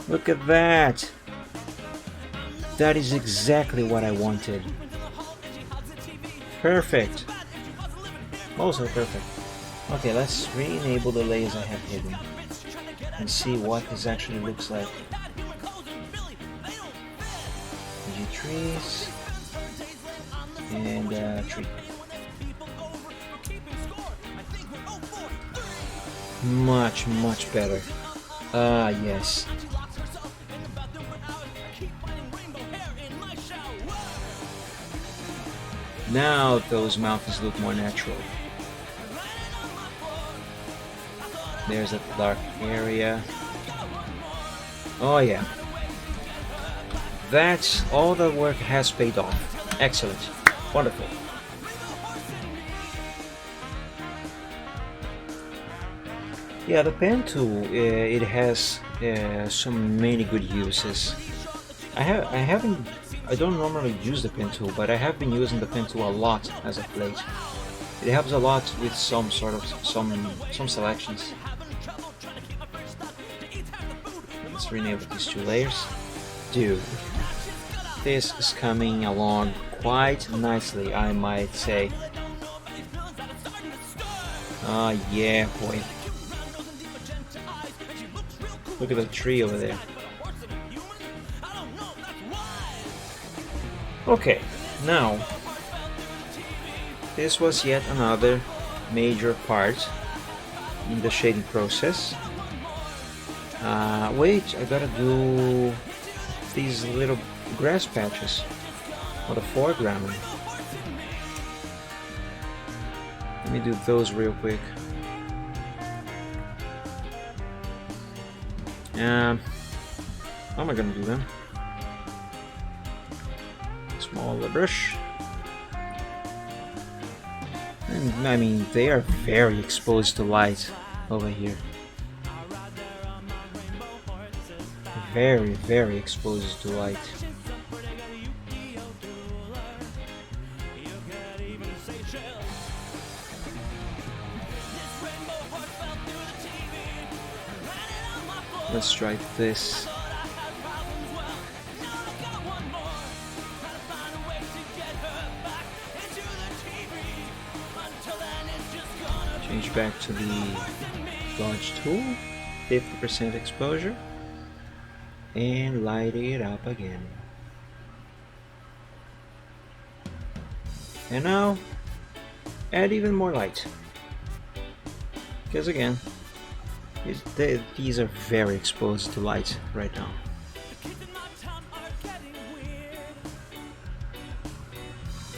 Look at that. That is exactly what I wanted. Perfect. Also perfect. Okay, let's re-enable the layers I have hidden and see what this actually looks like. Trees and tree. Much better. Yes. Now those mountains look more natural. There's a dark area. Oh yeah. That's all the work has paid off. Excellent. Wonderful. Yeah, the pen tool, it has so many good uses. I don't normally use the pen tool, but I have been using the pen tool a lot as of late. It helps a lot with some selections. Let's rename these two layers. Dude, this is coming along quite nicely, I might say. Ah, yeah, boy. Look at the tree over there. Okay, now this was yet another major part in the shading process. Wait, I gotta do these little grass patches on the foreground. Let me do those real quick. How am I gonna do them? Smaller brush. And I mean, they are very exposed to light over here. Very, very exposed to light. Let's try this. Change back to the launch tool, 50% exposure, and light it up again. And now, add even more light. Because again, these are very exposed to light right now.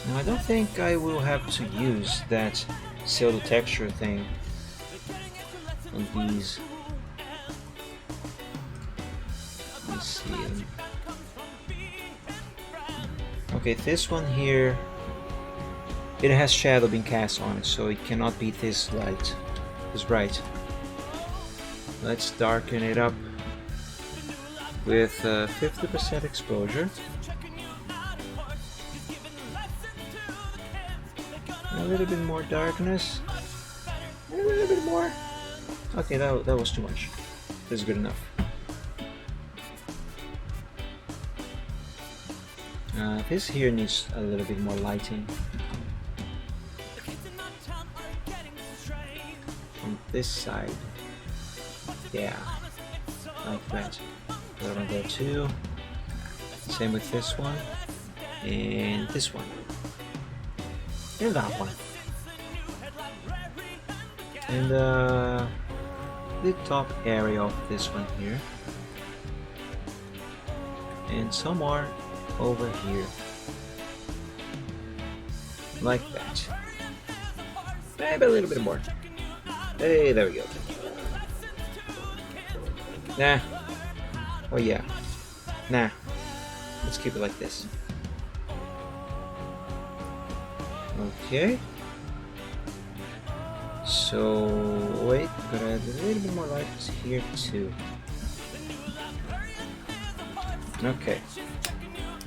Now I don't think I will have to use that pseudo texture thing on these. Let's see. Okay, this one here, it has shadow being cast on it, so it cannot be this light, this bright. Let's darken it up with 50% exposure. A little bit more darkness. A little bit more. Okay, that was too much. This is good enough. This here needs a little bit more lighting. On this side. Yeah, like that. Put it on there too. Same with this one. And this one. And that one. And the top area of this one here. And some more over here. Like that. Maybe a little bit more. Hey, there we go. Nah. Oh yeah. Nah. Let's keep it like this. Okay. So wait, gotta add a little bit more light here too. Okay.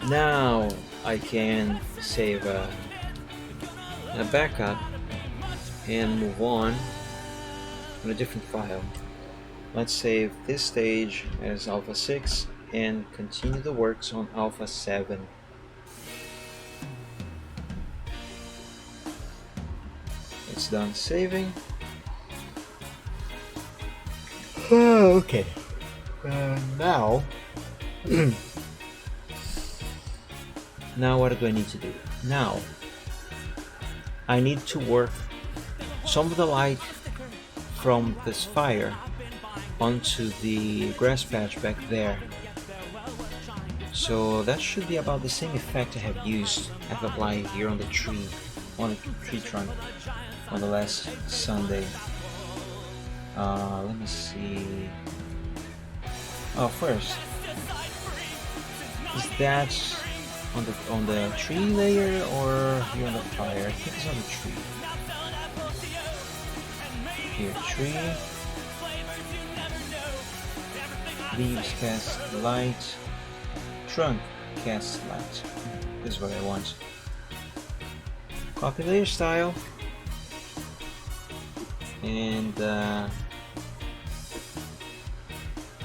Now I can save a backup and move on a different file. Let's save this stage as Alpha 6 and continue the works on Alpha 7. It's done saving. Okay. Now, now what do I need to do? Now, I need to work some of the light from this fire onto the grass patch back there. So that should be about the same effect I have applied here on the tree trunk on the last Sunday. Let me see. Oh, first, is that on the tree layer or here on the fire? I think it's on the tree. Here, tree. Leaves cast light. Trunk cast light. This is what I want. Copy layer style. And how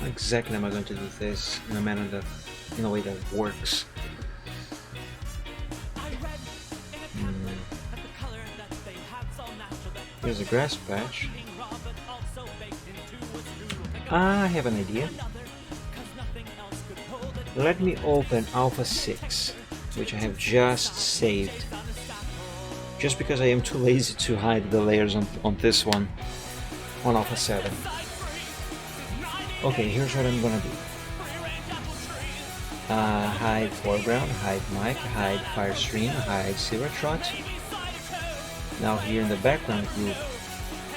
exactly am I going to do this in a manner that, in a way that works? Here's a grass patch. I have an idea. Let me open Alpha 6, which I have just saved. Just because I am too lazy to hide the layers on this one, on Alpha 7. Okay, here's what I'm gonna do. Hide foreground, hide mic, hide Firestream, hide Silvertrot. Now here in the background group,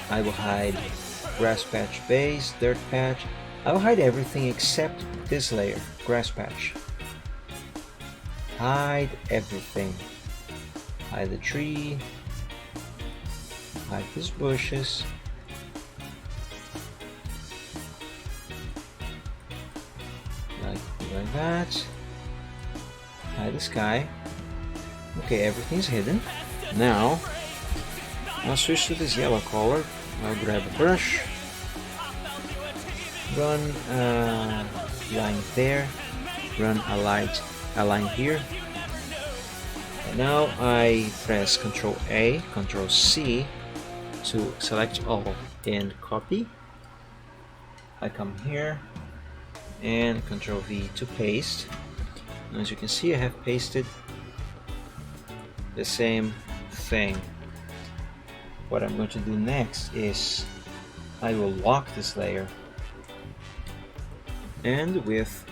I will hide grass patch base, dirt patch. I will hide everything except this layer, grass patch. Hide everything. Hide the tree. Hide these bushes. Like that. Hide the sky. Okay, everything's hidden. Now, I'll switch to this yellow color. I'll grab a brush. Run a line there. Run a line here. And now I press Ctrl A, Ctrl C to select all and copy. I come here and Ctrl V to paste. And as you can see, I have pasted the same thing. What I'm going to do next is I will lock this layer, and with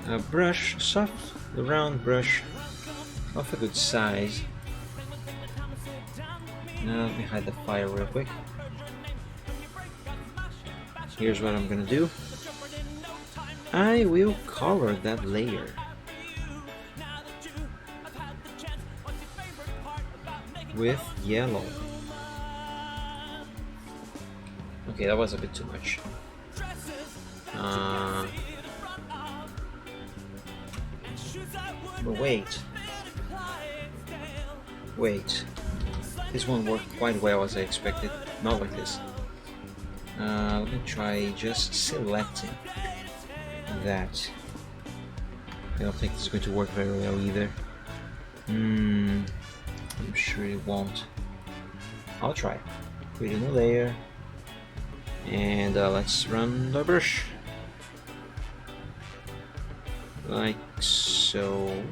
a brush, soft round brush of a good size. Now let me hide the fire real quick. Here's what I'm gonna do. I will color that layer. With yellow. Okay, that was a bit too much. But wait. This one worked quite well as I expected. Not like this. Let me try just selecting that. I don't think this is going to work very well either. I'm sure it won't. I'll try. Create a new layer. And let's run the brush. Like so.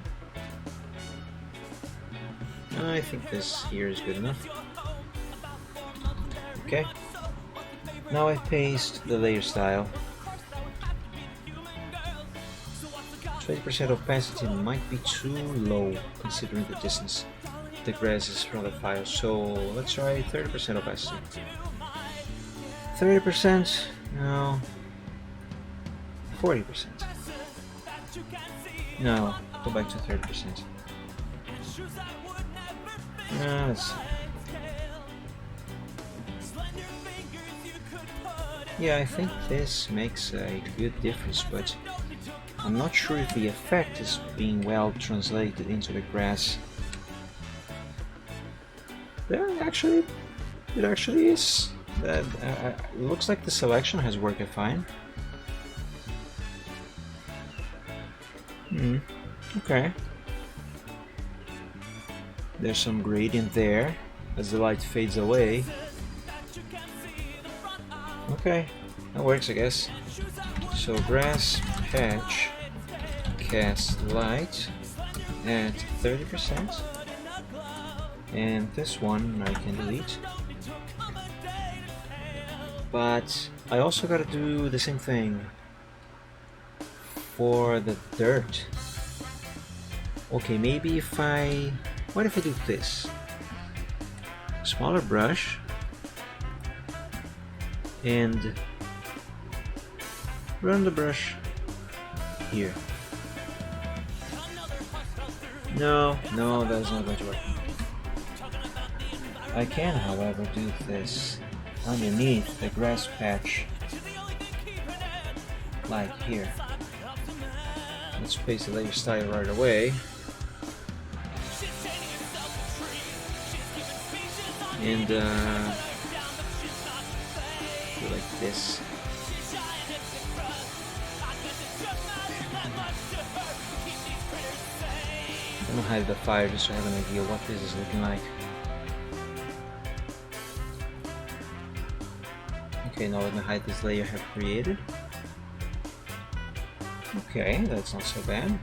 I think this here is good enough. Okay. Now I paste the layer style. 20% opacity might be too low considering the distance the grass is from the fire, so let's try 30% opacity. 30%, no, 40%. No, go back to 30%. Let's see. Yeah, I think this makes a good difference, but I'm not sure if the effect is being well translated into the grass. Yeah, actually, it actually is. That looks like the selection has worked fine. Okay. There's some gradient there as the light fades away. Okay, that works, I guess. So grass patch cast light at 30%, and this one I can delete. But I also gotta do the same thing for the dirt. Okay, maybe if I... what if I do this? Smaller brush and run the brush here. No, that's not going to work. I can, however, do this underneath the grass patch, like here. Let's paste the layer style right away. And do like this. I'm gonna hide the fire just so I have an idea what this is looking like. Okay, now let me hide this layer I have created. Okay, that's not so bad.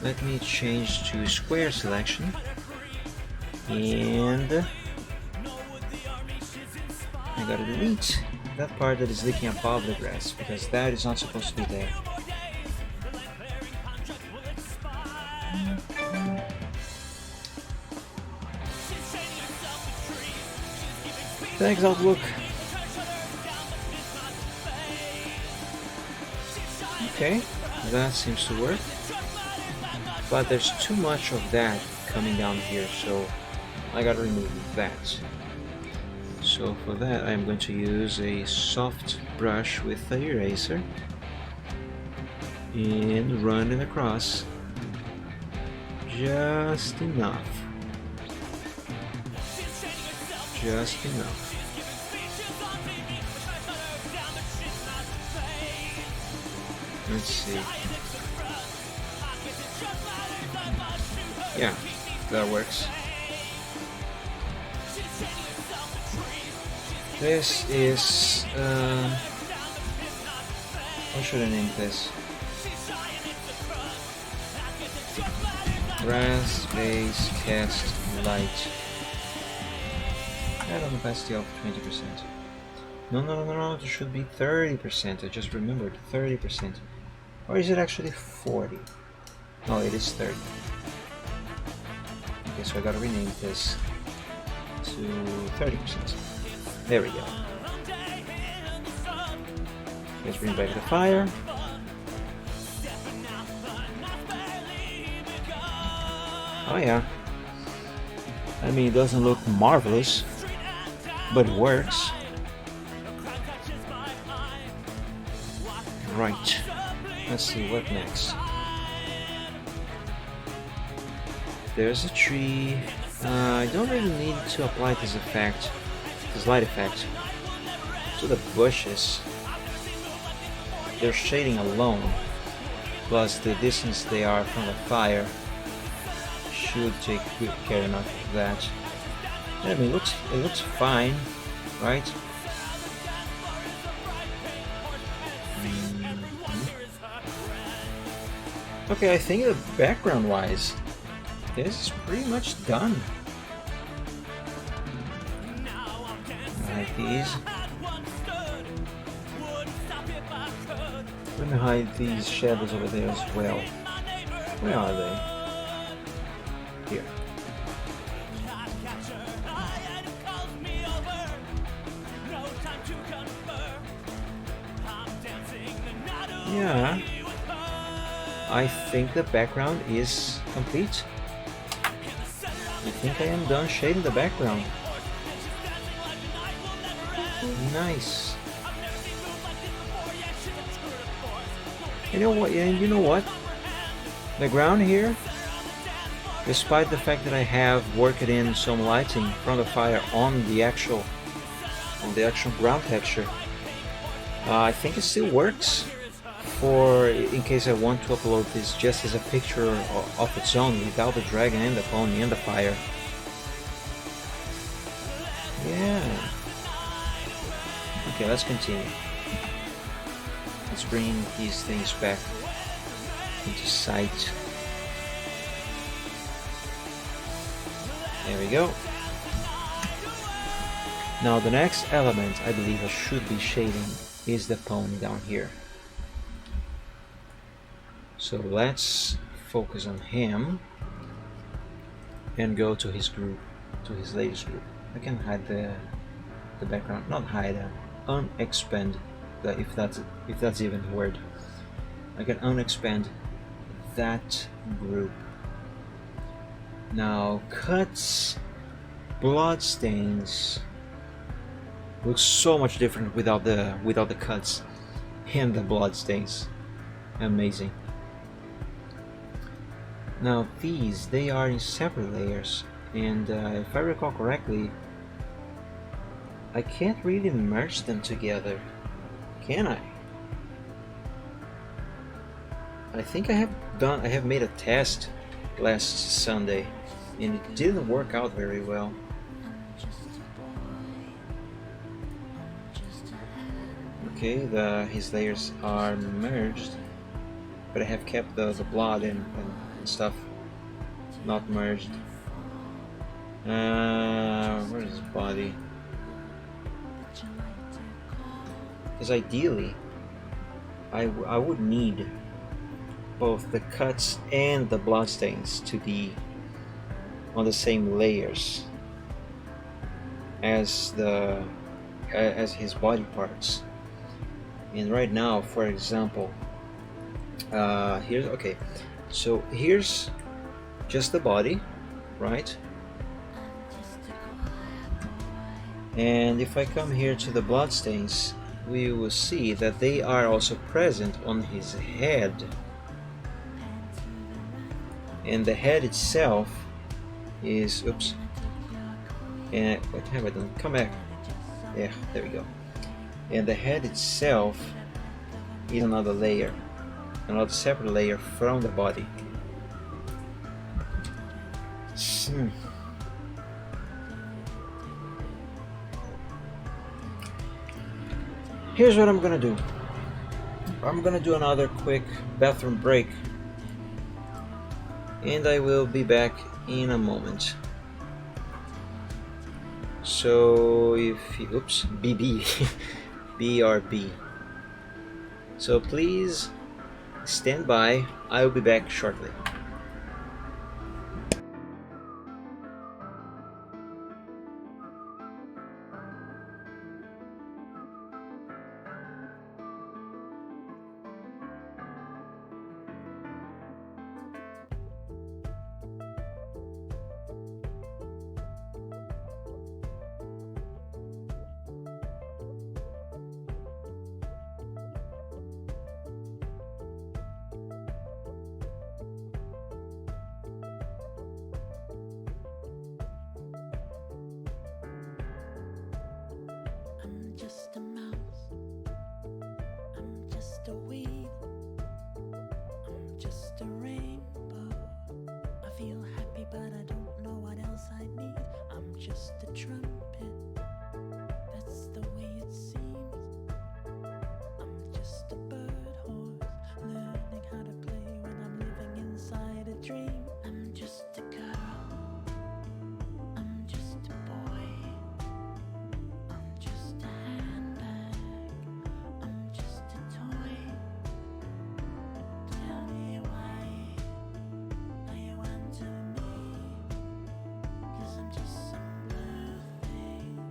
Let me change to square selection. And I gotta delete that part that is leaking above the grass, because that is not supposed to be there. Thanks, Outlook. Okay, that seems to work. But there's too much of that coming down here, so I gotta remove that. So for that I'm going to use a soft brush with the eraser and run it across just enough. Just enough. Let's see. Yeah, that works. This is what should I name this? Grass base cast light. Add an opacity of 20%. No, it should be 30%. I just remembered 30%. Or is it actually 40? No, it is 30. Okay, so I gotta rename this to 30%. There we go. Let's bring back the fire. Oh yeah. I mean, it doesn't look marvelous, but it works. Right. Let's see, what next? There's a tree. I don't really need to apply this effect, this light effect, to the bushes. Their shading alone, plus the distance they are from the fire, should take good care enough of that. I mean, it looks fine, right? Okay, I think the background-wise, this is pretty much done. Like these. Let me hide these shadows over there as well. Where are they? Here. Yeah. I think the background is complete. I think I am done shading the background. Nice. You know what? The ground here, despite the fact that I have worked in some lighting from the fire on the actual ground texture, I think it still works. For in case I want to upload this just as a picture of its own, without the dragon and the pony and the fire. Yeah. Okay, let's continue. Let's bring these things back into sight. There we go. Now the next element I believe I should be shading is the pony down here. So let's focus on him and go to his group, to his latest group. I can hide the background, not hide, unexpand, if that's even a word. I can unexpand that group. Now cuts, blood stains looks so much different without the cuts and the blood stains. Amazing. Now these, they are in separate layers, and if I recall correctly, I can't really merge them together, can I? I think I have made a test last Sunday and it didn't work out very well. Okay, his layers are merged, but I have kept the blood and stuff not merged. Where's his body? Because ideally I would need both the cuts and the bloodstains to be on the same layers as his body parts. And right now, for example, here's okay. So here's just the body, right? And if I come here to the bloodstains, we will see that they are also present on his head. And the head itself is, oops, and what have I done? Come back. Yeah, there we go. And the head itself is another layer, another separate layer from the body. Here's what I'm gonna do. I'm gonna do another quick bathroom break, and I will be back in a moment. So if oops, BB BRB. So please stand by. I will be back shortly. I'm just a mouse. I'm just a weed. I'm just a rainbow. I feel happy, but I don't know what else I need. I'm just a trumpet. That's the way it seems. I'm just a bird horse, learning how to play when I'm living inside a dream. I'm just a girl. I'm just a boy. I'm just a handbag. I'm just a toy. Tell me why you want to me. 'Cause I'm just some blue thing.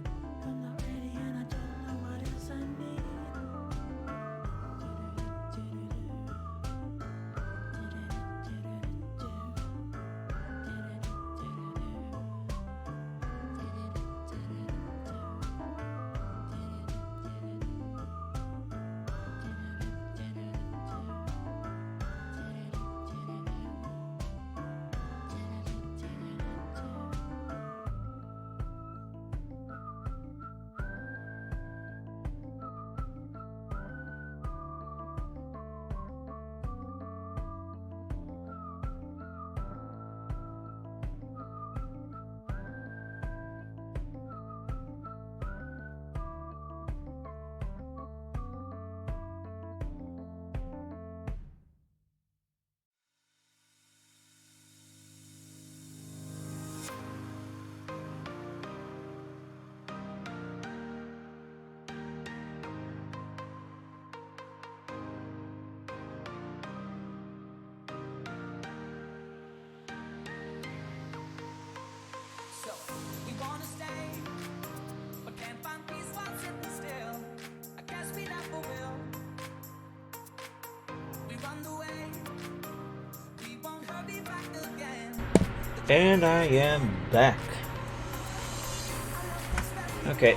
And I am back. Okay.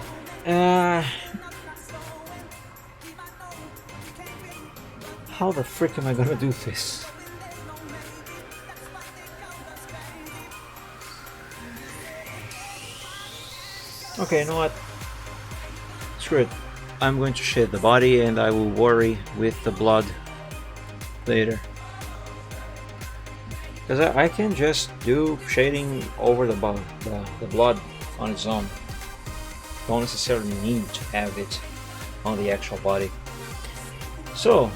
How the frick am I gonna do this? Okay, you know what? Screw it. I'm going to shade the body and I will worry with the blood later. Because I can just do shading over the blood on its own. Don't necessarily need to have it on the actual body. So,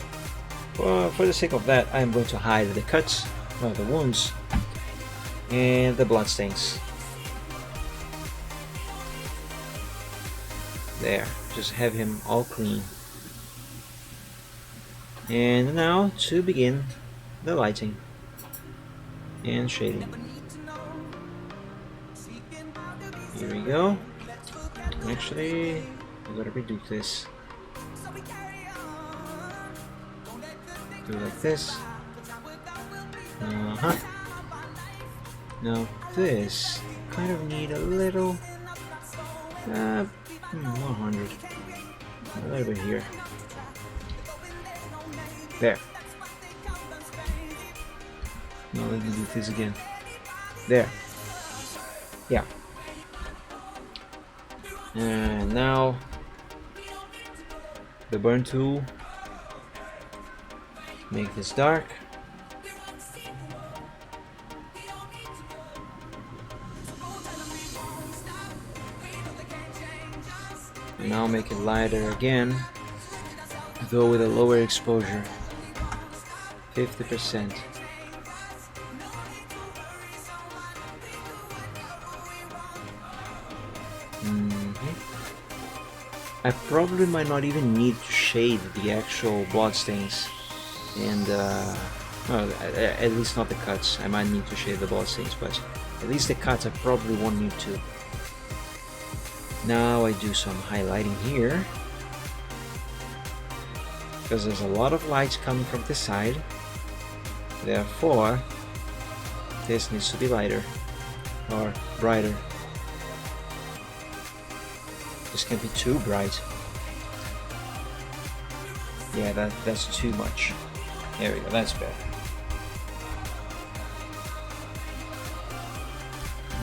for the sake of that, I'm going to hide the cuts, the wounds, and the blood stains. There, just have him all clean. And now to begin the lighting and shading. Here we go. Actually, I gotta redo this. Do it like this. Now this kind of need a little 100. A little bit here. There. Now let me do this again. There. Yeah. And now the burn tool. Make this dark. And now make it lighter again. Go with a lower exposure. 50%. I probably might not even need to shade the actual bloodstains, and well, at least not the cuts. I might need to shade the bloodstains, but at least the cuts I probably won't need to. Now I do some highlighting here, because there's a lot of light coming from this side. Therefore, this needs to be lighter or brighter. This can't be too bright. Yeah, that's too much. There we go, that's better.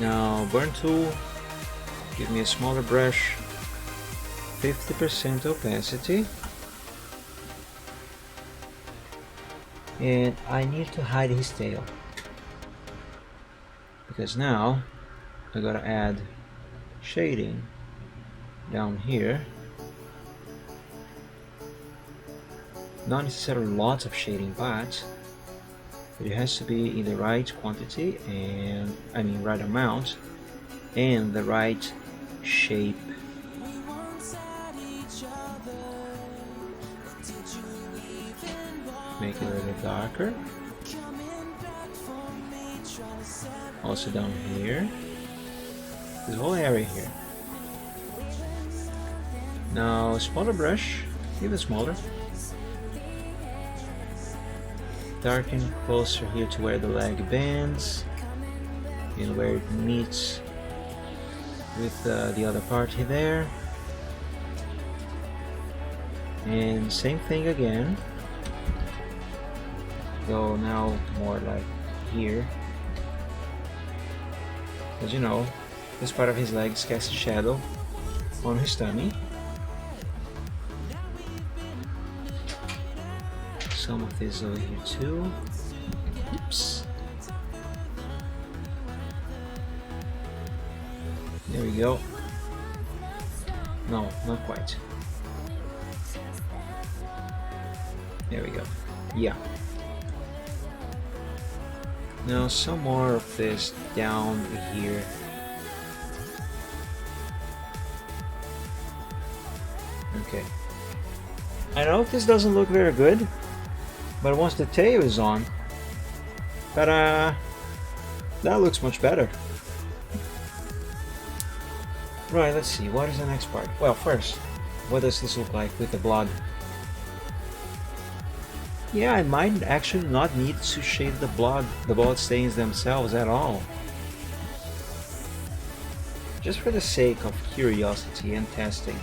Now, burn tool, give me a smaller brush, 50% opacity. And I need to hide his tail, because now I gotta add shading down here. Not necessarily lots of shading, but it has to be in the right quantity, and right amount, and the right shape. Make it a little darker. Also down here, this whole area here. Now, a smaller brush, even smaller. Darken closer here to where the leg bends and where it meets with the other part here there. And same thing again. Go now more like here. As you know, this part of his legs casts a shadow on his tummy. Some of this over here too. Oops. There we go. No, not quite. There we go. Yeah. Now some more of this down here. Okay. I know this doesn't look very good, but once the tail is on, that looks much better. Right, let's see, what is the next part? Well, first, what does this look like with the blood? Yeah, I might actually not need to shade the blood stains themselves at all. just for the sake of curiosity and testing,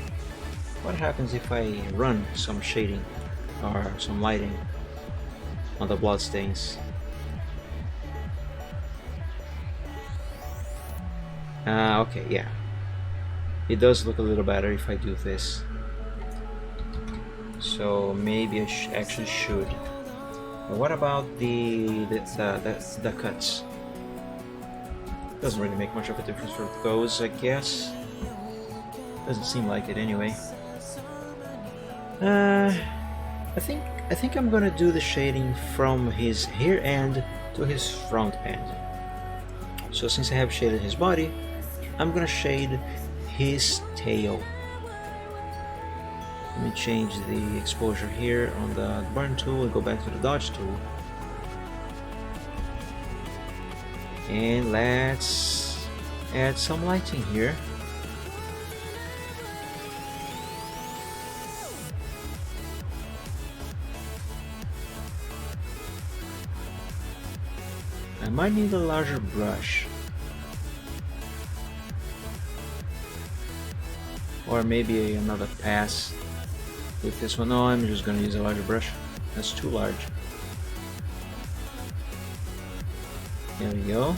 what happens if I run some shading or some lighting on the bloodstains? Okay, yeah. It does look a little better if I do this. So maybe I actually should. But what about the cuts? Doesn't really make much of a difference for those, I guess. Doesn't seem like it anyway. I think I'm gonna do the shading from his rear end to his front end. So since I have shaded his body, I'm gonna shade his tail. Let me change the exposure here on the burn tool and go back to the dodge tool. And let's add some lighting here. I might need a larger brush. Or maybe another pass with this one. No, I'm just gonna use a larger brush. That's too large. There we go.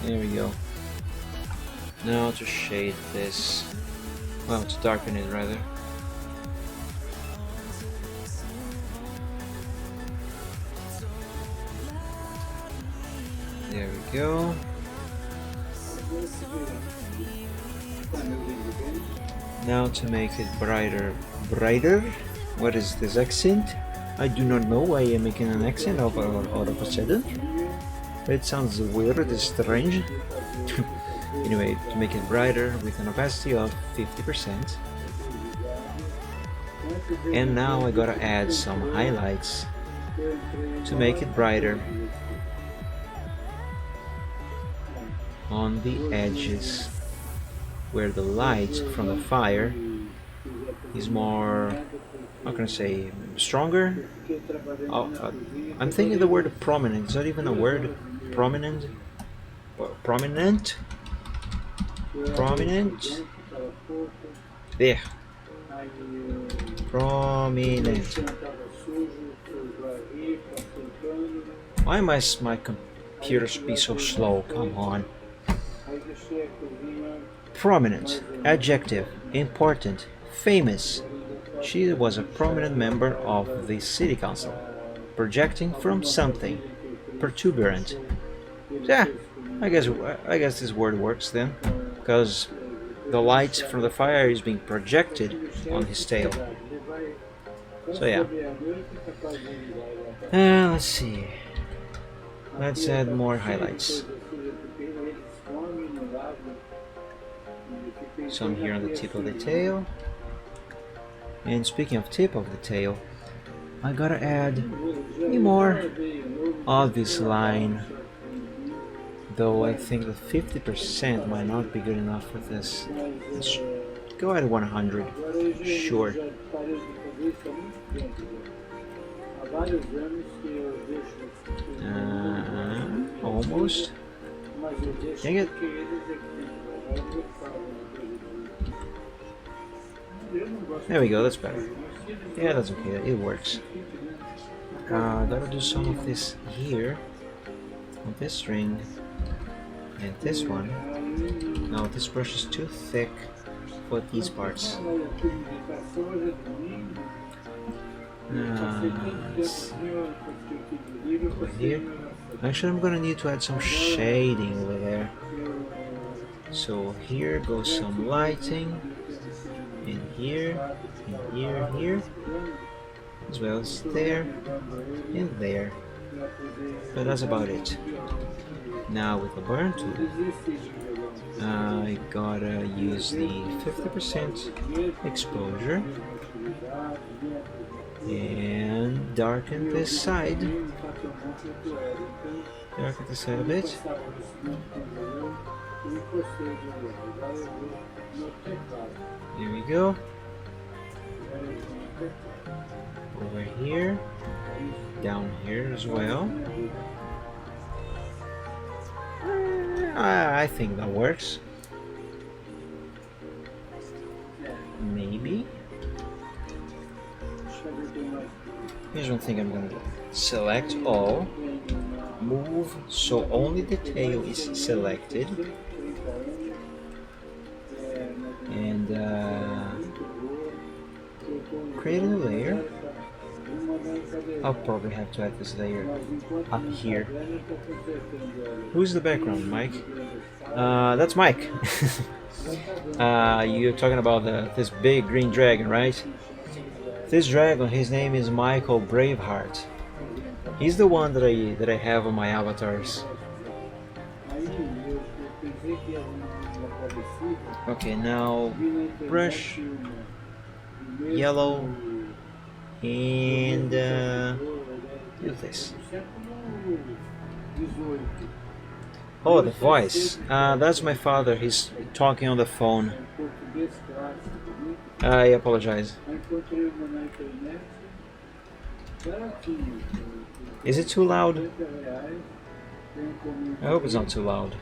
There we go. Now to shade this. Well, to darken it rather. There we go. Now to make it brighter. Brighter? What is this accent? I do not know why I'm making an accent all of a sudden. It sounds weird and strange. Anyway, to make it brighter with an opacity of 50%. And now I gotta add some highlights to make it brighter on the edges where the light from the fire is more, how can I say, stronger? I'm thinking the word prominent. It's not even a word. Prominent? Prominent? Prominent? There. Prominent. Why must my computer be so slow? Come on. Prominent, adjective, important, famous. She was a prominent member of the city council. Projecting from something. Protuberant. Yeah, I guess this word works then, because the light from the fire is being projected on his tail. So yeah. Let's see. Let's add more highlights. Some here on the tip of the tail. And speaking of tip of the tail, I gotta add a more obvious line. Though I think that 50% might not be good enough for this. Let's go at 100. Sure. Almost. Dang it. There we go, that's better. Yeah, that's okay, it works. Gotta do some of this here, on this string, and this one. No, this brush is too thick for these parts. Let's see. Over here. Actually, I'm gonna need to add some shading over there. So here goes some lighting. In here, here, as well as there, and there. But that's about it. Now with the burn tool, I gotta use the 50% exposure and darken this side. Darken this side a bit. Here we go. Over here. Down here as well. I think that works. Maybe. Here's one thing I'm gonna do. Select all. Move so only the tail is selected. And create a new layer. I'll probably have to add this layer up here. Who's the background, Mike? That's Mike. You're talking about this big green dragon, right? This dragon, his name is Michael Braveheart. He's the one that I have on my avatars. Okay, now brush yellow and do this. Oh, the voice. That's my father. He's talking on the phone. I apologize. Is it too loud? I hope it's not too loud.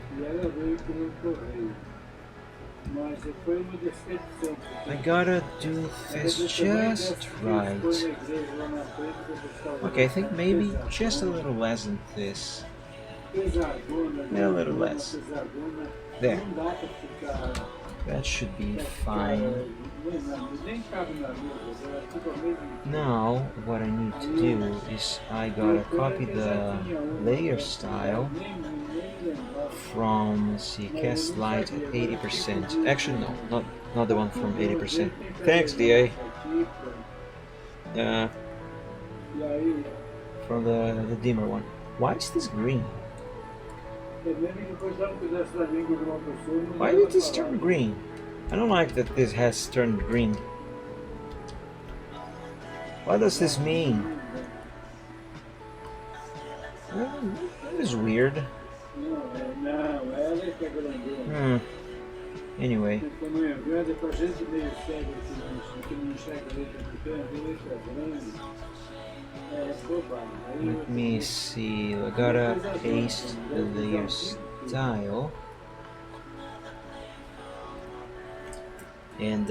I gotta do this just right. Okay, I think maybe just a little less than this. Yeah, a little less. There. That should be fine. Now, what I need to do is I gotta copy the layer style from, let's see, cast light at 80%. Actually, no, not the one from 80%. Thanks, DA. From the dimmer one. Why is this green? Why did this turn green? I don't like that this has turned green. What does this mean? That is weird. Anyway. Let me see. I gotta paste the layer style. And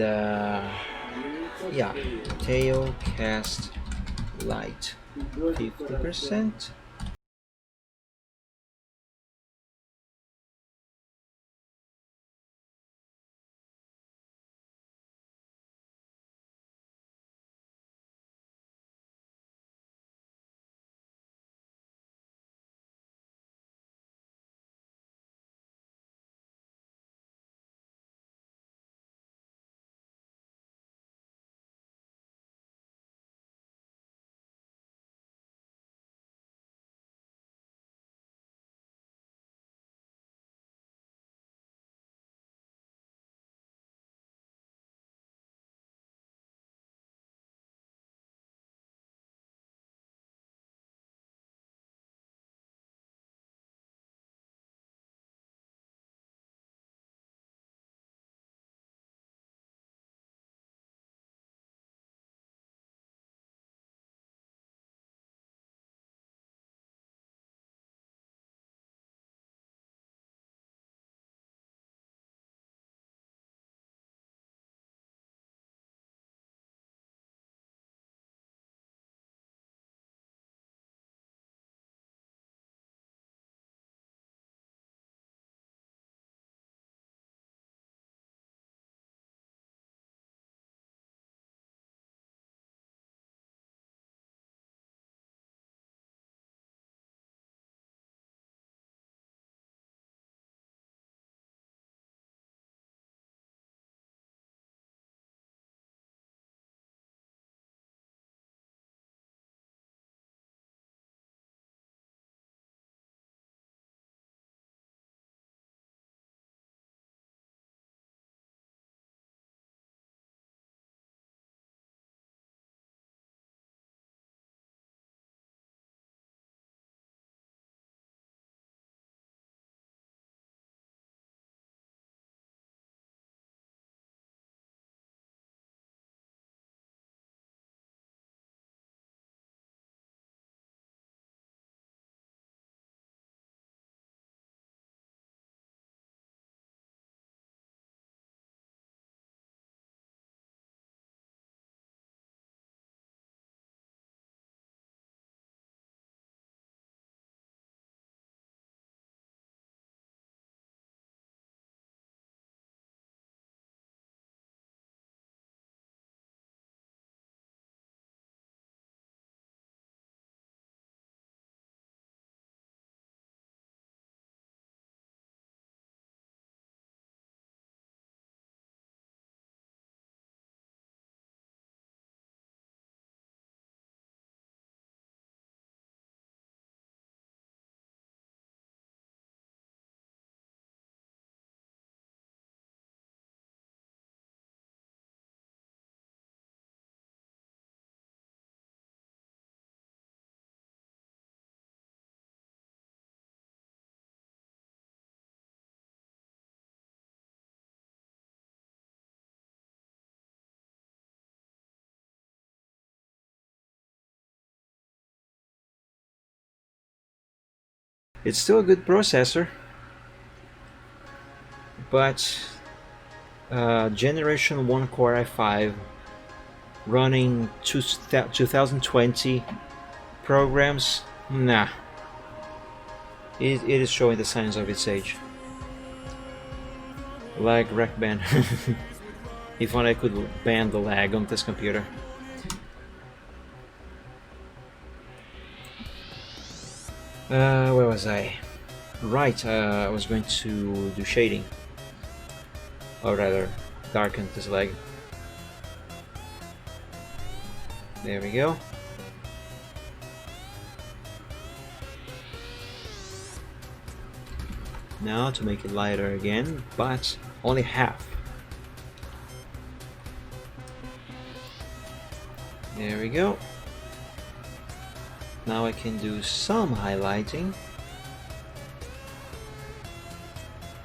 yeah, tail cast light 50%. It's still a good processor, but Generation 1 Core i5 running 2020 programs, nah. It is showing the signs of its age. Lag rec ban. If only I could ban the lag on this computer. Where was I? Right, I was going to do shading. Or rather, darken this leg. There we go. Now to make it lighter again, but only half. There we go. Now I can do some highlighting.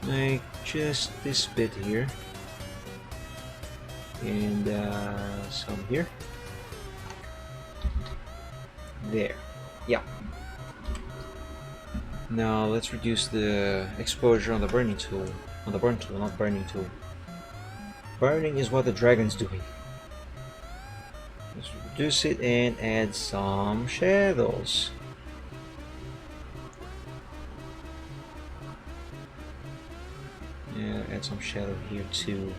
Like just this bit here. And some here. There. Yeah. Now let's reduce the exposure on the burning tool. On the burn tool, not burning tool. Burning is what the dragon's doing. Let's reduce it and add some shadows. Yeah, add some shadow here too.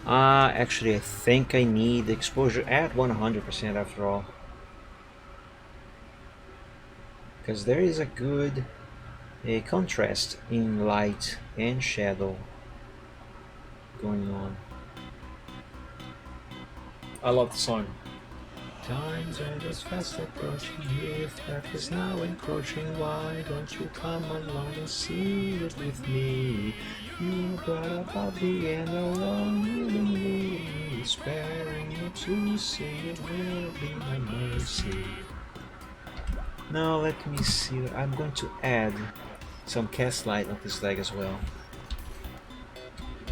Actually I think I need the exposure at 100% after all. Because there is a good contrast in light and shadow going on. I love the song. Times are just fast approaching, if death is now encroaching, why don't you come along and see it with me? You brought about the end alone, willingly, sparing me to see it will be my mercy. Now let me see, I'm going to add some cast light on this leg as well.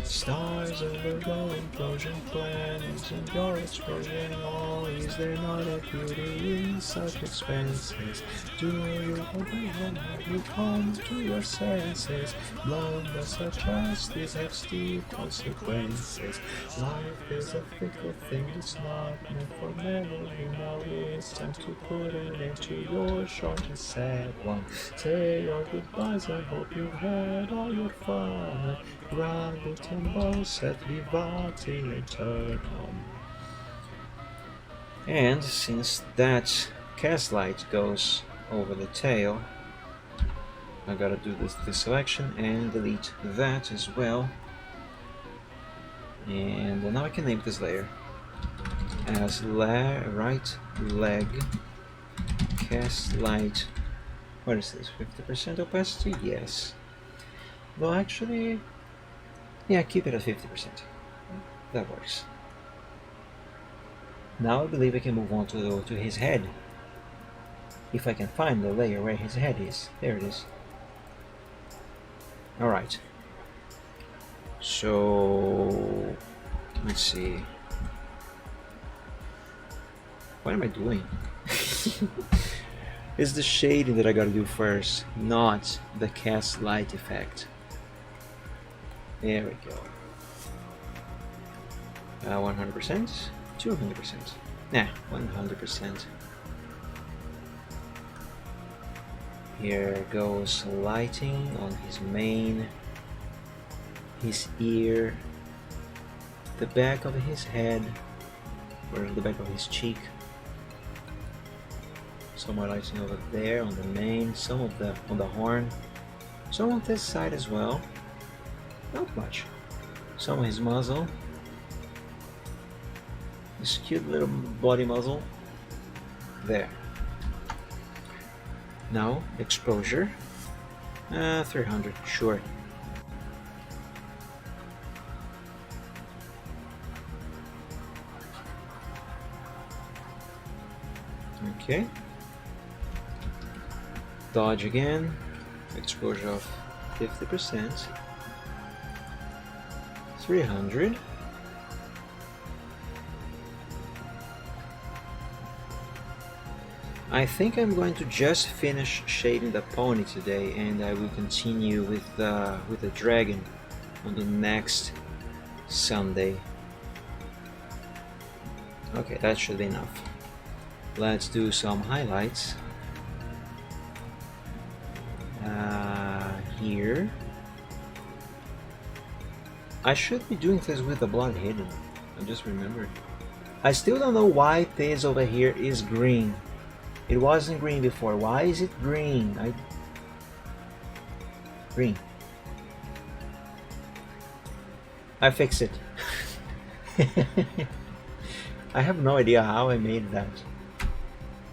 Stars overgo implosion, planets and your explosion. Oh, is there not a beauty in such expenses? Do you open have you come to your senses? Love such as this have steep consequences. Life is a fickle thing, it's not meant for memory. Now it's time to put an end to your short and sad one. Say your goodbyes, I hope you had all your fun. Grande tambos et vivati aeternum. And since that cast light goes over the tail, I gotta do this selection and delete that as well. And now I can name this layer as right leg cast light. What is this? 50% opacity? Yes. Well, actually, yeah, keep it at 50%. That works. Now I believe I can move on to his head. If I can find the layer where his head is. There it is. Alright. So, let's see. What am I doing? It's the shading that I gotta do first, not the cast light effect. There we go. 100%? 200%? Nah, 100%. Here goes lighting on his mane, his ear, the back of his head, or the back of his cheek. Some more lighting over there on the mane, some of the on the horn, some on this side as well. Not much. Some of his muzzle. This cute little body muzzle. There. Now, exposure. 300, sure. Okay. Dodge again. Exposure of 50%. 300. I think I'm going to just finish shading the pony today, and I will continue with the dragon on the next Sunday. Okay, that should be enough. Let's do some highlights. Here. I should be doing this with the blood hidden. I just remembered. I still don't know why this over here is green. It wasn't green before. Why is it green? Green. I fixed it. I have no idea how I made that.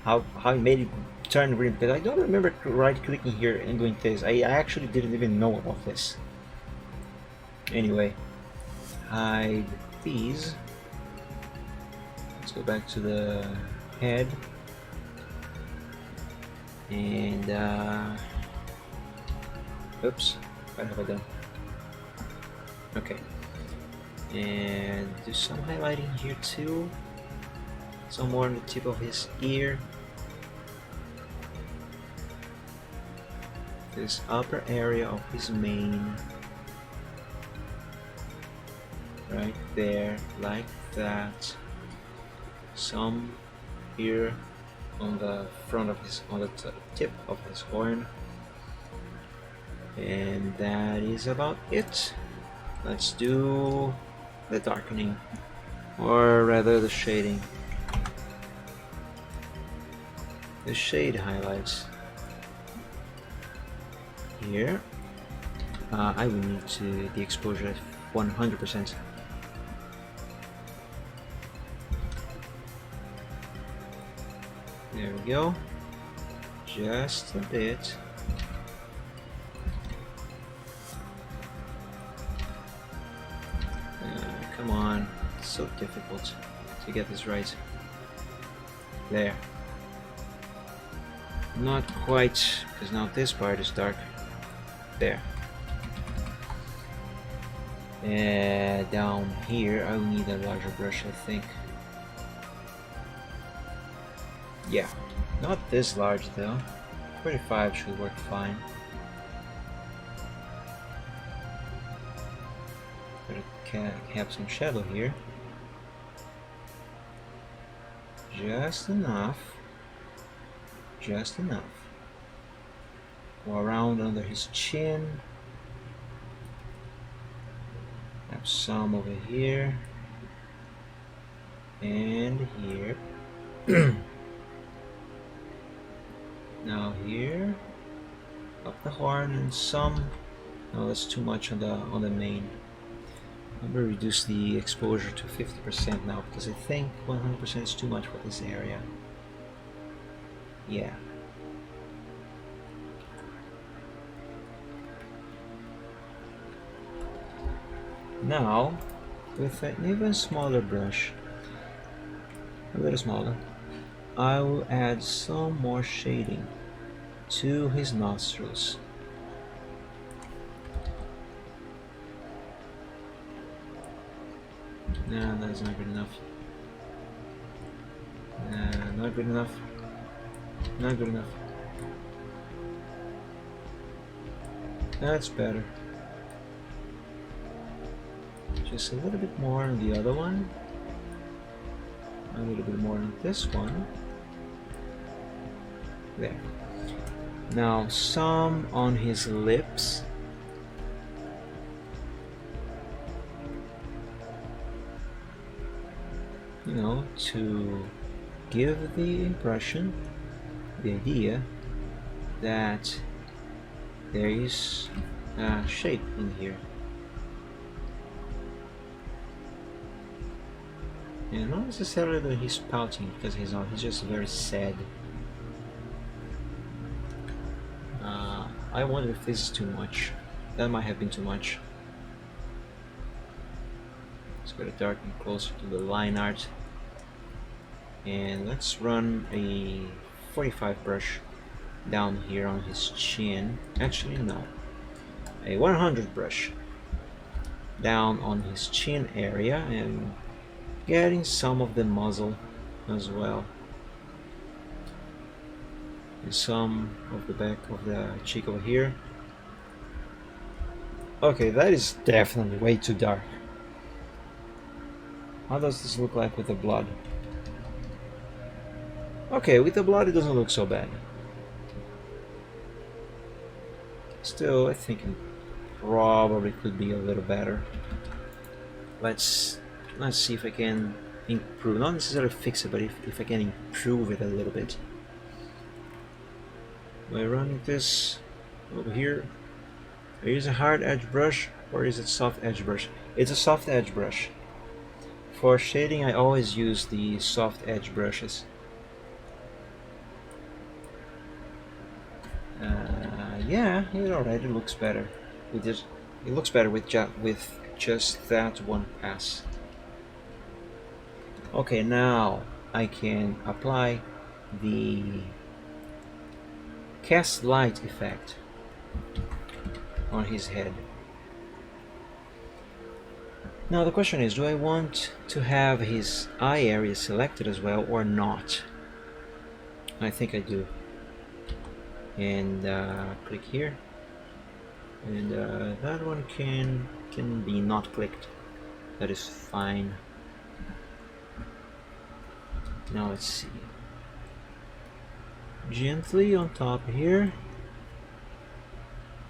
How I made it turn green, because I don't remember right clicking here and doing this. I actually didn't even know about this. Anyway, hide these. Let's go back to the head. And oops, what have I done? Okay, and do some highlighting here too, somewhere on the tip of his ear, this upper area of his mane, right there, like that. Some here on the front of his, on the tip of his horn, and that is about it. Let's do the darkening, or rather the shading, the shade highlights here. I will need to the exposure at 100%. There we go, just a bit. Come on, it's so difficult to get this right. There. Not quite, because now this part is dark. There. And down here, I will need a larger brush, I think. Yeah, not this large though. 45 should work fine. Better have some shadow here. Just enough. Just enough. Go around under his chin. Have some over here. And here. Now here, up the horn, and some. No, that's too much on the mane. I'm gonna reduce the exposure to 50% now, because I think 100% is too much for this area. Yeah. Now, with an even smaller brush, a little smaller, I will add some more shading to his nostrils. No, that's not good enough. Not good enough. Not good enough. That's better. Just a little bit more on the other one. A little bit more on this one. There. Now some on his lips. You know, to give the impression, the idea that there is a shape in here. And not necessarily that he's pouting, because he's not, he's just very sad. I wonder if this is too much. That might have been too much. Let's go to darken closer to the line art. And let's run a 45 brush down here on his chin. Actually, no. A 100 brush down on his chin area and getting some of the muzzle as well. and some of the back of the cheek over here. Okay, that is definitely way too dark. How does this look like with the blood? Okay, with the blood it doesn't look so bad. Still, I think it probably could be a little better. Let's see if I can improve, not necessarily fix it, but if I can improve it a little bit. By running this over here, I use a hard edge brush or is it soft edge brush? It's a soft edge brush. For shading I always use the soft edge brushes. Yeah, it already looks better. It looks better with just that one pass. Okay, now I can apply the cast light effect on his head. Now the question is, do I want to have his eye area selected as well or not? I think I do. And click here, and that one can be not clicked. That is fine. Now let's see. Gently on top here,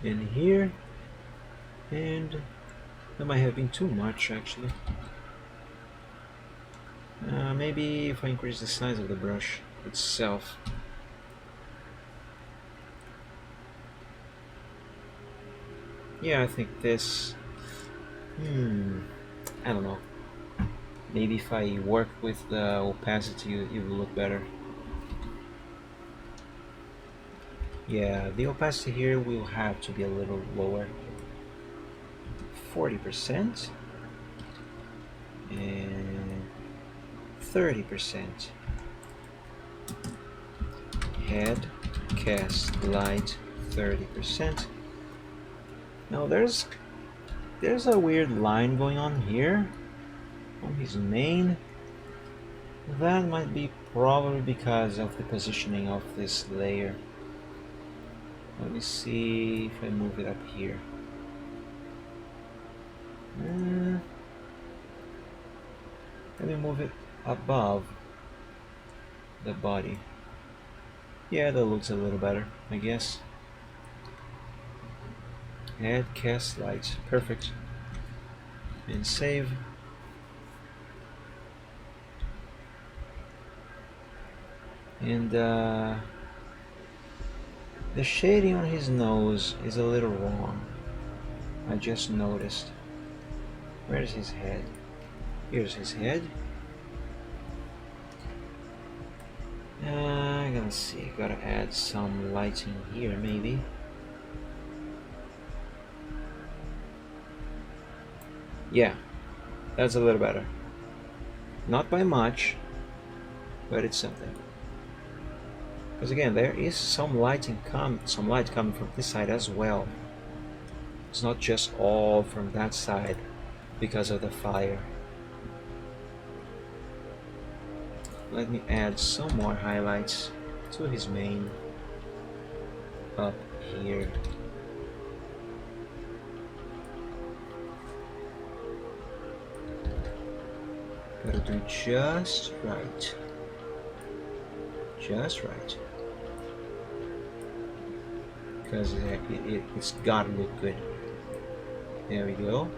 and here, and that might have been too much actually. Maybe if I increase the size of the brush itself. Yeah, I think this. I don't know. Maybe if I work with the opacity, it will look better. Yeah, the opacity here will have to be a little lower. 40% and 30%. Head cast light 30%. Now there's a weird line going on here on his mane. That might be probably because of the positioning of this layer. Let me see if I move it up here. Let me move it above the body. Yeah, that looks a little better, I guess. Add cast light, perfect. And save. And the shading on his nose is a little wrong. I just noticed. Where's his head? Here's his head. I'm gonna see, gotta add some lighting here maybe. Yeah, that's a little better. Not by much, but it's something. Because again, there is some light coming from this side as well. It's not just all from that side because of the fire. Let me add some more highlights to his mane up here. Gotta do just right. Just right. Because it's gotta look good. There we go.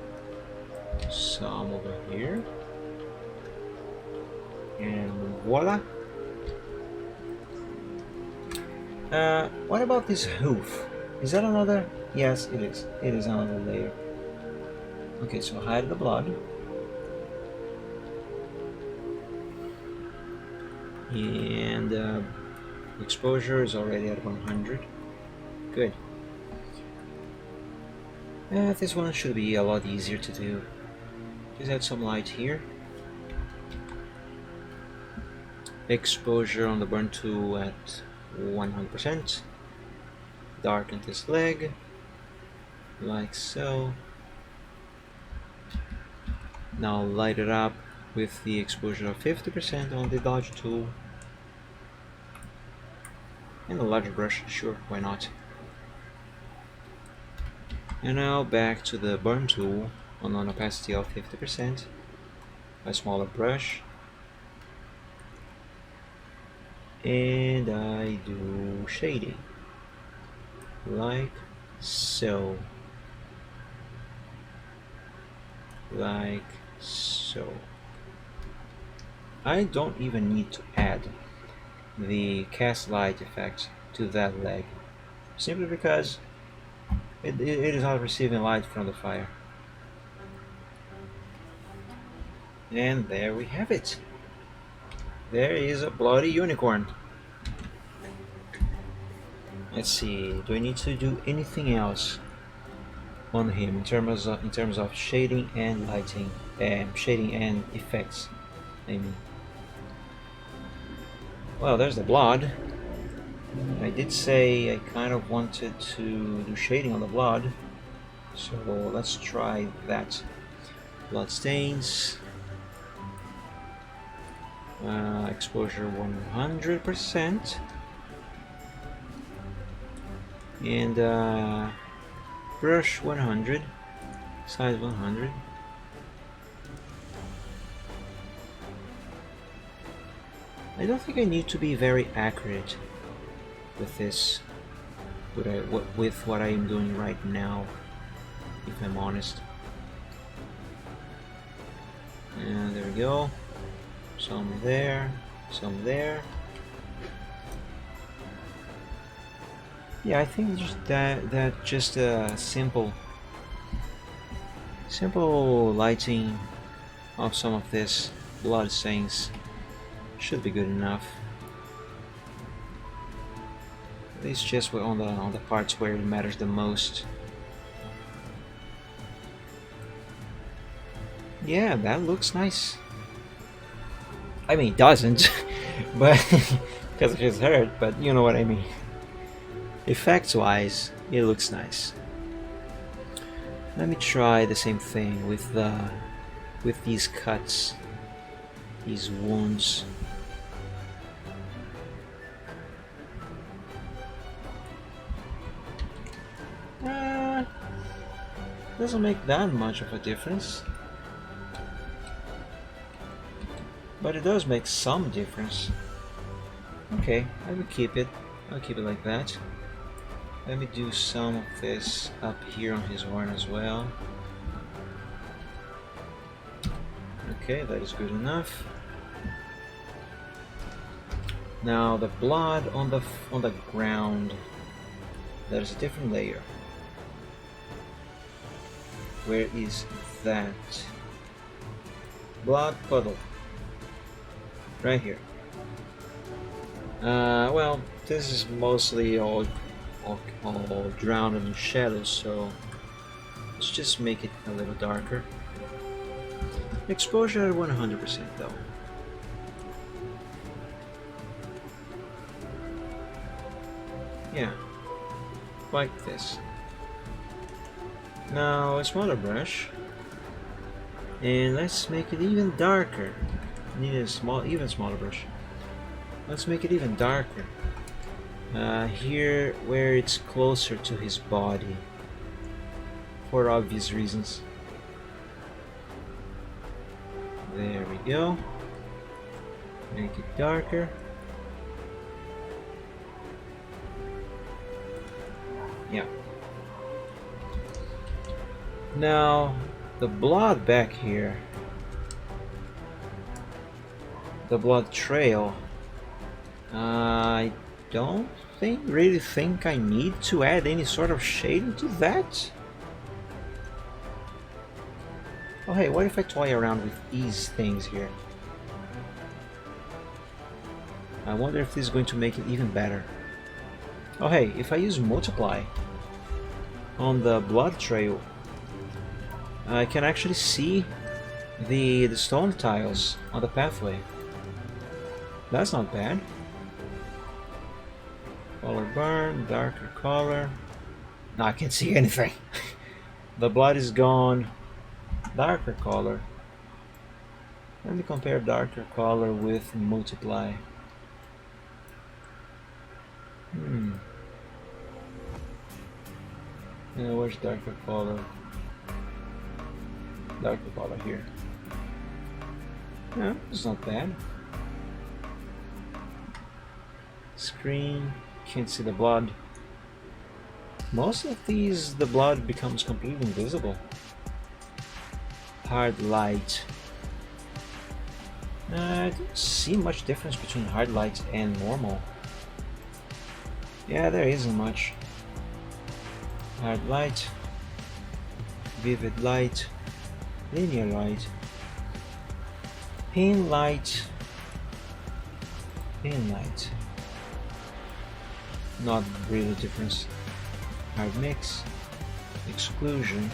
Some over here. And voila. What about this hoof? Is that another? Yes, it is. It is another layer. Okay, so hide the blood. And exposure is already at 100. Good. This one should be a lot easier to do. Just add some light here. Exposure on the burn tool at 100%. Darken this leg, like so. Now light it up with the exposure of 50% on the dodge tool. And a larger brush, sure, why not? And now back to the burn tool on an opacity of 50%, a smaller brush, and I do shading, like so, like so. I don't even need to add the cast light effect to that leg, simply because it is not receiving light from the fire. And there we have it. There is a bloody unicorn. Let's see, do I need to do anything else on him in terms of shading and lighting, shading and effects? I mean, well, there's the blood. I did say I kind of wanted to do shading on the blood, so let's try that. Blood stains, exposure 100%, and brush 100, size 100. I don't think I need to be very accurate with this, with what I am doing right now, if I'm honest. And there we go. Some there, some there. Yeah, I think just that just a simple lighting of some of this blood stains should be good enough. At least just on the parts where it matters the most. Yeah, that looks nice. I mean, it doesn't, but because it just hurt. But you know what I mean. Effects-wise, it looks nice. Let me try the same thing with these cuts, these wounds. Doesn't make that much of a difference, but it does make some difference. Okay, I will keep it. I'll keep it like that. Let me do some of this up here on his horn as well. Okay, that is good enough. Now the blood on the ground. There's a different layer. Where is that? Blood puddle. Right here. Well, this is mostly all drowned in shadows, so let's just make it a little darker. Exposure at 100% though. Yeah, like this. Now a smaller brush, and let's make it even darker. I need a even smaller brush. Let's make it even darker. Here, where it's closer to his body, for obvious reasons. There we go. Make it darker. Yeah. Now, the blood back here, the blood trail, I don't really think I need to add any sort of shading to that. Oh hey, what if I toy around with these things here? I wonder if this is going to make it even better. Oh hey, if I use multiply on the blood trail, I can actually see the stone tiles on the pathway. That's not bad. Color burn, darker color. No, I can't see anything. The blood is gone. Darker color. Let me compare darker color with multiply. Hmm. Where's darker color? Darker color here. No, it's not bad. Screen, can't see the blood. Most of these, the blood becomes completely invisible. Hard light. I don't see much difference between hard light and normal. Yeah, there isn't much. Hard light, vivid light, linear light, pin light, pin light. Not really difference. Hard mix, exclusion,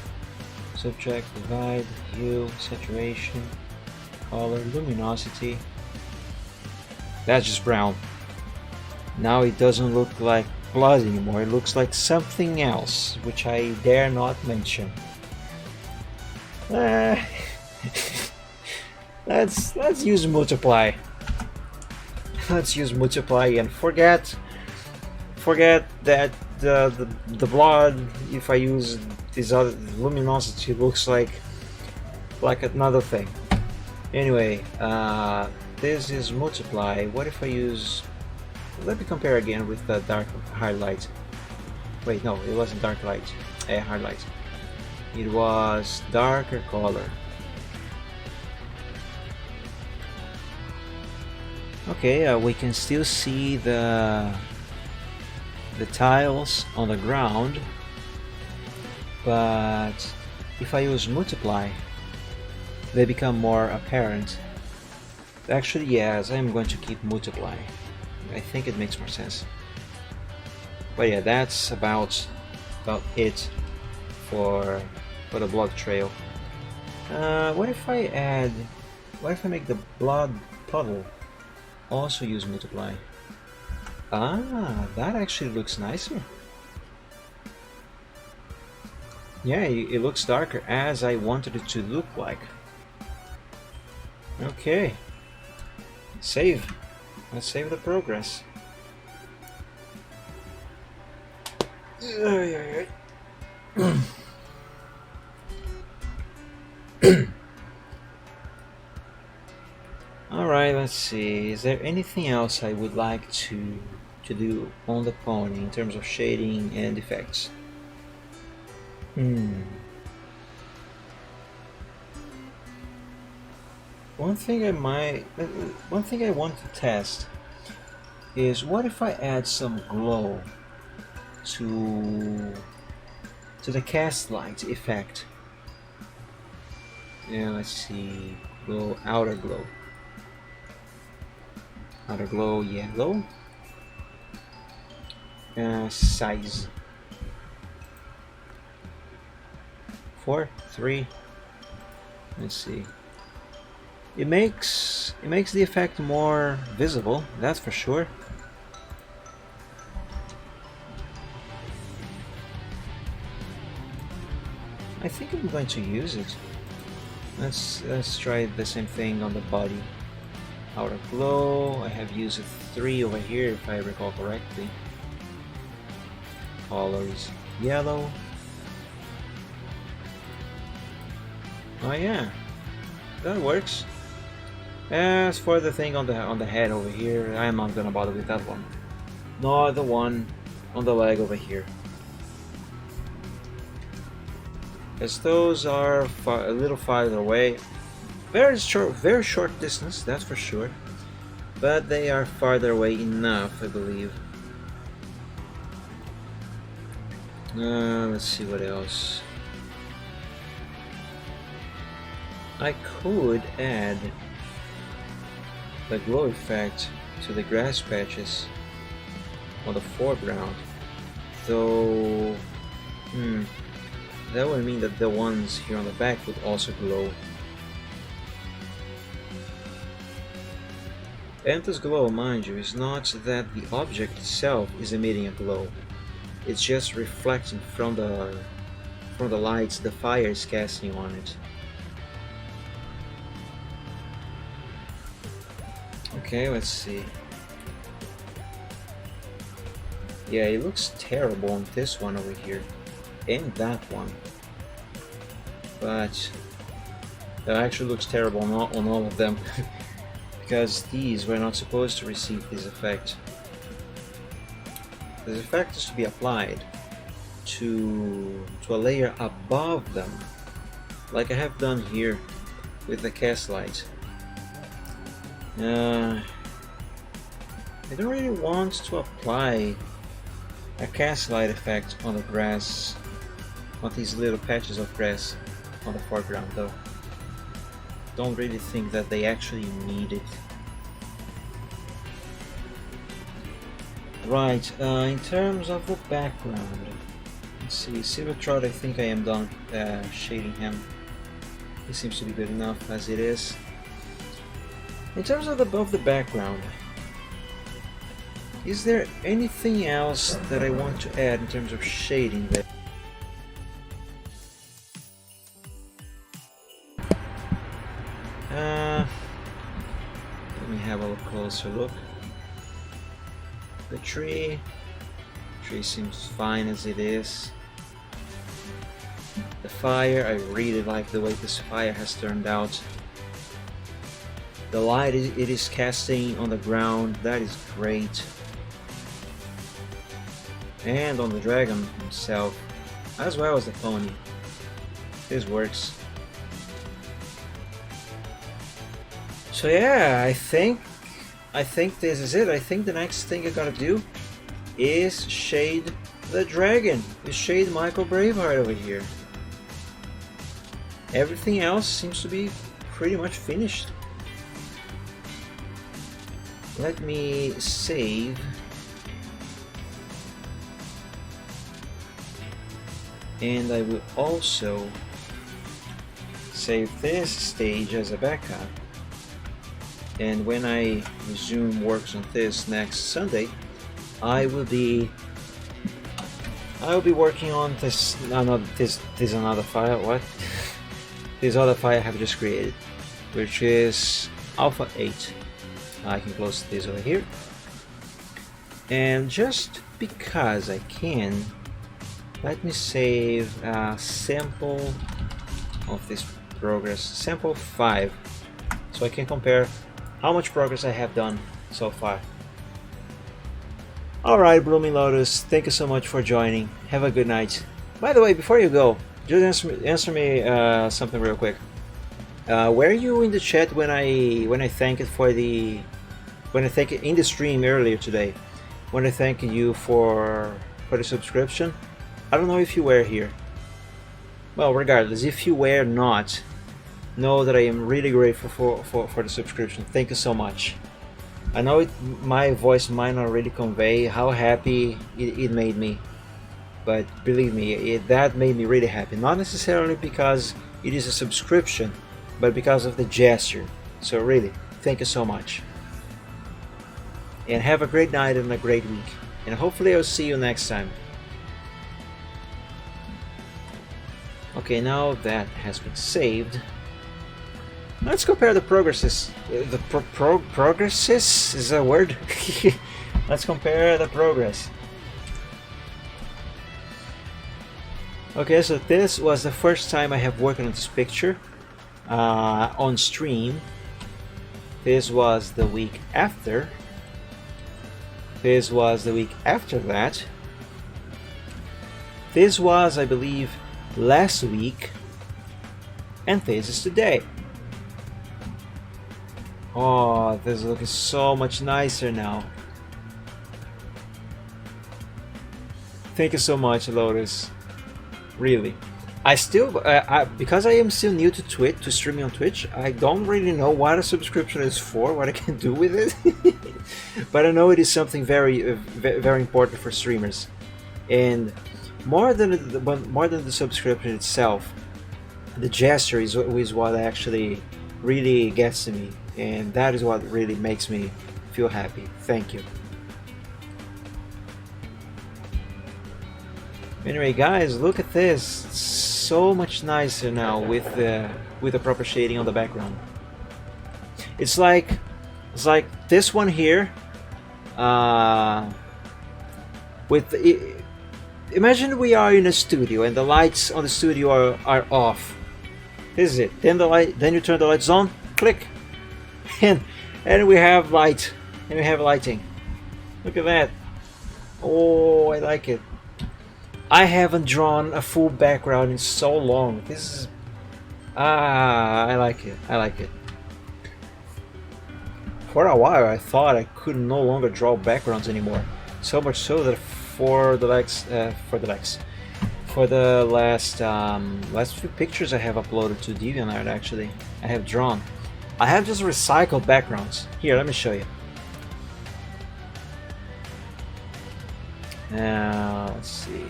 subtract, divide, hue, saturation, color, luminosity. That's just brown. Now it doesn't look like blood anymore, it looks like something else, which I dare not mention. Let's use multiply. Let's use multiply and forget that the blood, if I use this other luminosity, looks like another thing. Anyway, this is multiply. What if I use, let me compare again with the dark highlight. Wait, no, it wasn't dark light, hard light. It was darker color. Okay, we can still see the tiles on the ground, but if I use multiply, they become more apparent. Actually, yes, I'm going to keep multiply. I think it makes more sense. But yeah, that's about it for the blood trail. What if I make the blood puddle also use multiply? Ah, that actually looks nicer. Yeah, it looks darker as I wanted it to look like. Okay. Save. Let's save the progress. Alright, let's see. Is there anything else I would like to do on the pony in terms of shading and effects? One thing I want to test is, what if I add some glow to the cast light effect? Yeah, let's see. Glow, outer glow. Outer glow yellow. Size 4, 3. Let's see. It makes the effect more visible, that's for sure. I think I'm going to use it. Let's try the same thing on the body. Outer glow. I have used 3 over here if I recall correctly. Color is yellow. Oh yeah, that works. As for the thing on the head over here, I'm not gonna bother with that one. Nor the one on the leg over here, as those are a little farther away. Very short distance, that's for sure. But they are farther away enough, I believe. Let's see what else. I could add the glow effect to the grass patches on the foreground, though that would mean that the ones here on the back would also glow. And this glow, mind you, is not that the object itself is emitting a glow. It's just reflecting from the lights the fire is casting on it. Okay, let's see. Yeah, it looks terrible on this one over here and that one, but it actually looks terrible on all of them because these were not supposed to receive this effect. This effect is to be applied to a layer above them, like I have done here with the cast light. I don't really want to apply a cast light effect on the grass, on these little patches of grass on the foreground though. Don't really think that they actually need it. Right, in terms of the background, let's see, Silvertrot, I think I am done shading him. He seems to be good enough as it is. In terms of the background, is there anything else that I want to add in terms of shading there? Let me have a closer look. The tree seems fine as it is. The fire, I really like the way this fire has turned out. The light it is casting on the ground, that is great. And on the dragon himself, as well as the pony. This works. So yeah, I think this is it. I think the next thing I gotta do is shade the dragon. Is shade Michael Braveheart over here. Everything else seems to be pretty much finished. Let me save. And I will also save this stage as a backup. And when I resume works on this next Sunday, I will be working on this. No, this is another file. What? This other file I have just created, which is Alpha 8. I can close this over here, and just because I can, let me save a sample of this progress, sample 5, so I can compare how much progress I have done so far. Alright, Blooming Lotus, thank you so much for joining. Have a good night. By the way, before you go, just answer me something real quick. Were you in the chat when I thanked it for the in the stream earlier today? When I thanked you for the subscription? I don't know if you were here. Well, regardless, if you were not, know that I am really grateful for the subscription. Thank you so much. I know my voice might not really convey how happy it made me, but believe me, that made me really happy. Not necessarily because it is a subscription, but because of the gesture. So really, thank you so much. And have a great night and a great week. And hopefully I'll see you next time. Okay, now that has been saved, let's compare the progresses. The progresses is a word? Let's compare the progress. Okay, so this was the first time I have worked on this picture on stream. This was the week after. This was the week after that. This was, I believe, last week. And this is today. Oh, this is looking so much nicer now. Thank you so much, Lotus. Really. I still, because I am still new to Twitch, to streaming on Twitch, I don't really know what a subscription is for, what I can do with it. But I know it is something very, very important for streamers. And more than the subscription itself, the gesture is what actually really gets to me, and that is what really makes me feel happy. Thank you. Anyway, guys, look at this. It's so much nicer now with the proper shading on the background. It's like this one here. with imagine we are in a studio and the lights on the studio are off. This is it. Then you turn the lights on, click, and we have light, and we have lighting. Look at that. Oh, I like it. I haven't drawn a full background in so long. This is I like it. I like it. For a while, I thought I could no longer draw backgrounds anymore. So much so that for the last few pictures I have uploaded to DeviantArt, actually, I have drawn. I have just recycled backgrounds. Here, let me show you. Now, let's see.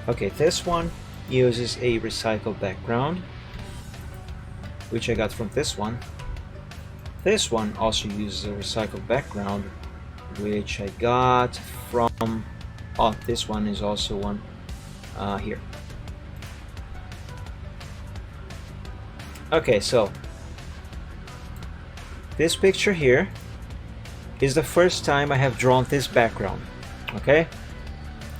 Okay, this one uses a recycled background, which I got from this one. This one also uses a recycled background, which I got from... Oh, this one is also one here. Okay, so this picture here is the first time I have drawn this background. Okay,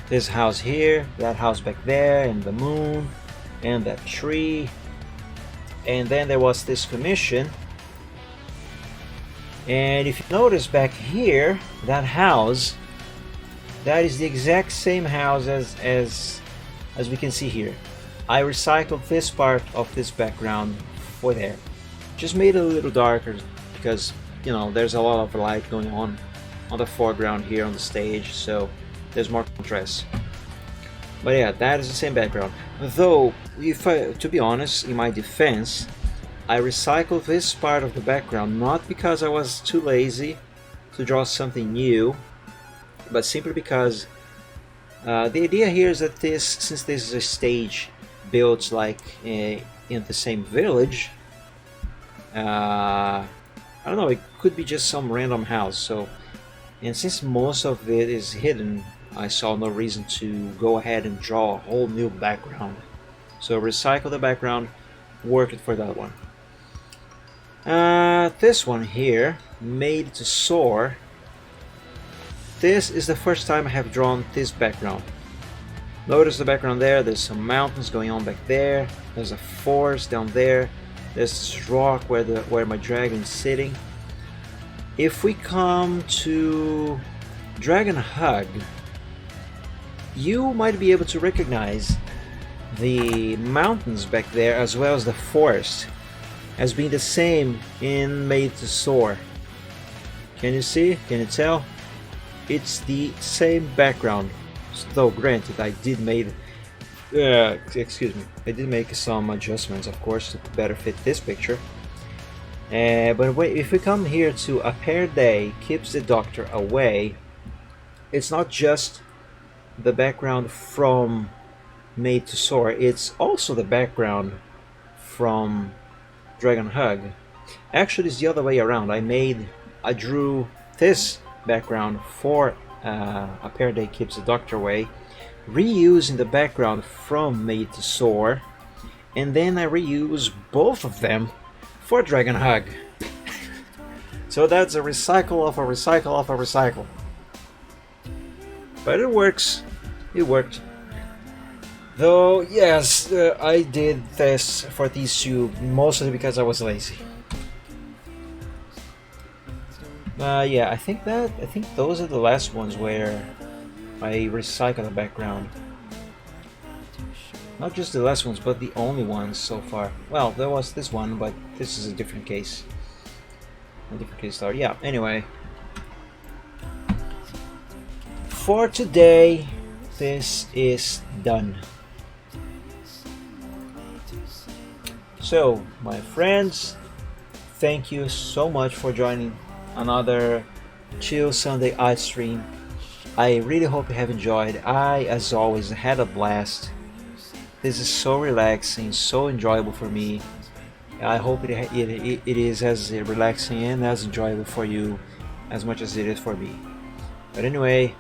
this house here, that house back there, and the moon, and that tree, and then there was this commission. And if you notice back here, that house, that is the exact same house as we can see here. I recycled this part of this background for there. Just made it a little darker because, you know, there's a lot of light going on the foreground here on the stage, so there's more contrast. But yeah, that is the same background. Though, to be honest, in my defense, I recycled this part of the background not because I was too lazy to draw something new, but simply because the idea here is that since this is a stage built like in the same village, I don't know, it could be just some random house. So, and since most of it is hidden, I saw no reason to go ahead and draw a whole new background. So recycle the background, work it for that one. This one here, Made to Soar. This is the first time I have drawn this background. Notice the background there, there's some mountains going on back there, there's a forest down there, there's this rock where my dragon is sitting. If we come to Dragon Hug, you might be able to recognize the mountains back there as well as the forest as being the same in Made to Soar. Can you see? Can you tell? It's the same background. Though granted, I did make some adjustments, of course, to better fit this picture. But if we come here to A Pear Day Keeps the Doctor Away, it's not just the background from Made to Soar, it's also the background from Dragon Hug. Actually, it's the other way around. I drew this background for A Pear Day Keeps the Doctor Away, reusing the background from Made to Soar, and then I reuse both of them for Dragon Hug. So that's a recycle of a recycle of a recycle. But it works. It worked. Though, yes, I did this for these two mostly because I was lazy. Yeah, I think those are the last ones where I recycle the background. Not just the last ones, but the only ones so far. Well, there was this one, but this is a different case. A different case start. Yeah, anyway. For today, this is done. So, my friends, thank you so much for joining another Chill Sunday art stream. I really hope you have enjoyed. I, as always, had a blast. This is so relaxing, so enjoyable for me. I hope it is as relaxing and as enjoyable for you as much as it is for me. But anyway,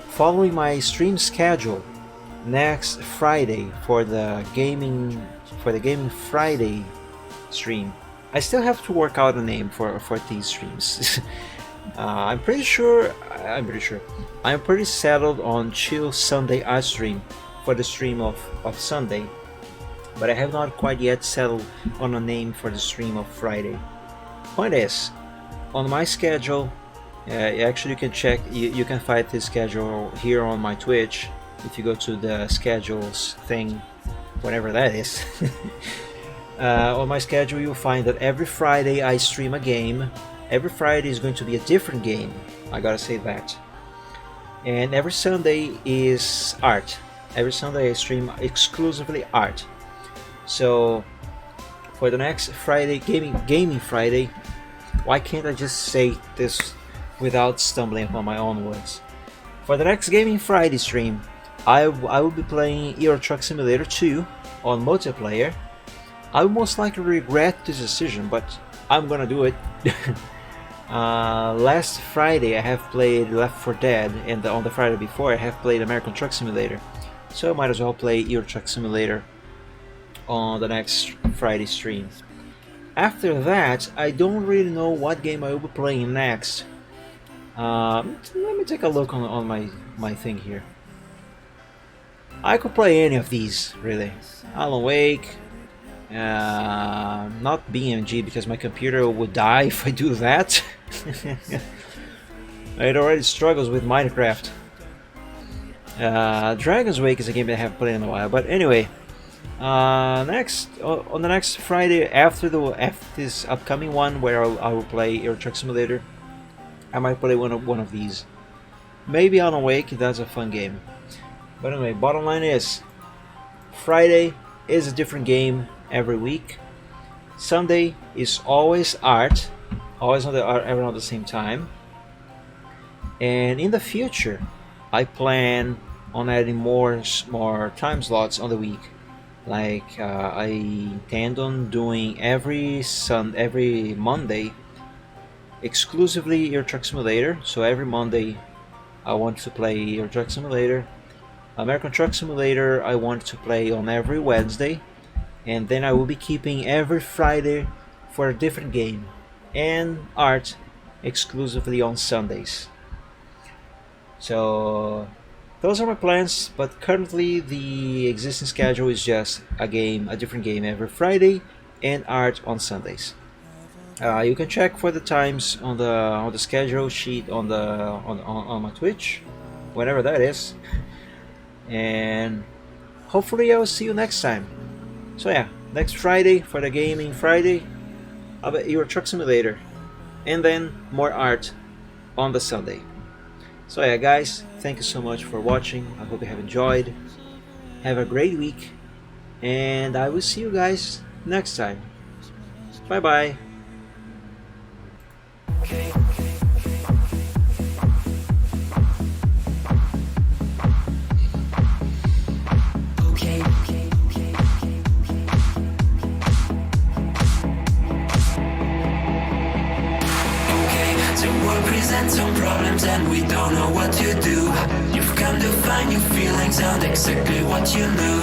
following my stream schedule, next Friday for the Gaming Friday stream. I still have to work out a name for these streams. I'm pretty sure. I'm pretty settled on chill Sunday art stream for the stream of Sunday, but I have not quite yet settled on a name for the stream of Friday. Point is, on my schedule, actually you can check. You can find this schedule here on my Twitch if you go to the schedules thing, whatever that is. On my schedule, you'll find that every Friday I stream a game. Every Friday is going to be a different game. I gotta say that. And every Sunday is art. Every Sunday I stream exclusively art. So for the next Friday, gaming Friday, why can't I just say this without stumbling upon my own words? For the next Gaming Friday stream, I will be playing Euro Truck Simulator 2 on multiplayer. I will most likely regret this decision, but I'm gonna do it. Last Friday I have played Left 4 Dead, and on the Friday before I have played American Truck Simulator. So I might as well play Euro Truck Simulator on the next Friday stream. After that, I don't really know what game I will be playing next. Let me take a look on my thing here. I could play any of these, really. Alan Wake, not BMG because my computer would die if I do that. It already struggles with Minecraft. Dragon's Wake is a game that I haven't played in a while, but anyway, next on the next Friday after this upcoming one where I will play Euro Truck Simulator, I might play one of these. Maybe Alan Wake. That's a fun game. But anyway, bottom line is, Friday is a different game every week. Sunday is always art, always around the same time. And in the future, I plan on adding more time slots on the week. Like I intend on doing every Monday exclusively Euro Truck Simulator. So every Monday I want to play Euro Truck Simulator. American Truck Simulator I want to play on every Wednesday, and then I will be keeping every Friday for a different game, and art exclusively on Sundays. So those are my plans, but currently the existing schedule is just a different game every Friday, and art on Sundays. You can check for the times on the schedule sheet on my Twitch, whenever that is. And hopefully I will see you next time. So yeah, next Friday for the Gaming Friday, I'll bet Euro Truck Simulator, and then more art on the Sunday. So yeah guys, thank you so much for watching. I hope you have enjoyed. Have a great week, and I will see you guys next time. Bye bye. Present some problems and we don't know what to do. You've come to find your feelings and exactly what you knew.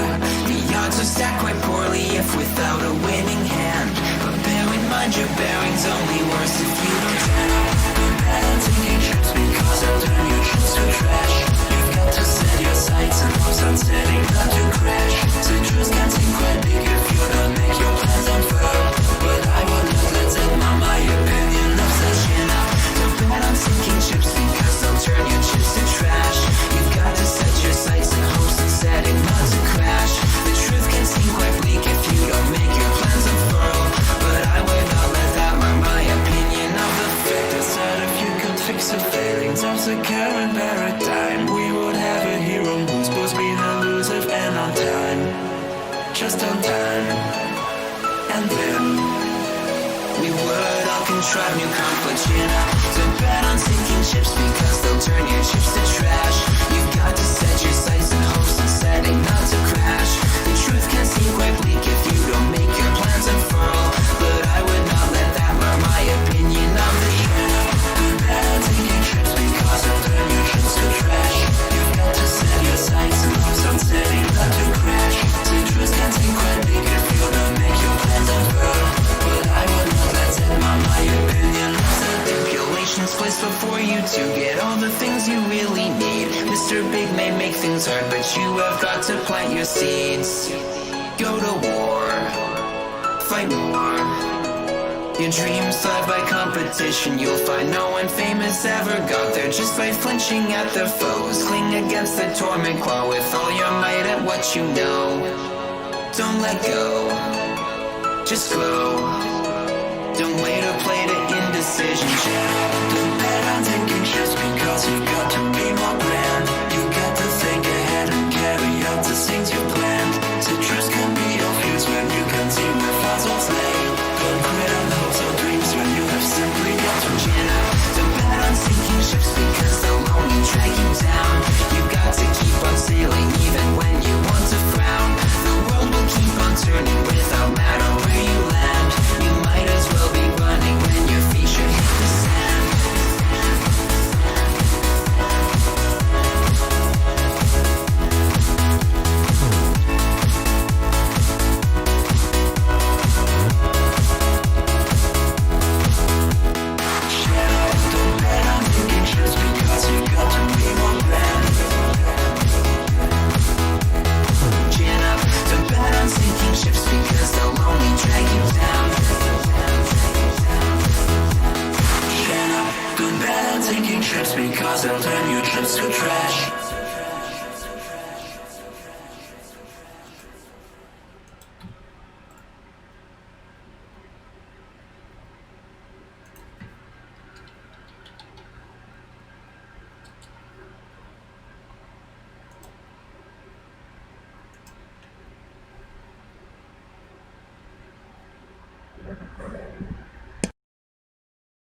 The odds are stacked quite poorly if without a winning hand. But bear in mind your bearing's only worse if you don't turn up. You're bad at taking trips because I'll turn your trips to trash. You've got to set your sights and hopes on setting not to crash. So truth can seem quite big if you don't make your plans unfurl. But I will not let that my opinion of such enough. Bad on sinking ships because they'll turn your chips to trash. You've got to set your sights and hopes and setting not to crash. The truth can seem quite bleak if you don't make your plans unfurl. But I would not let that mark my opinion of the fact that if you could fix the failings of the current paradigm, we would have a hero who's supposed to be elusive and on time. Just on time. And then we would all contrive new conflicts, you know. So bet on sinking ships because they'll turn your chips to trash. You've got to set your sights and hopes and setting not to crash. The truth can seem quite bleak if you don't make your plans unfurl. But I would not let that mark my opinion of the year. You bet on sinking ships because they'll turn your chips to trash. You've got to set your sights and hopes on setting not to crash. The truth can seem quite bleak if you don't make your plans unfurl. But I would not let that mark my opinion of the stipulations placed before but you have got to plant your seeds. Go to war, fight more. Your dreams thrive by competition. You'll find no one famous ever got there just by flinching at their foes. Cling against the torment, claw with all your might at what you know. Don't let go, just grow. Don't wait or play to indecision. Don't bet on taking just because you've got to be more grand. You got to think ahead and carry out the things you planned. Citrus can be your fuse when you can see where fossils lay. Don't quit on hopes or dreams when you have simply got to chin up. Don't bet on sinking ships because they'll only drag you down. You got to keep on sailing even when you want to frown. The world will keep on turning without matter where you land. You might as well be running when your feet should hit the sand. Don't bet on thinking just because you got to be more grand. Chin up, don't bet on sinking ships because they'll only drag you down. Chin up, don't bet on sinking ships because they'll turn your trips to trash.